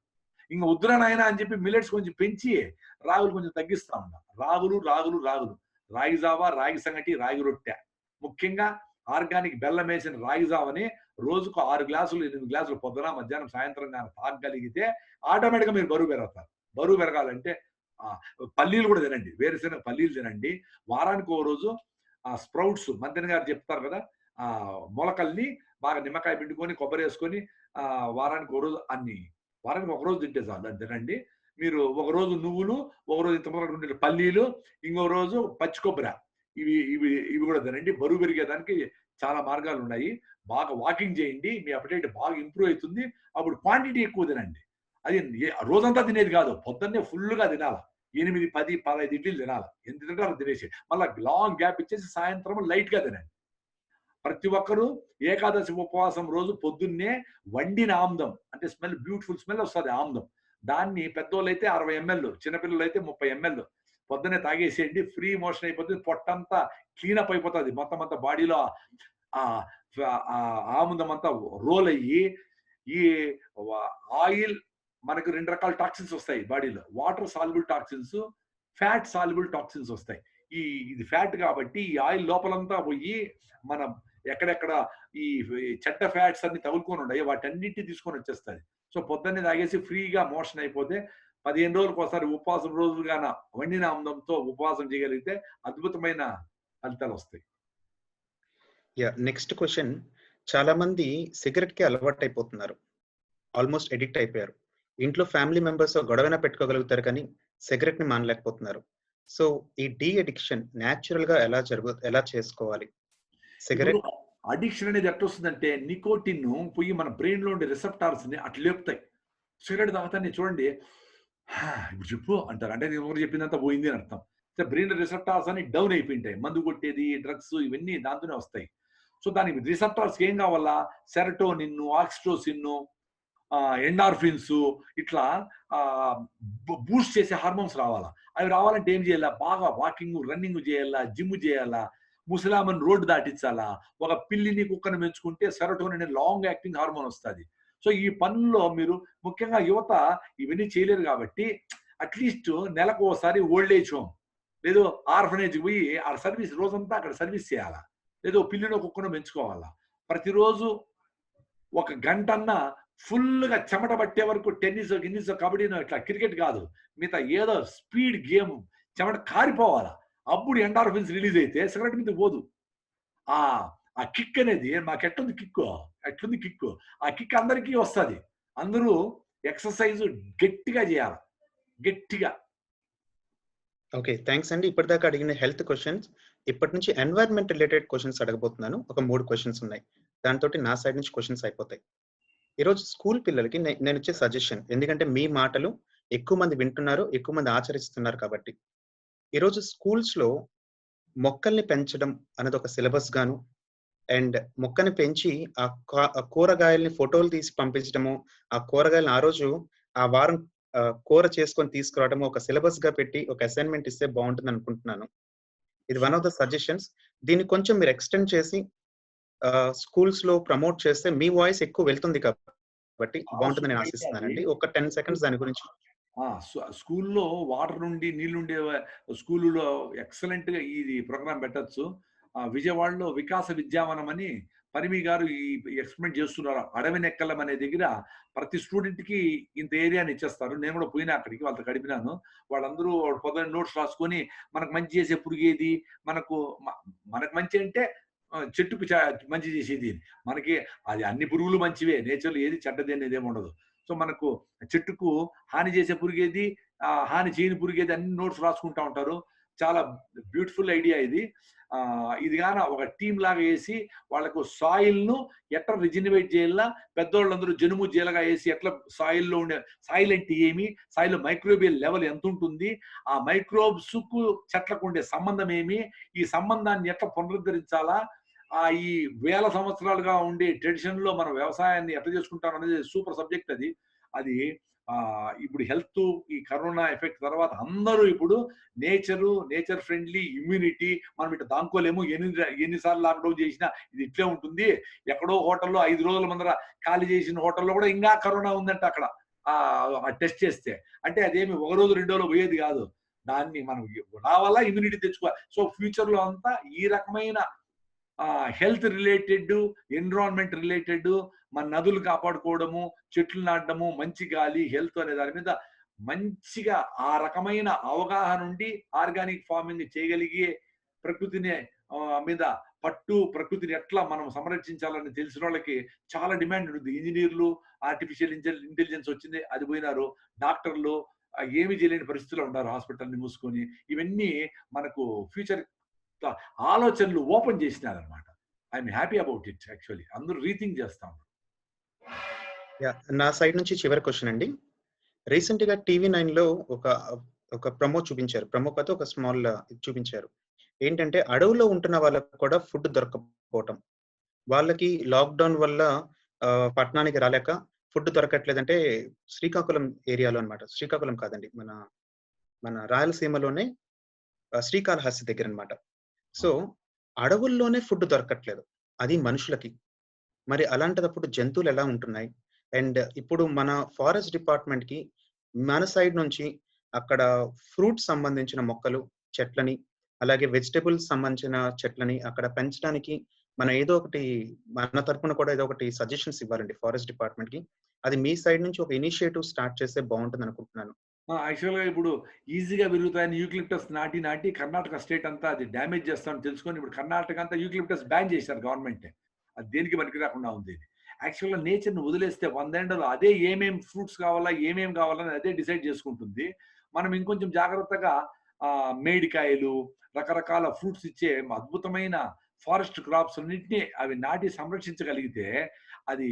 ఇంక వద్దురా నాయనా అని చెప్పి మిల్లెట్స్ కొంచెం పెంచి రాగులు కొంచెం తగ్గిస్తా ఉన్నా. రాగులు. రాగి జావ, రాగి సంగటి, రాగి రొట్టె. ముఖ్యంగా ఆర్గానిక్ బెల్లం వేసిన రాగి జావని రోజుకు 6 గ్లాసులు 8 గ్లాసులు పొద్దున మధ్యాహ్నం సాయంత్రం కానీ తాగగలిగితే ఆటోమేటిక్గా మీరు బరువు పెరుగుతారు. బరువు పెరగాలంటే పల్లీలు కూడా తినండి. వేరుశెనగ పల్లీలు తినండి. వారానికి ఓ రోజు స్ప్రౌట్స్ మంత్రి గారు చెప్తారు కదా, మొలకల్ని బాగా నిమ్మకాయ పిండుకొని కొబ్బరి వేసుకొని వారానికి ఓ రోజు వారానికి ఒక రోజు తింటే చాలు. అది తినండి. మీరు ఒక రోజు నువ్వులు, ఒక రోజు ఇంత పల్లీలు, ఇంకో రోజు పచ్చి కొబ్బరి, ఇవి కూడా తినండి. బరువు పెరిగేదానికి చాలా మార్గాలు ఉన్నాయి. బాగా వాకింగ్ చేయండి. మీ అపటైట్ బాగా ఇంప్రూవ్ అవుతుంది. అప్పుడు క్వాంటిటీ ఎక్కువ తినండి. అది రోజంతా తినేది కాదు. పొద్దున్నే ఫుల్గా తినాలి. 8, 10, 15 ఇడ్లీలు తినాలి. ఎంత తింటారో తినేసి మళ్ళీ లాంగ్ గ్యాప్ ఇచ్చేసి సాయంత్రం లైట్ గా తినండి. ప్రతి ఒక్కరూ ఏకాదశి ఉపవాసం రోజు పొద్దున్నే వండిన ఆమ్దం అంటే స్మెల్, బ్యూటిఫుల్ స్మెల్ వస్తుంది ఆమ్దం. దాన్ని పెద్దోళ్ళు అయితే 60 ml, చిన్నపిల్లలు అయితే 30 ml పొద్దున్నే తాగేసేయండి. ఫ్రీ మోషన్ అయిపోతుంది. పొట్టంతా క్లీన్ అప్ అయిపోతుంది. మొత్తం అంతా బాడీలో ఆముదం అంతా రోల్ అయ్యి ఈ ఆయిల్ మనకు 2 రకాల టాక్సిన్స్ వస్తాయి బాడీలో. Water soluble toxins, fat soluble toxins వస్తాయి. ఇది ఫ్యాట్ కాబట్టి ఈ ఆయిల్ లోపలంతా పోయి మన ఎక్కడెక్కడ ఈ చెడ్డ ఫ్యాట్స్ అన్ని తగులుకొని ఉన్నాయి వాటన్నిటిని తీసుకొని వచ్చేస్తుంది. సో పొద్దున్నే తాగేసి ఫ్రీగా మోషన్ అయిపోతే 15 రోజులకు ఒకసారి ఉపవాసం రోజులుగాన వండిన ఆమ్దంతో ఉపవాసం చేయగలిగితే అద్భుతమైన ఫలితాలు వస్తాయి. నెక్స్ట్ క్వశ్చన్, చాలా మంది సిగరెట్ కి అలవాటు అయిపోతున్నారు, ఆల్మోస్ట్ ఎడిక్ట్ అయిపోయారు. ఇంట్లో ఫ్యామిలీ మెంబర్స్ గొడవైనా పెట్టుకోగలుగుతారు కానీ సిగరెట్ ని మానలేకపోతున్నారు. సో ఈ డీ అడిక్షన్ న్యాచురల్ గా ఎలా చేసుకోవాలి? సిగరెట్ అడిక్షన్ అనేది ఎట్లా వస్తుందంటే నికోటిన్ పోయి మన బ్రెయిన్ లో ఉండే రిసెప్టార్స్ ని అట్లా లేపుతాయి. సిగరెట్ తాగుతాన్ని చూడండి, ఇప్పుడు చెప్పు అంటారు. అంటే నేను ఒకరు చెప్పిందంతా పోయింది అని అర్థం. బ్రెయిన్ రిసెప్టార్స్ అని డౌన్ అయిపోయింటాయి. మందు కొట్టేది, డ్రగ్స్ ఇవన్నీ దాంతోనే వస్తాయి. సో దానికి రిసెప్టార్స్ ఏం కావాలా? సెరటోనిన్, ఆక్సిటోసిన్, ఎండార్ఫిన్స్, ఇట్లా బూస్ట్ చేసే హార్మోన్స్ రావాలా. అవి రావాలంటే ఏం చేయాలా? బాగా వాకింగ్, రన్నింగ్ చేయాలా, జిమ్ చేయాలా, ముసలామని రోడ్డు దాటించాలా, ఒక పిల్లిని కుక్కను పెంచుకుంటే సెరటోనిన్ అనే లాంగ్ యాక్టింగ్ హార్మోన్ వస్తుంది. సో ఈ పనుల్లో మీరు ముఖ్యంగా యువత ఇవన్నీ చేయలేరు కాబట్టి అట్లీస్ట్ నెలకు ఒకసారి ఓల్డ్ ఏజ్ హోమ్ లేదు ఆర్ఫనేజ్ పోయి ఆ సర్వీస్ రోజంతా అక్కడ సర్వీస్ చేయాలా, లేదో పిల్లినో కుక్కనో పెంచుకోవాలా. ప్రతిరోజు 1 గంటన్నా ఫుల్గా చెమట పట్టే వరకు టెన్నిస్, గిన్నిస్, కబడ్డీనో ఇట్లా క్రికెట్ కాదు మిగతా ఏదో స్పీడ్ గేమ్ చెమట కారిపోవాలా. అప్పుడు ఎండార్ఫిన్స్ రిలీజ్ అయితే సిగరెట్ మీద పోదు. ఆ కిక్ అనేది మాకు ఎట్లుంది కిక్, ఆ కిక్ అందరికీ వస్తుంది. అందరూ ఎక్సర్సైజ్ గట్టిగా చేయాలి, గట్టిగా. ఓకే, థ్యాంక్స్ అండి. ఇప్పటిదాకా అడిగిన హెల్త్ క్వశ్చన్స్, ఇప్పటి నుంచి ఎన్వైరన్మెంట్ రిలేటెడ్ క్వశ్చన్స్ అడగబోతున్నాను. ఒక 3 క్వశ్చన్స్ ఉన్నాయి. దాంతో నా సైడ్ నుంచి క్వశ్చన్స్ అయిపోతాయి. ఈరోజు స్కూల్ పిల్లలకి నేను ఇచ్చే సజెషన్, ఎందుకంటే మీ మాటలు ఎక్కువ మంది వింటున్నారు, ఎక్కువ మంది ఆచరిస్తున్నారు కాబట్టి. ఈరోజు స్కూల్స్ లో మొక్కల్ని పెంచడం అనేది ఒక సిలబస్ గాను, అండ్ మొక్కని పెంచి ఆ కూరగాయల్ని ఫోటోలు తీసి పంపించడము, ఆ కూరగాయలను ఆ రోజు ఆ వారం కూర చేసుకొని తీసుకురావడము ఒక సిలబస్ గా పెట్టి ఒక అసైన్మెంట్ ఇస్తే బాగుంటుంది అనుకుంటున్నాను. ఇది వన్ ఆఫ్ ద సజెషన్స్. దీన్ని కొంచెం మీరు ఎక్స్టెండ్ చేసి స్కూల్స్ లో ప్రమోట్ చేస్తే మీ వాయిస్ ఎక్కువ వెళ్తుంది కాబట్టి బాగుంటుందని నేను ఆశిస్తున్నానండి. ఒక 10 seconds దాని గురించి. స్కూల్లో వాటర్ నుండి నీళ్లుండే స్కూల్లో ఎక్సలెంట్ గా ఇది ప్రోగ్రామ్ పెట్టచ్చు. విజయవాడలో వికాస విద్యావనం అని పరిమి గారు ఈ ఎక్స్పెరిమెంట్ చేస్తున్నారు. అడవి నెక్కలం అనే దగ్గర ప్రతి స్టూడెంట్ కి ఇంత ఏరియాని ఇచ్చేస్తారు. నేను కూడా పోయినా అక్కడికి, వాళ్ళతో గడిపినాను. వాళ్ళందరూ పొద్దున్న నోట్స్ రాసుకొని మనకు మంచి చేసే పురుగేది, మనకు మంచి అంటే చెట్టుకు మంచి చేసేది. మనకి అది అన్ని పురుగులు మంచివే, నేచర్లో ఏది చెడ్డది అనేది ఏమి ఉండదు. సో మనకు చెట్టుకు హాని చేసే పురుగేది, హాని చేయని పురుగేది అన్ని నోట్స్ రాసుకుంటా ఉంటారు. చాలా బ్యూటిఫుల్ ఐడియా ఇది. ఇది గాన ఒక టీం లాగా వేసి వాళ్ళకు సాయిల్ ను ఎట్లా రిజినవేట్ చేయాలా, పెద్దోళ్ళందరూ జనుము జీలగా వేసి ఎట్లా సాయిల్లో ఉండే సాయిల్ అంటే ఏమి, సాయిల్ మైక్రోబియల్ లెవెల్ ఎంత ఉంటుంది, ఆ మైక్రోబ్స్ కు చెట్లకు ఉండే సంబంధం ఏమి, ఈ సంబంధాన్ని ఎట్లా పునరుద్ధరించాలా, ఈ వేల సంవత్సరాలుగా ఉండే ట్రెడిషన్ లో మనం వ్యవసాయాన్ని ఎట్లా చేసుకుంటాం అనేది సూపర్ సబ్జెక్ట్ అది. అది ఇప్పుడు హెల్త్, ఈ కరోనా ఎఫెక్ట్ తర్వాత అందరూ ఇప్పుడు నేచర్ ఫ్రెండ్లీ, ఇమ్యూనిటీ, మనం ఇట్లా దానుకోలేము, ఎన్నిసార్లు లాక్డౌన్ చేసినా ఇది ఇట్లే ఉంటుంది. ఎక్కడో హోటల్లో 5 రోజుల ముందర ఖాళీ చేసిన హోటల్లో కూడా ఇంకా కరోనా ఉందంటే అక్కడ టెస్ట్ చేస్తే, అంటే అదేమి 1 రోజు 2 రోజులు పోయేది కాదు. దాన్ని మనం రావాల ఇమ్యూనిటీ తెచ్చుకోవాలి. సో ఫ్యూచర్ లో అంతా ఈ రకమైన హెల్త్ రిలేటెడ్, ఎన్విరాన్మెంట్ రిలేటెడ్, మన నదులు కాపాడుకోవడము, చెట్లు నాటడము, మంచి గాలి, హెల్త్ అనే దాని మీద మంచిగా ఆ రకమైన అవగాహన ఉండి ఆర్గానిక్ ఫార్మింగ్ చేయగలిగే, ప్రకృతిని మీద ప్రకృతిని ఎట్లా మనం సంరక్షించాలని తెలిసిన వాళ్ళకి చాలా డిమాండ్ ఉంటుంది. ఇంజనీర్లు, ఆర్టిఫిషియల్ ఇంటెలిజెన్స్ వచ్చింది, అది పోయినారు. డాక్టర్లు ఏమి చేయలేని పరిస్థితుల్లో ఉన్నారు, హాస్పిటల్ని మూసుకొని. ఇవన్నీ మనకు ఫ్యూచర్ ఆలోచనలు ఓపెన్ చేసినారనమాట. I'm happy about it. Actually అందరూ రీథింక్ చేస్తాం. నా సైడ్ నుంచి చివరి క్వశ్చన్ అండి. రీసెంట్ గా TV9 లో ఒక ప్రమో చూపించారు. ప్రమో కథ ఒక స్మాల్ చూపించారు. ఏంటంటే అడవుల్లో ఉంటున్న వాళ్ళకి కూడా ఫుడ్ దొరకకపోవటం, వాళ్ళకి లాక్డౌన్ వల్ల పట్టణానికి రాలేక ఫుడ్ దొరకట్లేదంటే శ్రీకాకుళం ఏరియాలో అనమాట. శ్రీకాకుళం కాదండి, మన రాయలసీమలోనే శ్రీకాళహస్తి దగ్గర అనమాట. సో అడవుల్లోనే ఫుడ్ దొరకట్లేదు, అది మనుషులకి. మరి అలాంటప్పుడు జంతువులు ఎలా ఉంటున్నాయి? అండ్ ఇప్పుడు మన ఫారెస్ట్ డిపార్ట్మెంట్ కి మన సైడ్ నుంచి అక్కడ ఫ్రూట్స్ సంబంధించిన మొక్కలు, చెట్లని, అలాగే వెజిటబుల్స్ సంబంధించిన చెట్లని అక్కడ పెంచడానికి మనం ఏదో ఒకటి, మన తరపున కూడా ఏదో ఒకటి సజెషన్స్ ఇవ్వాలండి ఫారెస్ట్ డిపార్ట్మెంట్ కి. అది మీ సైడ్ నుంచి ఒక ఇనిషియేటివ్ స్టార్ట్ చేస్తే బాగుంటుంది అనుకుంటున్నాను. యాక్చువల్గా ఇప్పుడు ఈజీగా పెరుగుతాయని యూక్లిప్టస్ నాటి కర్ణాటక స్టేట్ అంతా అది డ్యామేజ్ చేస్తామని తెలుసుకొని ఇప్పుడు కర్ణాటక అంతా యూక్లిప్టస్ బ్యాన్ చేశారు గవర్నమెంట్. అది దేనికి పనికి రాకుండా ఉంది. యాక్చువల్గా నేచర్ని వదిలేస్తే 100 ఏళ్లలో అదే ఏమేం ఫ్రూట్స్ కావాలా, ఏమేం కావాలని అదే డిసైడ్ చేసుకుంటుంది. మనం ఇంకొంచెం జాగ్రత్తగా మేడికాయలు, రకరకాల ఫ్రూట్స్ ఇచ్చే అద్భుతమైన ఫారెస్ట్ క్రాప్స్ అన్నింటినీ అవి నాటి సంరక్షించగలిగితే అది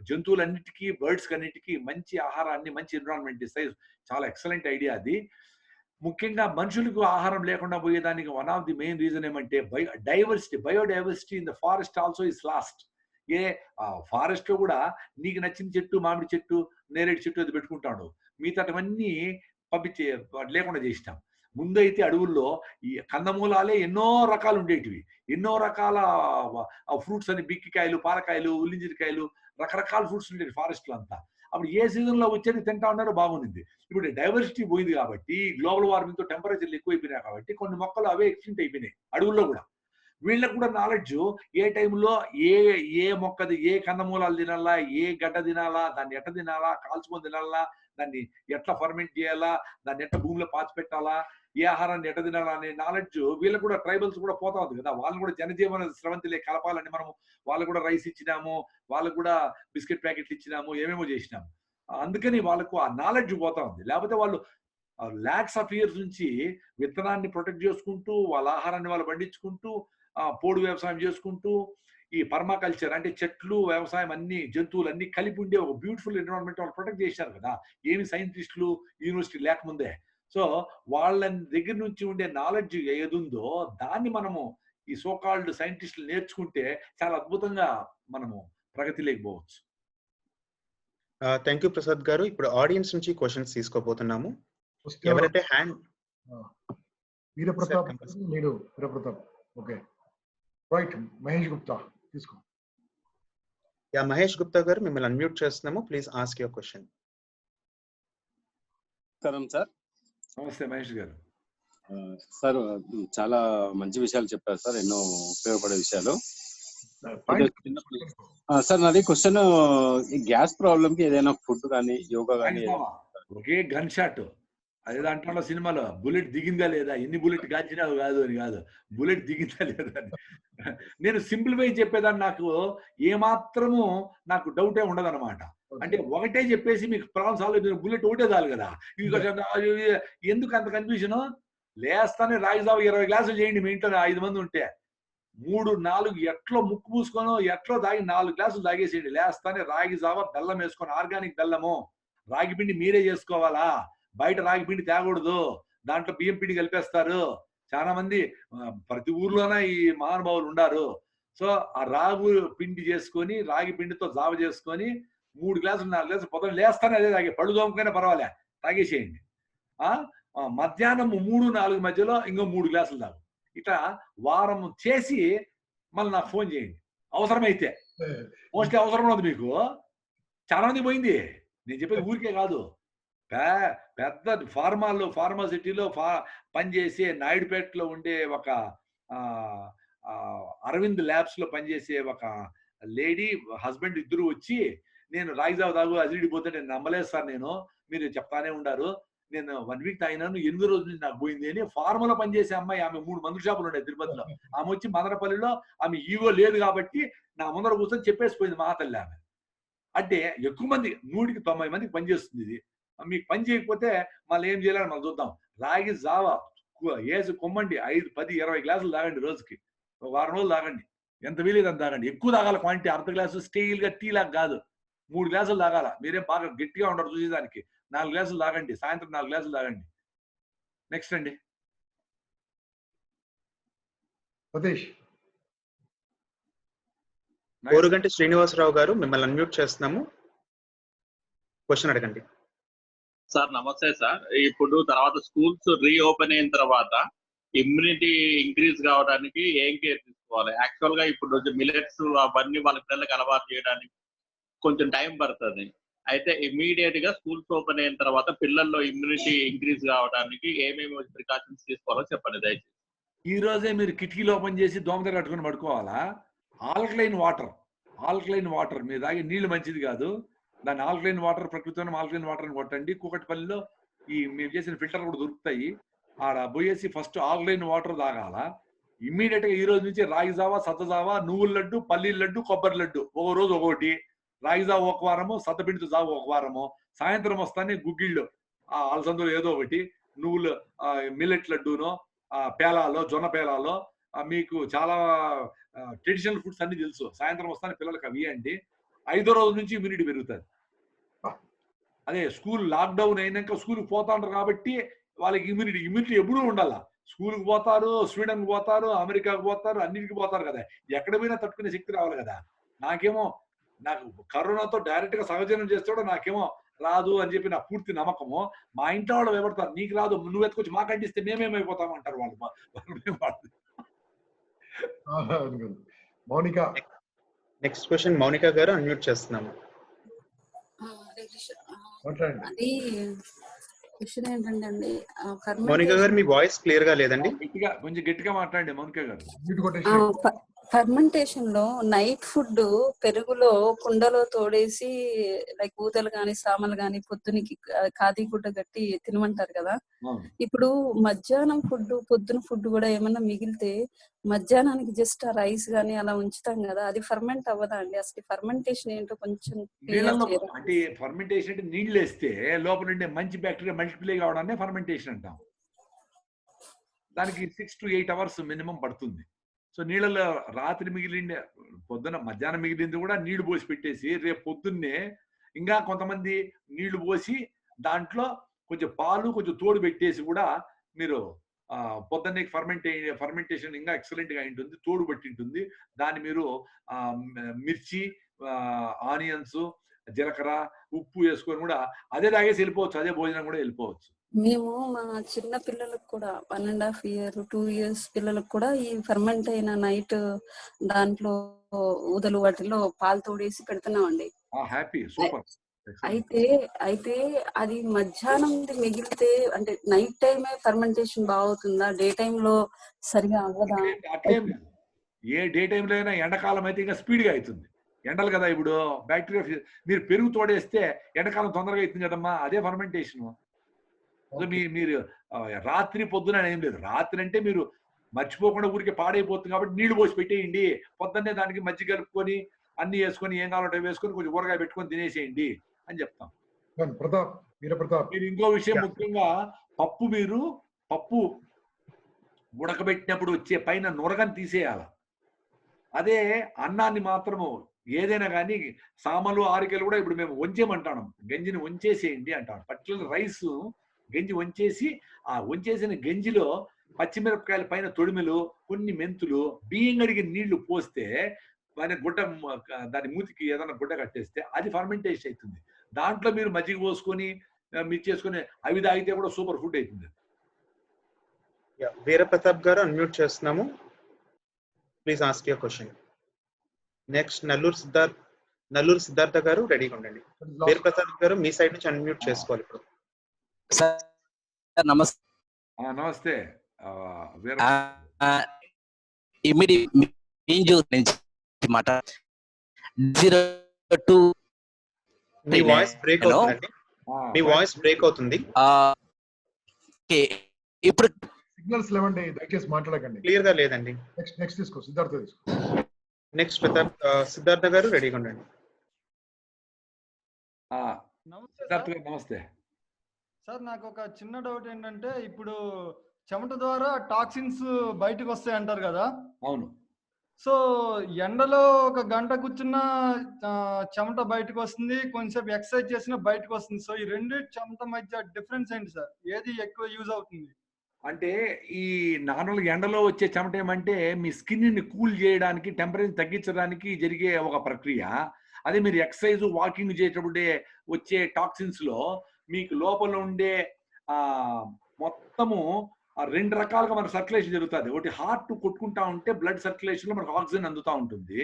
జంతువులన్నిటికీ, బర్డ్స్ అన్నిటికీ మంచి ఆహారాన్ని, మంచి ఎన్విరాన్మెంట్ ఇస్తాయి. చాలా ఎక్సలెంట్ ఐడియా అది. ముఖ్యంగా మనుషులకు ఆహారం లేకుండా పోయేదానికి one of the main reason ఏమంటే biodiversity in the forest also is lost. Forest లో కూడా నీకు నచ్చిన చెట్టు, మామిడి చెట్టు, నేరేడు చెట్టు అది పెట్టుకుంటాడు, మిగతావన్నీ పంపించే లేకుండా చేసినాం. ముందైతే అడవుల్లో ఈ కందమూలాలే ఎన్నో రకాలు ఉండేటివి, ఎన్నో రకాల ఫ్రూట్స్ అని, బిక్కికాయలు, పాలకాయలు, ఉల్లింజిరికాయలు, రకరకాల ఫ్రూట్స్ ఉండేవి ఫారెస్ట్ లో అంతా. అప్పుడు ఏ సీజన్ లో వచ్చేది తింటా ఉన్నారో బాగుంది. ఇప్పుడు డైవర్సిటీ పోయింది కాబట్టి, గ్లోబల్ వార్మింగ్ తో టెంపరేచర్లు ఎక్కువైపోయినాయి కాబట్టి కొన్ని మొక్కలు అవే ఎక్స్టింక్ట్ అయిపోయినాయి అడవుల్లో కూడా. వీళ్ళకు కూడా నాలెడ్జ్ ఏ టైంలో ఏ మొక్కది, ఏ కందమూలాలు తినాలా, ఏ గడ్డ తినాలా, దాన్ని ఎట్ట తినాలా, కాల్చుకొని తినాలా, దాన్ని ఎట్లా ఫర్మెంట్ చేయాలా, దాన్ని ఎట్లా భూమిలో పాతి పెట్టాలా, ఏ ఆహారాన్ని ఎట్ట తినాలా అనే నాలెడ్జ్ వీళ్ళకు కూడా, ట్రైబల్స్ కూడా పోతా ఉంది కదా. వాళ్ళు కూడా జనజీవన స్రవంతిలే కలపాలని మనము వాళ్ళకు కూడా రైస్ ఇచ్చినాము, వాళ్ళకు కూడా బిస్కెట్ ప్యాకెట్లు ఇచ్చినాము, ఏమేమో చేసినాము. అందుకని వాళ్ళకు ఆ నాలెడ్జ్ పోతా ఉంది. లేకపోతే వాళ్ళు లాక్స్ ఆఫ్ ఇయర్స్ నుంచి విత్తనాన్ని ప్రొటెక్ట్ చేసుకుంటూ, వాళ్ళ ఆహారాన్ని వాళ్ళు పండించుకుంటూ, పోడు వ్యవసాయం చేసుకుంటూ, ఈ పర్మాకల్చర్ అంటే చెట్లు, వ్యవసాయం, అన్ని జంతువులు అన్ని కలిపి ఉండే ఒక బ్యూటిఫుల్ ఎన్విరాన్మెంట్ వాళ్ళు ప్రొటెక్ట్ చేశారు కదా, ఏమి సైంటిస్టులు యూనివర్సిటీ లేకముందే. సో వాళ్ళ దగ్గర నుంచి ఉండే నాలెడ్జ్ ఏదుందో దాన్ని మనము ఈ సోకాల్డ్ సైంటిస్టులు నేర్చుకుంటే చాలా అద్భుతంగా మనము ప్రగతి లేకపోవచ్చు. థ్యాంక్ యూ ప్రసాద్ గారు. ఇప్పుడు ఆడియన్స్ నుంచి క్వశ్చన్స్ తీసుకోబోతున్నాము. ఎవరైతే hand Veera Pratap, okay right, Mahesh Gupta తీసుకో. మహేష్ గుప్తా గారు, మిమ్మల్ని అన్మ్యూట్ చేస్తున్నాము, please ask your question. Sir నమస్తే మహేష్ గారు. సార్ చాలా మంచి విషయాలు చెప్పారు సార్, ఎన్నో ఉపయోగపడే విషయాలు. సార్ నాది క్వశ్చన్, గ్యాస్ ప్రాబ్లమ్ కి ఏదైనా ఫుడ్ కానీ, యోగా కానీ. ఒకే గన్ షాట్ అదే అంటున్నా సినిమాలో, బుల్లెట్ దిగిందా లేదా, ఎన్ని బుల్లెట్ కాల్చినావు కాదు అని కాదు, బుల్లెట్ దిగిందా లేదా అని. నేను సింప్లిఫై చెప్పేదాన్ని, నాకు ఏమాత్రము నాకు డౌటే ఉండదు అనమాట. అంటే ఒకటే చెప్పేసి మీకు ప్రాబ్లం సాల్వ్ అయిపోయింది, బుల్లెట్ ఒకటే చాలు కదా, ఎందుకు అంత కన్ఫ్యూజన్? లేస్తానే రాగి జావ 20 గ్లాసులు చేయండి మీ ఇంట్లో 5 మంది ఉంటే. 3, 4 ఎట్లో ముక్కు మూసుకోనో ఎట్లో తాగి 4 గ్లాసులు తాగేసేయండి. లేస్తానే రాగి జావ బెల్లం వేసుకొని, ఆర్గానిక్ బెల్లము. రాగి పిండి మీరే చేసుకోవాలా, బయట రాగి పిండి తేకూడదు, దాంట్లో బియ్యం పిండి కలిపేస్తారు. చాలా మంది ప్రతి ఊర్లోనే ఈ మహానుభావులు ఉండారు. సో ఆ రాగు పిండి చేసుకొని, రాగి పిండితో జావ చేసుకొని 3 గ్లాసులు 4 గ్లాసులు పొద్దున లేస్తానే అదే తాగే, పళ్ళు తోముకైనా పర్వాలే తాగేసేయండి. మధ్యాహ్నం 3, 4 మధ్యలో ఇంకో 3 గ్లాసులు తాగు. ఇట్లా వారం చేసి మళ్ళీ నాకు ఫోన్ చేయండి అవసరమైతే. మోస్ట్లీ అవసరం ఉంది మీకు, చాలా మంది పోయింది. నేను చెప్పేది ఊరికే కాదు, పెద్ద ఫార్మాసిటీలో పనిచేసే నాయుడుపేటలో ఉండే ఒక అరవింద్ ల్యాబ్స్ లో పనిచేసే ఒక లేడీ హస్బెండ్ ఇద్దరు వచ్చి, నేను రాగి జావ తాగు అజిడి పోతే నేను నమ్మలేదు సార్, నేను మీరు చెప్తానే ఉండారు, నేను 1 వీక్ తాగినాను 8 రోజుల నుంచి నాకు పోయింది అని. ఫార్మలో పనిచేసే అమ్మాయి, ఆమె 3 మందుల షాపులు ఉన్నాయి తిరుపతిలో. ఆమె వచ్చి మదనపల్లిలో, ఆమె ఈగో లేదు కాబట్టి నా ముందర కూర్చొని చెప్పేసిపోయింది మా తల్లి ఆమె. అంటే ఎక్కువ మంది 100కి 90 మందికి పనిచేస్తుంది ఇది. మీకు పని చేయకపోతే మళ్ళీ ఏం చేయాలని మనం చూద్దాం. రాగి జావ వేసి కొమ్మండి, 5, 10, 20 గ్లాసులు తాగండి రోజుకి, 1 వారం రోజులు తాగండి, ఎంత వీలేదు అంత తాగండి. ఎక్కువ తాగాల క్వాంటిటీ, అర్ధ గ్లాసు స్టైల్ గా టీ లాగా కాదు, 3 గ్లాసులు తాగాల. మీరేం బాగా గట్టిగా ఉండరు చూసేదానికి. 4 గ్లాసులు తాగండి, సాయంత్రం 4 గ్లాసులు తాగండి. నెక్స్ట్ అండి సతీష్. కోరుగంటి శ్రీనివాసరావు గారు, మిమ్మల్ని అన్మ్యూట్ చేస్తున్నాము, క్వశ్చన్ అడగండి. సార్ నమస్తే సార్. ఇప్పుడు తర్వాత స్కూల్స్ రీఓపెన్ అయిన తర్వాత ఇమ్యూనిటీ ఇంక్రీజ్ కావడానికి ఏం కేర్ తీసుకోవాలి? యాక్చువల్ గా ఇప్పుడు మిలెట్స్ అవన్నీ వాళ్ళ పిల్లలకు అలవాటు చేయడానికి కొంచెం టైం పడుతుంది. అయితే ఇమీడియట్ గా స్కూల్స్ ఓపెన్ అయిన తర్వాత పిల్లల్లో ఇమ్యూనిటీ ఇంక్రీజ్ కావడానికి ఏమేమి ప్రికాషన్స్ తీసుకోవాలో చెప్పండి దయచేసి. ఈ రోజే మీరు కిటికీలు ఓపెన్ చేసి దోమతెర కట్టుకుని పడుకోవాలా? ఆల్కలైన్ వాటర్ మీరు తాగే నీళ్లు మంచిది కాదు. దాన్ని ఆల్కలైన్ వాటర్, ప్రకృతిలో ఆల్కలైన్ వాటర్ అని కొట్టండి. కూకట్పల్లిలో మేము చేసిన ఫిల్టర్ కూడా దొరుకుతాయి, ఆడ పోయేసి ఫస్ట్ ఆల్కలైన్ వాటర్ తాగాల. ఇమ్మీడియట్ గా ఈ రోజు నుంచి రాగి జావా, సత్త జావా, నువ్వుల లడ్డు, పల్లీల లడ్డు, కొబ్బరి లడ్డు ఒక రోజు ఒకటి. రాగి జావ ఒక వారము, సత్తపిండితో జావ ఒక వారము. సాయంత్రం వస్తానే గుగ్గిళ్ళు, అలసందులు ఏదో ఒకటి, నువ్వులు మిల్లెట్ లడ్డూనో, పేలాలో, జొన్న పేలాలో, మీకు చాలా ట్రెడిషనల్ ఫుడ్స్ అన్ని తెలుసు. సాయంత్రం వస్తానే పిల్లలకి అవి ఇవ్వండి. 5వ రోజు నుంచి ఇమ్యూనిటీ పెరుగుతుంది. అదే స్కూల్ లాక్డౌన్ అయినాక స్కూల్కి పోతా ఉంటారు కాబట్టి వాళ్ళకి ఇమ్యూనిటీ ఎప్పుడూ ఉండాల. స్కూల్కి పోతారు, స్వీడన్కి పోతారు, అమెరికాకు పోతారు, అన్నిటికి పోతారు కదా, ఎక్కడ పోయినా తట్టుకునే శక్తి రావాలి కదా. నాకు కరోనాతో డైరెక్ట్ గా సహజీవనం చేస్తాడో నాకేమో రాదు అని చెప్పి నా పూర్తి నమ్మకము. మా ఇంట్లో వాళ్ళు భయపడతారు, నీకు రాదు, నువ్వు ఎత్తుకొచ్చి మాకు అంటిస్తే మేమేమైపోతాం అంటారు వాళ్ళు. మౌనిక. నెక్స్ట్ క్వశ్చన్ మౌనిక గారు, అన్మ్యూట్ చేస్తున్నాము. అది క్వశ్చన్ ఏంటంటే మౌనిక గారు మీ వాయిస్ క్లియర్ గా లేదండి, కొంచెం గట్టిగా మాట్లాడండి మౌనిక గారు. ఫర్మెంటేషన్ లో నైట్ ఫుడ్ పెరుగులో కుండలో తోడేసి లైక్ ఊతలు గాని సామలు గాని పొద్దునికి ఖాదీ గుడ్డ గట్టి తినమంటారు కదా. ఇప్పుడు మధ్యాహ్నం ఫుడ్, పొద్దున ఫుడ్ కూడా ఏమన్నా మిగిలితే మధ్యాహ్నానికి జస్ట్ ఆ రైస్ గాని అలా ఉంచుతాం కదా, అది ఫర్మెంట్ అవ్వదా అండి? అసలు ఫర్మెంటేషన్ ఏంటో కొంచెం అంటే ఫర్మెంటేషన్ అంటే నీళ్ళు వేస్తే లోపల ఉండే మంచి బ్యాక్టీరియా మల్టిప్లై కావడాన్ని ఫర్మెంటేషన్ అంటాం. దానికి 6 to 8 hours మినిమం పడుతుంది. సో నీళ్ళలో రాత్రి మిగిలింది, పొద్దున మధ్యాహ్నం మిగిలింది కూడా నీళ్లు పోసి పెట్టేసి రేపు పొద్దున్నే ఇంకా కొంతమంది నీళ్లు పోసి దాంట్లో కొంచెం పాలు కొంచెం తోడు పెట్టేసి కూడా మీరు పొద్దున్నే ఫర్మెంటేషన్ ఇంకా ఎక్సలెంట్ గా ఉంటుంది, తోడు బట్టి ఉంటుంది. దాన్ని మీరు మిర్చి, ఆనియన్స్, జీలకర్ర, ఉప్పు వేసుకొని కూడా అదే తాగేసి వెళ్ళిపోవచ్చు, అదే భోజనం కూడా వెళ్ళిపోవచ్చు. మేము మా చిన్న పిల్లలకు కూడా 1.5 year 2 years పిల్లలకు కూడా ఈ ఫర్మెంట్ అయిన నైట్ దాంట్లో ఊదలు వాటిలో పాలు తోడేసి పెడుతున్నామండి. అయితే అది మధ్యాహ్నం మగిలితే అంటే నైట్ టైమే ఫర్మెంటేషన్ బాగుతుందా, డే టైమ్ లో సరిగా అవ్వదా? ఏ డే టైంలో అయినా, ఎండాకాలం అయితే ఇంకా స్పీడ్ గా అవుతుంది. ఎండలు కదా ఇప్పుడు, బ్యాక్టీరియా మీరు పెరుగు తోడేస్తే ఎండాకాలం తొందరగా అవుతుంది కదమ్మా, అదే ఫర్మెంటేషన్. మీరు రాత్రి పొద్దున ఏం లేదు, రాత్రి అంటే మీరు మర్చిపోకుండా ఊరికే పాడైపోతుంది కాబట్టి నీళ్లు పోసి పెట్టేయండి. పొద్దున్నే దానికి మజ్జిగ కలుపుకొని అన్ని వేసుకొని ఏం కావాలంటే వేసుకొని కొంచెం ఊరగాయ పెట్టుకొని తినేసేయండి అని చెప్తాం. ప్రతాప్, మీరు ఇంకో విషయం ముఖ్యంగా పప్పు ఉడకబెట్టినప్పుడు వచ్చే పైన నురగని తీసేయాలి. అదే అన్నాన్ని మాత్రము ఏదైనా కానీ సామలు ఆరికలు కూడా ఇప్పుడు మేము వంచేయమంటాం, గంజిని వంచేసేయండి అంటాం. పర్టికులర్ రైస్ గంజి వంచేసి ఆ వంచేసిన గంజిలో పచ్చిమిరపకాయల పైన తొడిమెలు, కొన్ని మెంతులు, బియ్యం కడిగిన నీళ్లు పోస్తే పైన గుడ్డ దాని మూతికి ఏదైనా గుడ్డ కట్టేస్తే అది ఫర్మెంటేషన్ అవుతుంది. దాంట్లో మీరు మజ్జిగ పోసుకొని మిక్స్ చేసుకొని అవి తాగితే కూడా సూపర్ ఫుడ్ అవుతుంది. వీరప్రతాప్ గారు అన్మ్యూట్ చేస్తున్నాము, please ask your question. Next Nallur Siddhartha గారు రెడీగా ఉండండి. వీరప్రతాప్ గారు మీ సైడ్ నుంచి అన్మ్యూట్ చేసుకోవాలి ఇప్పుడు. నమస్తే. మీ వాయిస్ బ్రేక్ అవుతుందండి, మీ వాయిస్ బ్రేక్ అవుతుంది. ఇప్పుడు సిగ్నల్స్ లేవండి, దయచేసి మాట్లాడకండి. క్లియర్ గా లేదండి. నెక్స్ట్ తీసుకో, సిద్ధార్థ తీసుకో. నెక్స్ట్ సిద్ధార్థ గారు రెడీగా ఉండండి. నమస్తే సార్, నాకు ఒక చిన్న డౌట్ ఏంటంటే, ఇప్పుడు చెమట ద్వారా టాక్సిన్స్ బయటకు వస్తాయి అంటారు కదా. అవును. సో ఎండలో ఒక గంట కూర్చున్న చెమట బయటకు వస్తుంది, కొంచెంసేపు ఎక్సర్సైజ్ చేసినా బయటకు వస్తుంది. సో ఈ రెండు చెమట మధ్య డిఫరెన్స్ ఏంటి సార్? ఏది ఎక్కువ యూజ్ అవుతుంది? అంటే ఈ నార్మల్ ఎండలో వచ్చే చెమట ఏమంటే మీ స్కిన్ ని కూల్ చేయడానికి, టెంపరేచర్ తగ్గించడానికి జరిగే ఒక ప్రక్రియ. అదే మీరు ఎక్సర్సైజ్ వాకింగ్ చేసేటప్పుడే వచ్చే టాక్సిన్స్ లో మీకు లోపల ఉండే మొత్తము రెండు రకాలుగా మన సర్క్యులేషన్ జరుగుతుంది. ఒకటి హార్ట్ కొట్టుకుంటా ఉంటే బ్లడ్ సర్క్యులేషన్ లో మనకు ఆక్సిజన్ అందుతూ ఉంటుంది.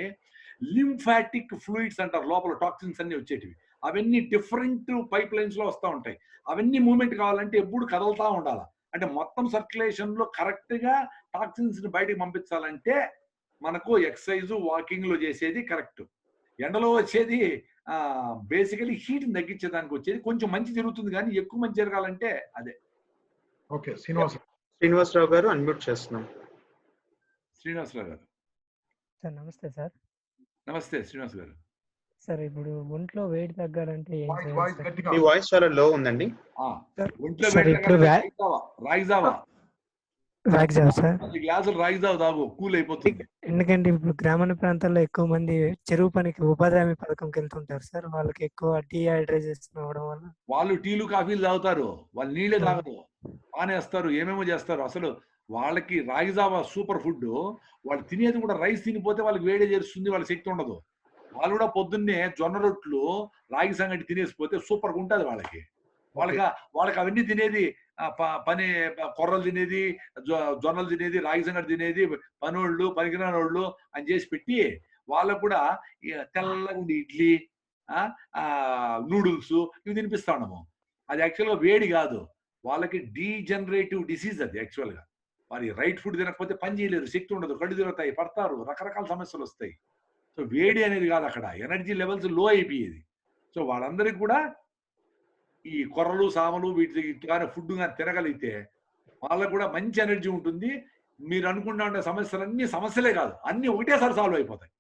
లింఫాటిక్ ఫ్లూయిడ్స్ అంటారు, లోపల టాక్సిన్స్ అన్ని వచ్చేటివి. అవన్నీ డిఫరెంట్ పైప్ లైన్స్ లో వస్తూ ఉంటాయి. అవన్నీ మూవ్మెంట్ కావాలంటే ఎప్పుడు కదలుతూ ఉండాలి. అంటే మొత్తం సర్క్యులేషన్ లో కరెక్ట్ గా టాక్సిన్స్ ని బయటకు పంపించాలంటే మనకు ఎక్సర్సైజ్ వాకింగ్ లో చేసేది కరెక్ట్. ఎండలో వచ్చేది బేసికలీ హీట్ తగ్గించేదానికి వచ్చేది. కొంచెం మంచి జరుగుతుంది కానీ ఎక్కువ మంచి జరగాలంటే అదే. ఓకే, శ్రీనివాసరావు గారు అన్మ్యూట్ చేస్తున్నాం. శ్రీనివాసరావు గారు. సార్ నమస్తే సార్. నమస్తే శ్రీనివాస్ గారు. సార్, ఇప్పుడు ఒంట్లో వేడి తగ్గాలంటే ఏం చేయాలి? మీ వాయిస్ చాలా లో ఉందండి. ఒంట్లో వేడి రాగి జావా సార్, గ్లాసులు రాగి జావా తాగు, కూల్ అయిపోతుంది. ఎందుకంటే ఇప్పుడు గ్రామీణ ప్రాంతాల్లో ఎక్కువ మంది చెరువు పనికి ఉపాధి హామీ పథకంకి వెళ్తుంటారు సార్. వాళ్ళకి ఎక్కువ డీహైడ్రేషన్ అవ్వడం వల్ల వాళ్ళు టీలు కాఫీలు తాగుతారు, వాళ్ళు నీళ్ళే తాగరు, పానేస్తారు, ఏమేమో చేస్తారు. అసలు వాళ్ళకి రాగి జావా సూపర్ ఫుడ్. వాళ్ళు తినేది కూడా రైస్ తినిపోతే వాళ్ళకి వేడి చేస్తుంది, వాళ్ళకి శక్తి ఉండదు. వాళ్ళు కూడా పొద్దున్నే జొన్న రొట్లు రాగి సంగటి తినేసిపోతే సూపర్గా ఉంటుంది వాళ్ళకి. వాళ్ళకి అవన్నీ తినేది పని కొర్రలు తినేది, జొన్నలు తినేది, రాగి సంగటి తినేది, పనోళ్ళు పనికిరానోళ్ళు అని చేసి పెట్టి వాళ్ళకు కూడా తెల్లగా ఉండి ఇడ్లీ, నూడిల్స్ ఇవి తినిపిస్తా ఉన్నాము. అది యాక్చువల్గా వేడి కాదు, వాళ్ళకి డీజనరేటివ్ డిసీజ్ అది. యాక్చువల్గా మరి రైట్ ఫుడ్ తినకపోతే పని చేయలేరు, శక్తి ఉండదు, కళ్ళు తిరుగుతాయి, పడతారు, రకరకాల సమస్యలు వస్తాయి. సో వేడి అనేది కాదు, అక్కడ ఎనర్జీ లెవెల్స్ లో అయిపోయేది. సో వాళ్ళందరికీ కూడా ఈ కొర్రలు సామలు వీటి కానీ ఫుడ్ కానీ తినగలిగితే వాళ్ళకు కూడా మంచి ఎనర్జీ ఉంటుంది. మీరు అనుకుంటా ఉండే సమస్యలన్నీ సమస్యలే కాదు, అన్ని ఒకటేసారి సాల్వ్ అయిపోతాయి.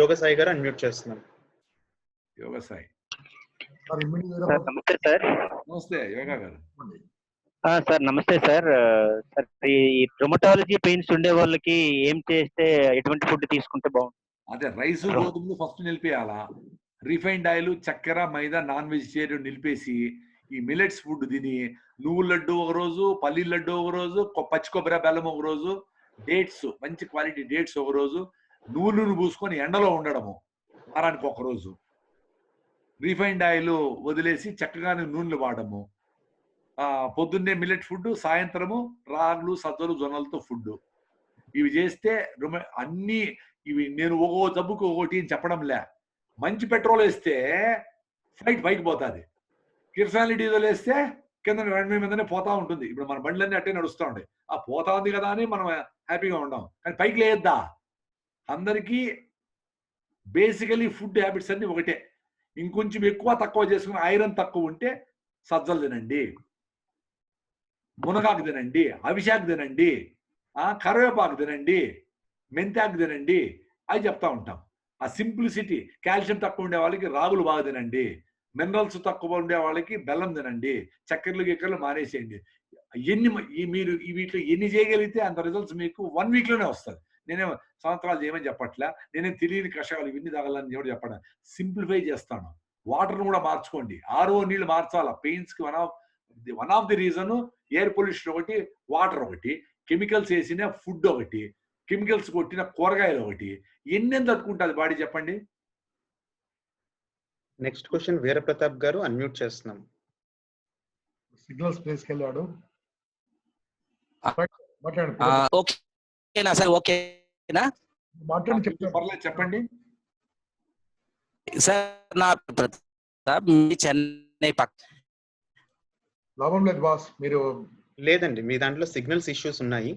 యోగ సాయి గారు అన్మ్యూట్ చేస్తున్నాం. యోగ సాయి. నమస్తే సార్. నమస్తే యోగా గారు. సార్ నమస్తే సార్. సార్ ఈ రొమటాలజీ పెయిన్స్ ఉండే వాళ్ళకి ఏం చేస్తే, ఎటువంటి ఫుడ్ తీసుకుంటే బాగుంటుంది? అదే రైస్ గోధుమలు ఫస్ట్ నిలిపేయాలా, రిఫైన్డ్ ఆయిల్, చక్కెర, మైదా, నాన్ వెజిటేరియన్ నిలిపేసి ఈ మిలెట్స్ ఫుడ్ తిని నువ్వుల లడ్డు ఒక రోజు, పల్లీల లడ్డు ఒక రోజు, పచ్చి కొబ్బరి బెల్లం ఒక రోజు, డేట్స్ మంచి క్వాలిటీ డేట్స్ ఒక రోజు, నువ్వులు పూసుకొని ఎండలో ఉండడము వారానికి ఒక రోజు, రిఫైన్డ్ ఆయిల్ వదిలేసి చక్కగా నూనెలు వాడము, పొద్దున్నే మిల్లెట్ ఫుడ్, సాయంత్రము రాగులు, సజ్జలు, జొన్నలతో ఫుడ్. ఇవి చేస్తే అన్ని ఇవి నేను ఒక్కో జబ్బుకు ఒకటి అని చెప్పడం లే. మంచి పెట్రోల్ వేస్తే ఫ్లైట్ పైకి పోతుంది, కిరసాలి డీజిల్ వేస్తే కింద మీదనే పోతా ఉంటుంది. ఇప్పుడు మన బండ్లన్నీ అట్టే నడుస్తూ ఉంటాయి. పోతా ఉంది కదా అని మనం హ్యాపీగా ఉండం, కానీ పైకి లేద్దా. అందరికీ బేసికలీ ఫుడ్ హ్యాబిట్స్ అన్ని ఒకటే. ఇంకొంచెం ఎక్కువ తక్కువ చేసుకుని ఐరన్ తక్కువ ఉంటే సజ్జలు తినండి, మునగాకు తినండి, అవిశాకు తినండి, కరివేపాకు తినండి, మెంతాకు తినండి, అవి చెప్తా ఉంటాం. ఆ సింప్లిసిటీ. కాల్షియం తక్కువ ఉండే వాళ్ళకి రాగులు బాగా తినండి, మినరల్స్ తక్కువ ఉండే వాళ్ళకి బెల్లం తినండి, చక్కెరలు గిక్కెరలు మానేసేయండి. మీరు వీటిలో ఎన్ని చేయగలిగితే అంత రిజల్ట్స్ మీకు 1 week లోనే వస్తుంది. నేనే సంవత్సరాలు చేయమని చెప్పట్లే, నేనే తెలియని కషాయాలు ఇవన్నీ తాగాలని ఎవరు చెప్పడం, సింప్లిఫై చేస్తాను. వాటర్ను కూడా మార్చుకోండి. RO నీళ్ళు మార్చాలా. పెయిన్స్ కి one of the reason air pollution ఒకటి, వాటర్ ఒకటి, కెమికల్స్ వేసిన ఫుడ్ ఒకటి, కెమికల్స్ కొట్టిన కూరగాయలు ఒకటి. ఎన్ని తట్టుకుంటుంది బాడీ చెప్పండి. నెక్స్ట్ క్వశ్చన్ వీర ప్రతాప్ గారు, అన్మ్యూట్ చేస్తున్నాం. సిగ్నల్స్ ప్లేస్కి వెళ్ళాడు. ఓకేనా సార్? ఓకేనా మాట్లాడి చెప్తాను. పర్లేదు చెప్పండి సార్. నా ప్రతాప్, చెన్నై పక్క. లాభం లేదు బాస్. మీరు లేదండి, మీ దాంట్లో సిగ్నల్స్ ఇష్యూస్ ఉన్నాయి.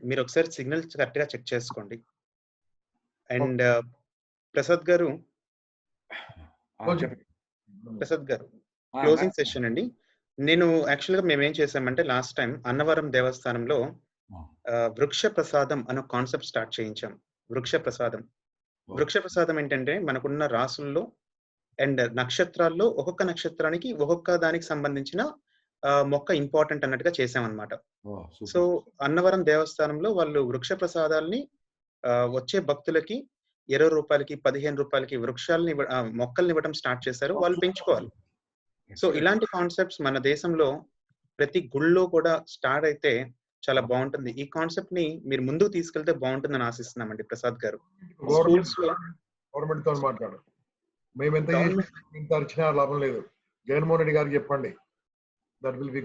మీరు ఒకసారి సిగ్నల్స్ కరెక్ట్ గా చెక్ చేసుకోండి. అండ్ ప్రసాద్ గారు, క్లోజింగ్ సెషన్ అండి. నేను యాక్చువల్గా మేమేం చేసామంటే లాస్ట్ టైం అన్నవరం దేవస్థానంలో వృక్ష ప్రసాదం అనే కాన్సెప్ట్ స్టార్ట్ చేయించాం. వృక్ష ప్రసాదం ఏంటంటే మనకున్న రాసుల్లో అండ్ నక్షత్రాల్లో ఒక్కొక్క నక్షత్రానికి ఒక్కొక్క దానికి సంబంధించిన మొక్క ఇంపార్టెంట్ అన్నట్టుగా చేసామన్నమాట. సో అన్నవరం దేవస్థానంలో వాళ్ళు వృక్ష ప్రసాదాలని వచ్చే భక్తులకి 20 రూపాయలకి 15 రూపాయలకి వృక్షాలని మొక్కల్ని ఇవ్వడం స్టార్ట్ చేశారు. వాళ్ళు పెంచుకోవాలి. సో ఇలాంటి కాన్సెప్ట్స్ మన దేశంలో ప్రతి గుళ్ళో కూడా స్టార్ట్ అయితే చాలా బాగుంటుంది. ఈ కాన్సెప్ట్ ని మీరు ముందుకు తీసుకెళ్తే బాగుంటుందని ఆశిస్తున్నామండి ప్రసాద్ గారు. గవర్నమెంట్ తో మాట్లాడు. మేము ఎంత అరిచినా లాభం లేదు. జగన్మోహన్ రెడ్డి గారికి చెప్పండి.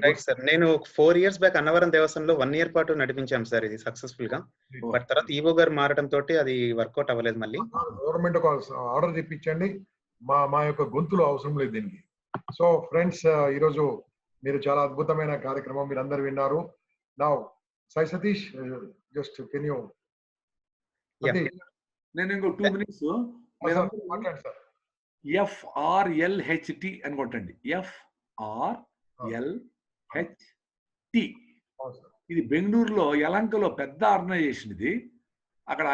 Right sir. నేను 4 years బ్యాక్ అన్నవరం దేవస్థానంలో 1 year పాటు నడిపించాం సార్ ఇది సక్సెస్ఫుల్ గా. బట్ తర్వాత ఈవో గారు మారడం తోటి అది వర్కౌట్ అవ్వలేదు. మళ్ళీ గవర్నమెంట్ ఒక ఆర్డర్ తెప్పించండి. మా యొక్క గొంతులు అవసరం లేదు దీనికి. సో ఫ్రెండ్స్, ఈరోజు మీరు చాలా అద్భుతమైన కార్యక్రమం మీరు అందరు విన్నారు. Now Sai Satish, just can you నేను ఇంకో 2 minutes మాట్లాడండి సార్. FRLHT అని కొట్టండి. FRLHT. ఇది బెంగళూరులో యలంకలో పెద్ద ఆర్గనైజేషన్ ఇది. అక్కడ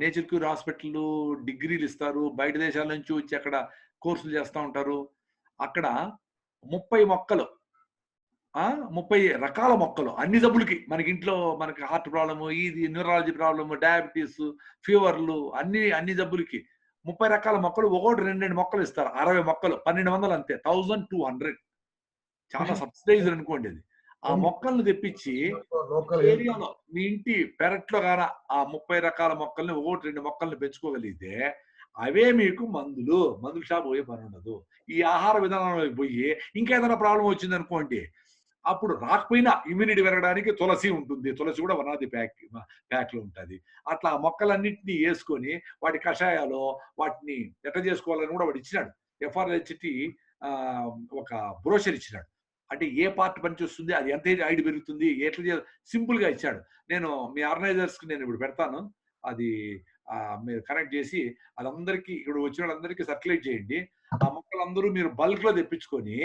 నేచర్ క్యూర్ హాస్పిటల్ డిగ్రీలు ఇస్తారు. బయట దేశాల నుంచి వచ్చి అక్కడ కోర్సులు చేస్తూ ఉంటారు. అక్కడ 30 మొక్కలు, 30 రకాల మొక్కలు అన్ని జబ్బులకి, మనకి ఇంట్లో మనకి హార్ట్ ప్రాబ్లము, ఇది న్యూరాలజీ ప్రాబ్లము, డయాబెటీస్, ఫీవర్లు, అన్ని జబ్బులకి 30 రకాల మొక్కలు, ఒకటి 2 మొక్కలు ఇస్తారు. 60 మొక్కలు 1200 అంతే, 1200. చాలా సబ్సిడైజ్ అనుకోండి అది. ఆ మొక్కలను తెప్పించి ఏరియాలో మీ ఇంటి పెరట్లో గాన ఆ 30 రకాల మొక్కల్ని, 1-2 మొక్కల్ని పెంచుకోగలిగితే అవే మీకు మందులు షాప్ పోయే పని ఉండదు. ఈ ఆహార విధానంలో పోయి ఇంకేదైనా ప్రాబ్లం వచ్చింది అనుకోండి, అప్పుడు రాకపోయినా ఇమ్యూనిటీ పెరగడానికి తులసి ఉంటుంది. తులసి కూడా 1 of the ప్యాక్ లో ఉంటుంది. అట్లా ఆ మొక్కలన్నింటినీ వేసుకొని వాటి కషాయాలు వాటిని ఎట్లా చేసుకోవాలని కూడా వాడు ఇచ్చినాడు. FRHT ఒక బ్రోషర్ ఇచ్చినాడు. అంటే ఏ పార్ట్ పనిచేస్తుంది, అది ఎంత ఐడి పెరుగుతుంది, ఎట్లా సింపుల్ గా ఇచ్చాడు. నేను మీ ఆర్గనైజర్స్ కి నేను ఇప్పుడు పెడతాను. అది మీరు కనెక్ట్ చేసి అదందరికీ ఇప్పుడు వచ్చిన వాళ్ళందరికీ సర్క్యులేట్ చేయండి. ఆ మొక్కలందరూ మీరు బల్క్ లో తెప్పించుకొని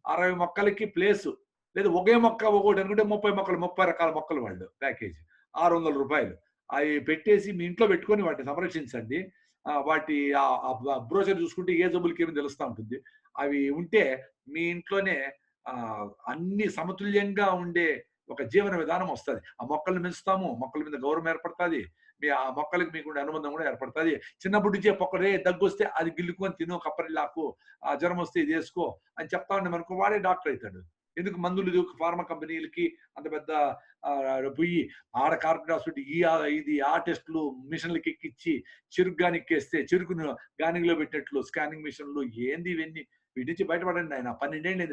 60 మొక్కలకి ప్లేస్ లేదు, ఒకే మొక్క ఒకటి అనుకుంటే 30 మొక్కలు, 30 రకాల మొక్కలు వాళ్ళు ప్యాకేజ్ 600 రూపాయలు. అవి పెట్టేసి మీ ఇంట్లో పెట్టుకొని వాటిని సంరక్షించండి. వాటి బ్రోచర్ చూసుకుంటే ఏ జబ్బులకి ఏమి తెలుస్తూ ఉంటుంది. అవి ఉంటే మీ ఇంట్లోనే అన్ని సమతుల్యంగా ఉండే ఒక జీవన విధానం వస్తుంది. ఆ మొక్కలను పెంచుతాము, మొక్కల మీద గౌరవం ఏర్పడుతుంది. ఆ మొక్కలకి మీకుండే అనుబంధం కూడా ఏర్పడుతుంది. చిన్నప్పటి నుంచే పొక్కడే దగ్గు వస్తే అది గిల్లుకొని తిను, కప్పరిల్లాకు, జ్వరం వస్తే ఇది వేసుకో అని చెప్తా ఉండే మనకు వాడే డాక్టర్ అవుతాడు. ఎందుకు మందులు ఫార్మా కంపెనీలకి అంత పెద్ద పోయి ఆడ కార్పొరేట్ హాస్పిటల్ ఇది టెస్టులు మిషన్లకి ఎక్కిచ్చి చెరుకు గానిక్కేస్తే చెరుకును గానిలో పెట్టినట్లు స్కానింగ్ మిషన్లు ఏంది ఇవన్నీ. వీటి నుంచి బయటపడండి. ఆయన 12 ఏళ్ళు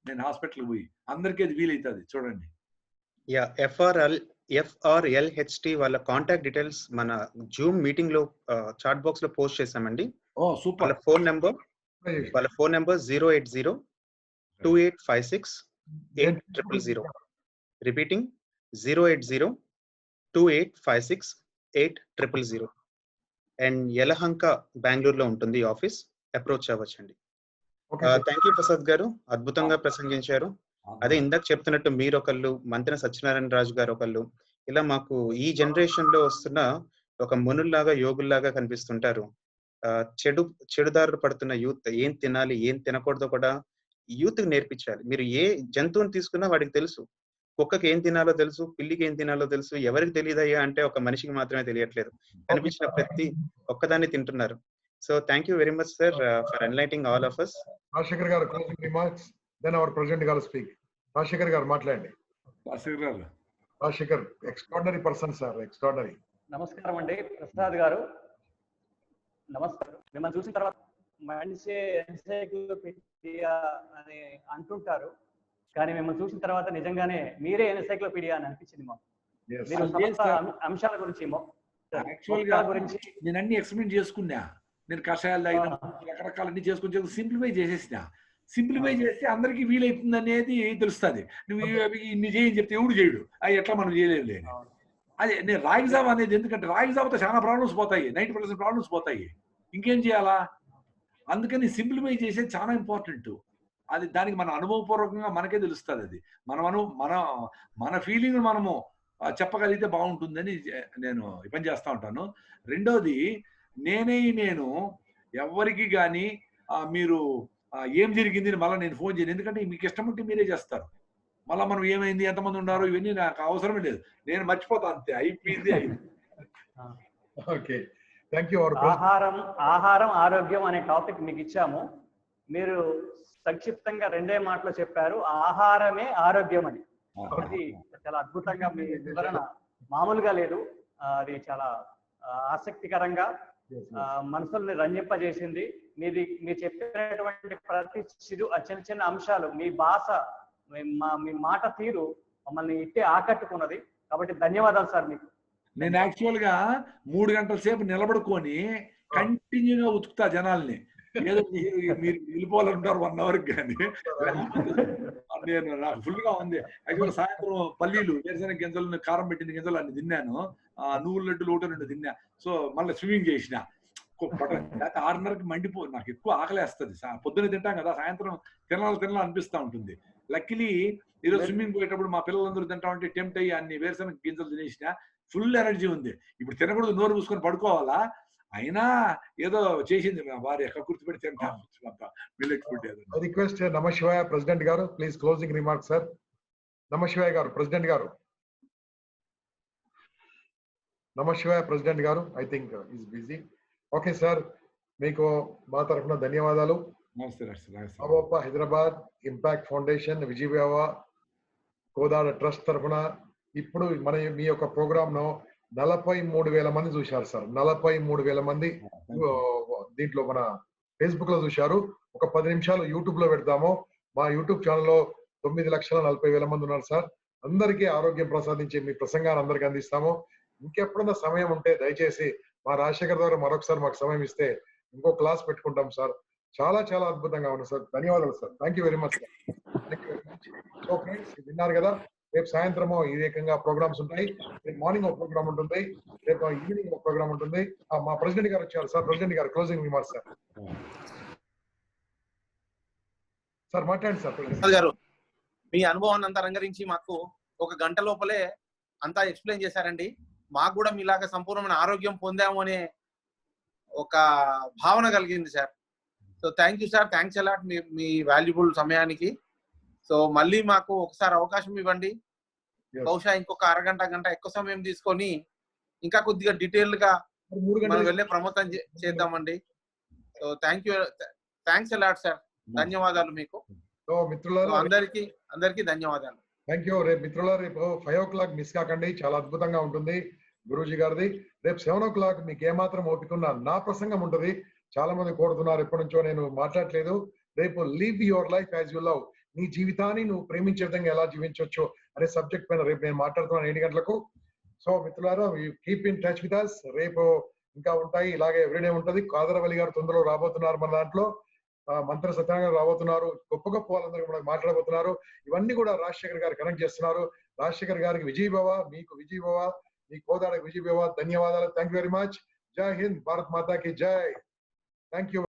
నేను హాస్పిటల్ పోయి అందరికీ అది వీలవుతుంది. చూడండి. FRLHT వాళ్ళ కాంటాక్ట్ డీటెయిల్స్ మన జూమ్ మీటింగ్ లో చాట్ బాక్స్ లో పోస్ట్ చేసామండి. వాళ్ళ ఫోన్ నెంబర్ 08028568000. రిపీటింగ్ 08028568000. అండ్ యలహంక బెంగళూరులో ఉంటుంది ఆఫీస్. అప్రోచ్ అవ్వచ్చండి. థ్యాంక్ యూ ప్రసాద్ గారు, అద్భుతంగా ప్రసంగించారు. అదే ఇందాక చెప్తున్నట్టు మీరు ఒకళ్ళు, మంత్రి సత్యనారాయణ రాజు గారు ఒకళ్ళు, ఇలా మాకు ఈ జనరేషన్ లో వస్తున్న ఒక మునుల్లాగా యోగుల్లాగా కనిపిస్తుంటారు. చెడుదారులు పడుతున్న యూత్ ఏం తినాలి ఏం తినకూడదో కూడా యూత్ నేర్పించాలి. మీరు ఏ జంతువుని తీసుకున్నా వాడికి తెలుసు. కుక్కకి ఏం తినాలో తెలుసు, పిల్లికి ఏం తినాలో తెలుసు. ఎవరికి తెలియదయ్యా అంటే ఒక మనిషికి మాత్రమే తెలియట్లేదు. కనిపించిన ప్రతి ఒక్కదాన్ని తింటున్నారు. So thank you very much sir for enlightening all of us. Rajasekhar గారు closing remarks, then our president గారు స్పీక్. రాజశేఖర్ గారు మాట్లాడండి. Rajasekhar extraordinary person sir, extraordinary. నమస్కారం అండి ప్రసాద్ గారు. నమస్కారం. మిమ్మల్ని చూసిన తర్వాత మనిషి ఎన్సైక్లోపీడియా అని అంటుంటారు, కానీ మిమ్మల్ని చూసిన తర్వాత నిజంగానే మీరే ఎన్సైక్లోపీడియా అని అనిపించింది మాకు. మీరు సమస్త అంశాల గురించి నేను అన్ని ఎక్స్ప్లెయిన్ చేసుకున్నా. నేను కషాయాలు తాగిన రకరకాలన్నీ చేసుకుని సింప్లిఫై చేసేసిన. సింప్లిఫై చేస్తే అందరికీ వీలైతుంది అనేది తెలుస్తుంది. నువ్వు ఇన్ని చేయని చెప్తే ఎవడు చేయడు, అది ఎట్లా మనం చేయలేదు. అదే నేను రాగి జావ అనేది, ఎందుకంటే రాగి జావతో చాలా ప్రాబ్లమ్స్ పోతాయి, 90% ప్రాబ్లమ్స్ పోతాయి. ఇంకేం చేయాలా? అందుకని సింప్లిఫై చేసేది చాలా ఇంపార్టెంట్. అది దానికి మన అనుభవపూర్వకంగా మనకే తెలుస్తుంది. అది మన ఫీలింగ్ మనము చెప్పగలిగితే బాగుంటుందని నేను పని చేస్తూ ఉంటాను. రెండోది, నేను ఎవరికి కానీ మీరు ఏం జరిగింది మళ్ళీ నేను ఫోన్ చేయను, ఎందుకంటే మీకు ఇష్టం ఉంటే మీరే చేస్తారు. మళ్ళీ మనం ఏమైంది, ఎంతమంది ఉన్నారు, ఇవన్నీ నాకు అవసరమే లేదు. నేను మర్చిపోతా, అంతే, అయిపోయింది. Okay, thank you. ఆహారం ఆరోగ్యం అనే టాపిక్ మీకు ఇచ్చాము. మీరు సంక్షిప్తంగా 2 మాటలు చెప్పారు, ఆహారమే ఆరోగ్యం అని. అది చాలా అద్భుతంగా మీ వివరణ మామూలుగా లేదు. అది చాలా ఆసక్తికరంగా మనసుల్ని రంజింపజేసింది. మీరు చెప్పినటువంటి ప్రతి చిన్న చిన్న అంశాలు, మీ భాష, మీ మాట తీరు మమ్మల్ని ఇట్టే ఆకట్టుకున్నది. కాబట్టి ధన్యవాదాలు సార్ మీకు. నేను యాక్చువల్ గా 3 గంటల సేపు నిలబడుకొని కంటిన్యూగా ఉతుకుతా జనాల్ని. ఏదో మీరు వెళ్ళిపోవాలంటారు 1 అవర్ కానీ నేను నాకు ఫుల్ గా ఉంది. యాక్చువల్ సాయంత్రం పల్లీలు, వేరుశనగ గింజలు, కారం పెట్టిన గింజలు అన్ని తిన్నాను. నువ్వుల లడ్డులు 1-2 తిన్నా. సో మళ్ళీ స్విమ్మింగ్ చేసిన. 6:30కి మండిపో, నాకు ఎక్కువ ఆకలేస్తుంది. పొద్దున్న తింటాం కదా, సాయంత్రం తినాలి అనిపిస్తూ ఉంటుంది. లక్కీలీ ఈరోజు స్విమ్మింగ్ పోయేటప్పుడు మా పిల్లలందరూ తింటా ఉంటే టెంప్ట్ అయ్యి అన్ని వేరుశనగ గింజలు తినేసిన. ఫుల్ ఎనర్జీ ఉంది. ఇప్పుడు తినకూడదు, నోరు మూసుకొని పడుకోవాలా, అయినా ఏదో చేసింది వారి యొక్క గుర్తు పెట్టి తింటాం. రిక్వెస్ట్ నమశివాయ ప్రెసిడెంట్ గారు, ప్లీజ్ క్లోజింగ్ రిమార్క్ సార్. నమశివాయ గారు, ప్రెసిడెంట్ గారు. నమశివాయ ప్రెసిడెంట్ గారు, I think is busy. Okay sir, మీకు మా తరఫున ధన్యవాదాలు. అవప్ప Hyderabad impact foundation, Vijayawada Kodad trust తరఫున ఇప్పుడు మీ యొక్క ప్రోగ్రామ్ ను 43,000 మంది చూశారు సార్. 43,000 మంది దీంట్లో మన ఫేస్బుక్ లో చూశారు. ఒక 10 నిమిషాలు యూట్యూబ్ లో పెడతాము. మా యూట్యూబ్ ఛానల్లో 9,40,000 మంది ఉన్నారు సార్. అందరికీ ఆరోగ్యం ప్రసాదించే మీ ప్రసంగాన్ని అందరికీ అందిస్తాము. ఇంకెప్పుడన్నా సమయం ఉంటే దయచేసి మా రాజశేఖర్ ద్వారా మరొకసారి మాకు సమయం ఇస్తే ఇంకో క్లాస్ పెట్టుకుంటాం సార్. చాలా చాలా అద్భుతంగా ఉంది సార్. ధన్యవాదాలు sir. Thank you very much sir. Thank you very much. So friends, విన్నారు కదా, రేపు సాయంత్రము ఈ రకంగా ప్రోగ్రామ్స్ ఉంటాయి. రేపు మార్నింగ్ ఒక ప్రోగ్రామ్ ఉంటుంది, రేపు ఈవినింగ్ ఒక ప్రోగ్రామ్ ఉంటుంది. మా ప్రెసిడెంట్ గారు వచ్చారు సార్. ప్రెసిడెంట్ గారు క్లోజింగ్ రిమార్క్స్ సార్. సార్ మాట్లాడండి సార్. గారు, మీ అనుభవాన్ని అంతా రంగరించి మాకు 1 గంట లోపలే అంతా ఎక్స్ప్లెయిన్ చేశారండి. మాకు కూడా మీలాగా సంపూర్ణమైన ఆరోగ్యం పొందాము అనే ఒక భావన కలిగింది sir. So thank you sir, thanks a lot me valuable సమయానికి. సో మళ్ళీ మాకు ఒకసారి అవకాశం ఇవ్వండి. బహుశా ఇంకొక అరగంట గంట ఎక్కువ సమయం తీసుకొని ఇంకా కొద్దిగా డీటెయిల్ గా మనం వెళ్ళే ప్రమోతం చేద్దామండి. So thanks a lot sir. ధన్యవాదాలు మీకు. సో మిత్రులారా, అందరికీ ధన్యవాదాలు. Thank you. రేపు మిత్రులారా, రేపు 5 o'clock మిస్ కాకండి. చాలా అద్భుతంగా ఉంటుంది గురూజీ గారిది. రేపు 7 o'clock మీకు ఏమాత్రం ఓపిక ఉన్నా నా ప్రసంగం ఉంటుంది. చాలా మంది కోరుతున్నారు, ఎప్పటి నుంచో నేను మాట్లాడలేదు. రేపు live your life as you love, నీ జీవితాన్ని నువ్వు ప్రేమించే విధంగా ఎలా జీవించవచ్చు అనే సబ్జెక్ట్ పైన రేపు నేను మాట్లాడుతున్నాను 7 గంటలకు. సో మిత్రులారా, keep in touch with us. రేపు ఇంకా ఉంటాయి, ఇలాగే ఎవ్రీడే ఉంటుంది. కాదరవల్లి గారు తొందరలో రాబోతున్నారు మన దాంట్లో. మంత్రి సత్యనారాయణ రాబోతున్నారు. గొప్ప గొప్ప వాళ్ళందరూ కూడా మాట్లాడబోతున్నారు. ఇవన్నీ కూడా రాజశేఖర్ గారు కనెక్ట్ చేస్తున్నారు. రాజశేఖర్ గారికి విజయ్ భవ, మీకు విజయ్ భవ, మీ కోదాడకి విజయ్ భవ. ధన్యవాదాలు. Thank you very much. జై హింద్. భారత్ మాతా కి జై. Thank you.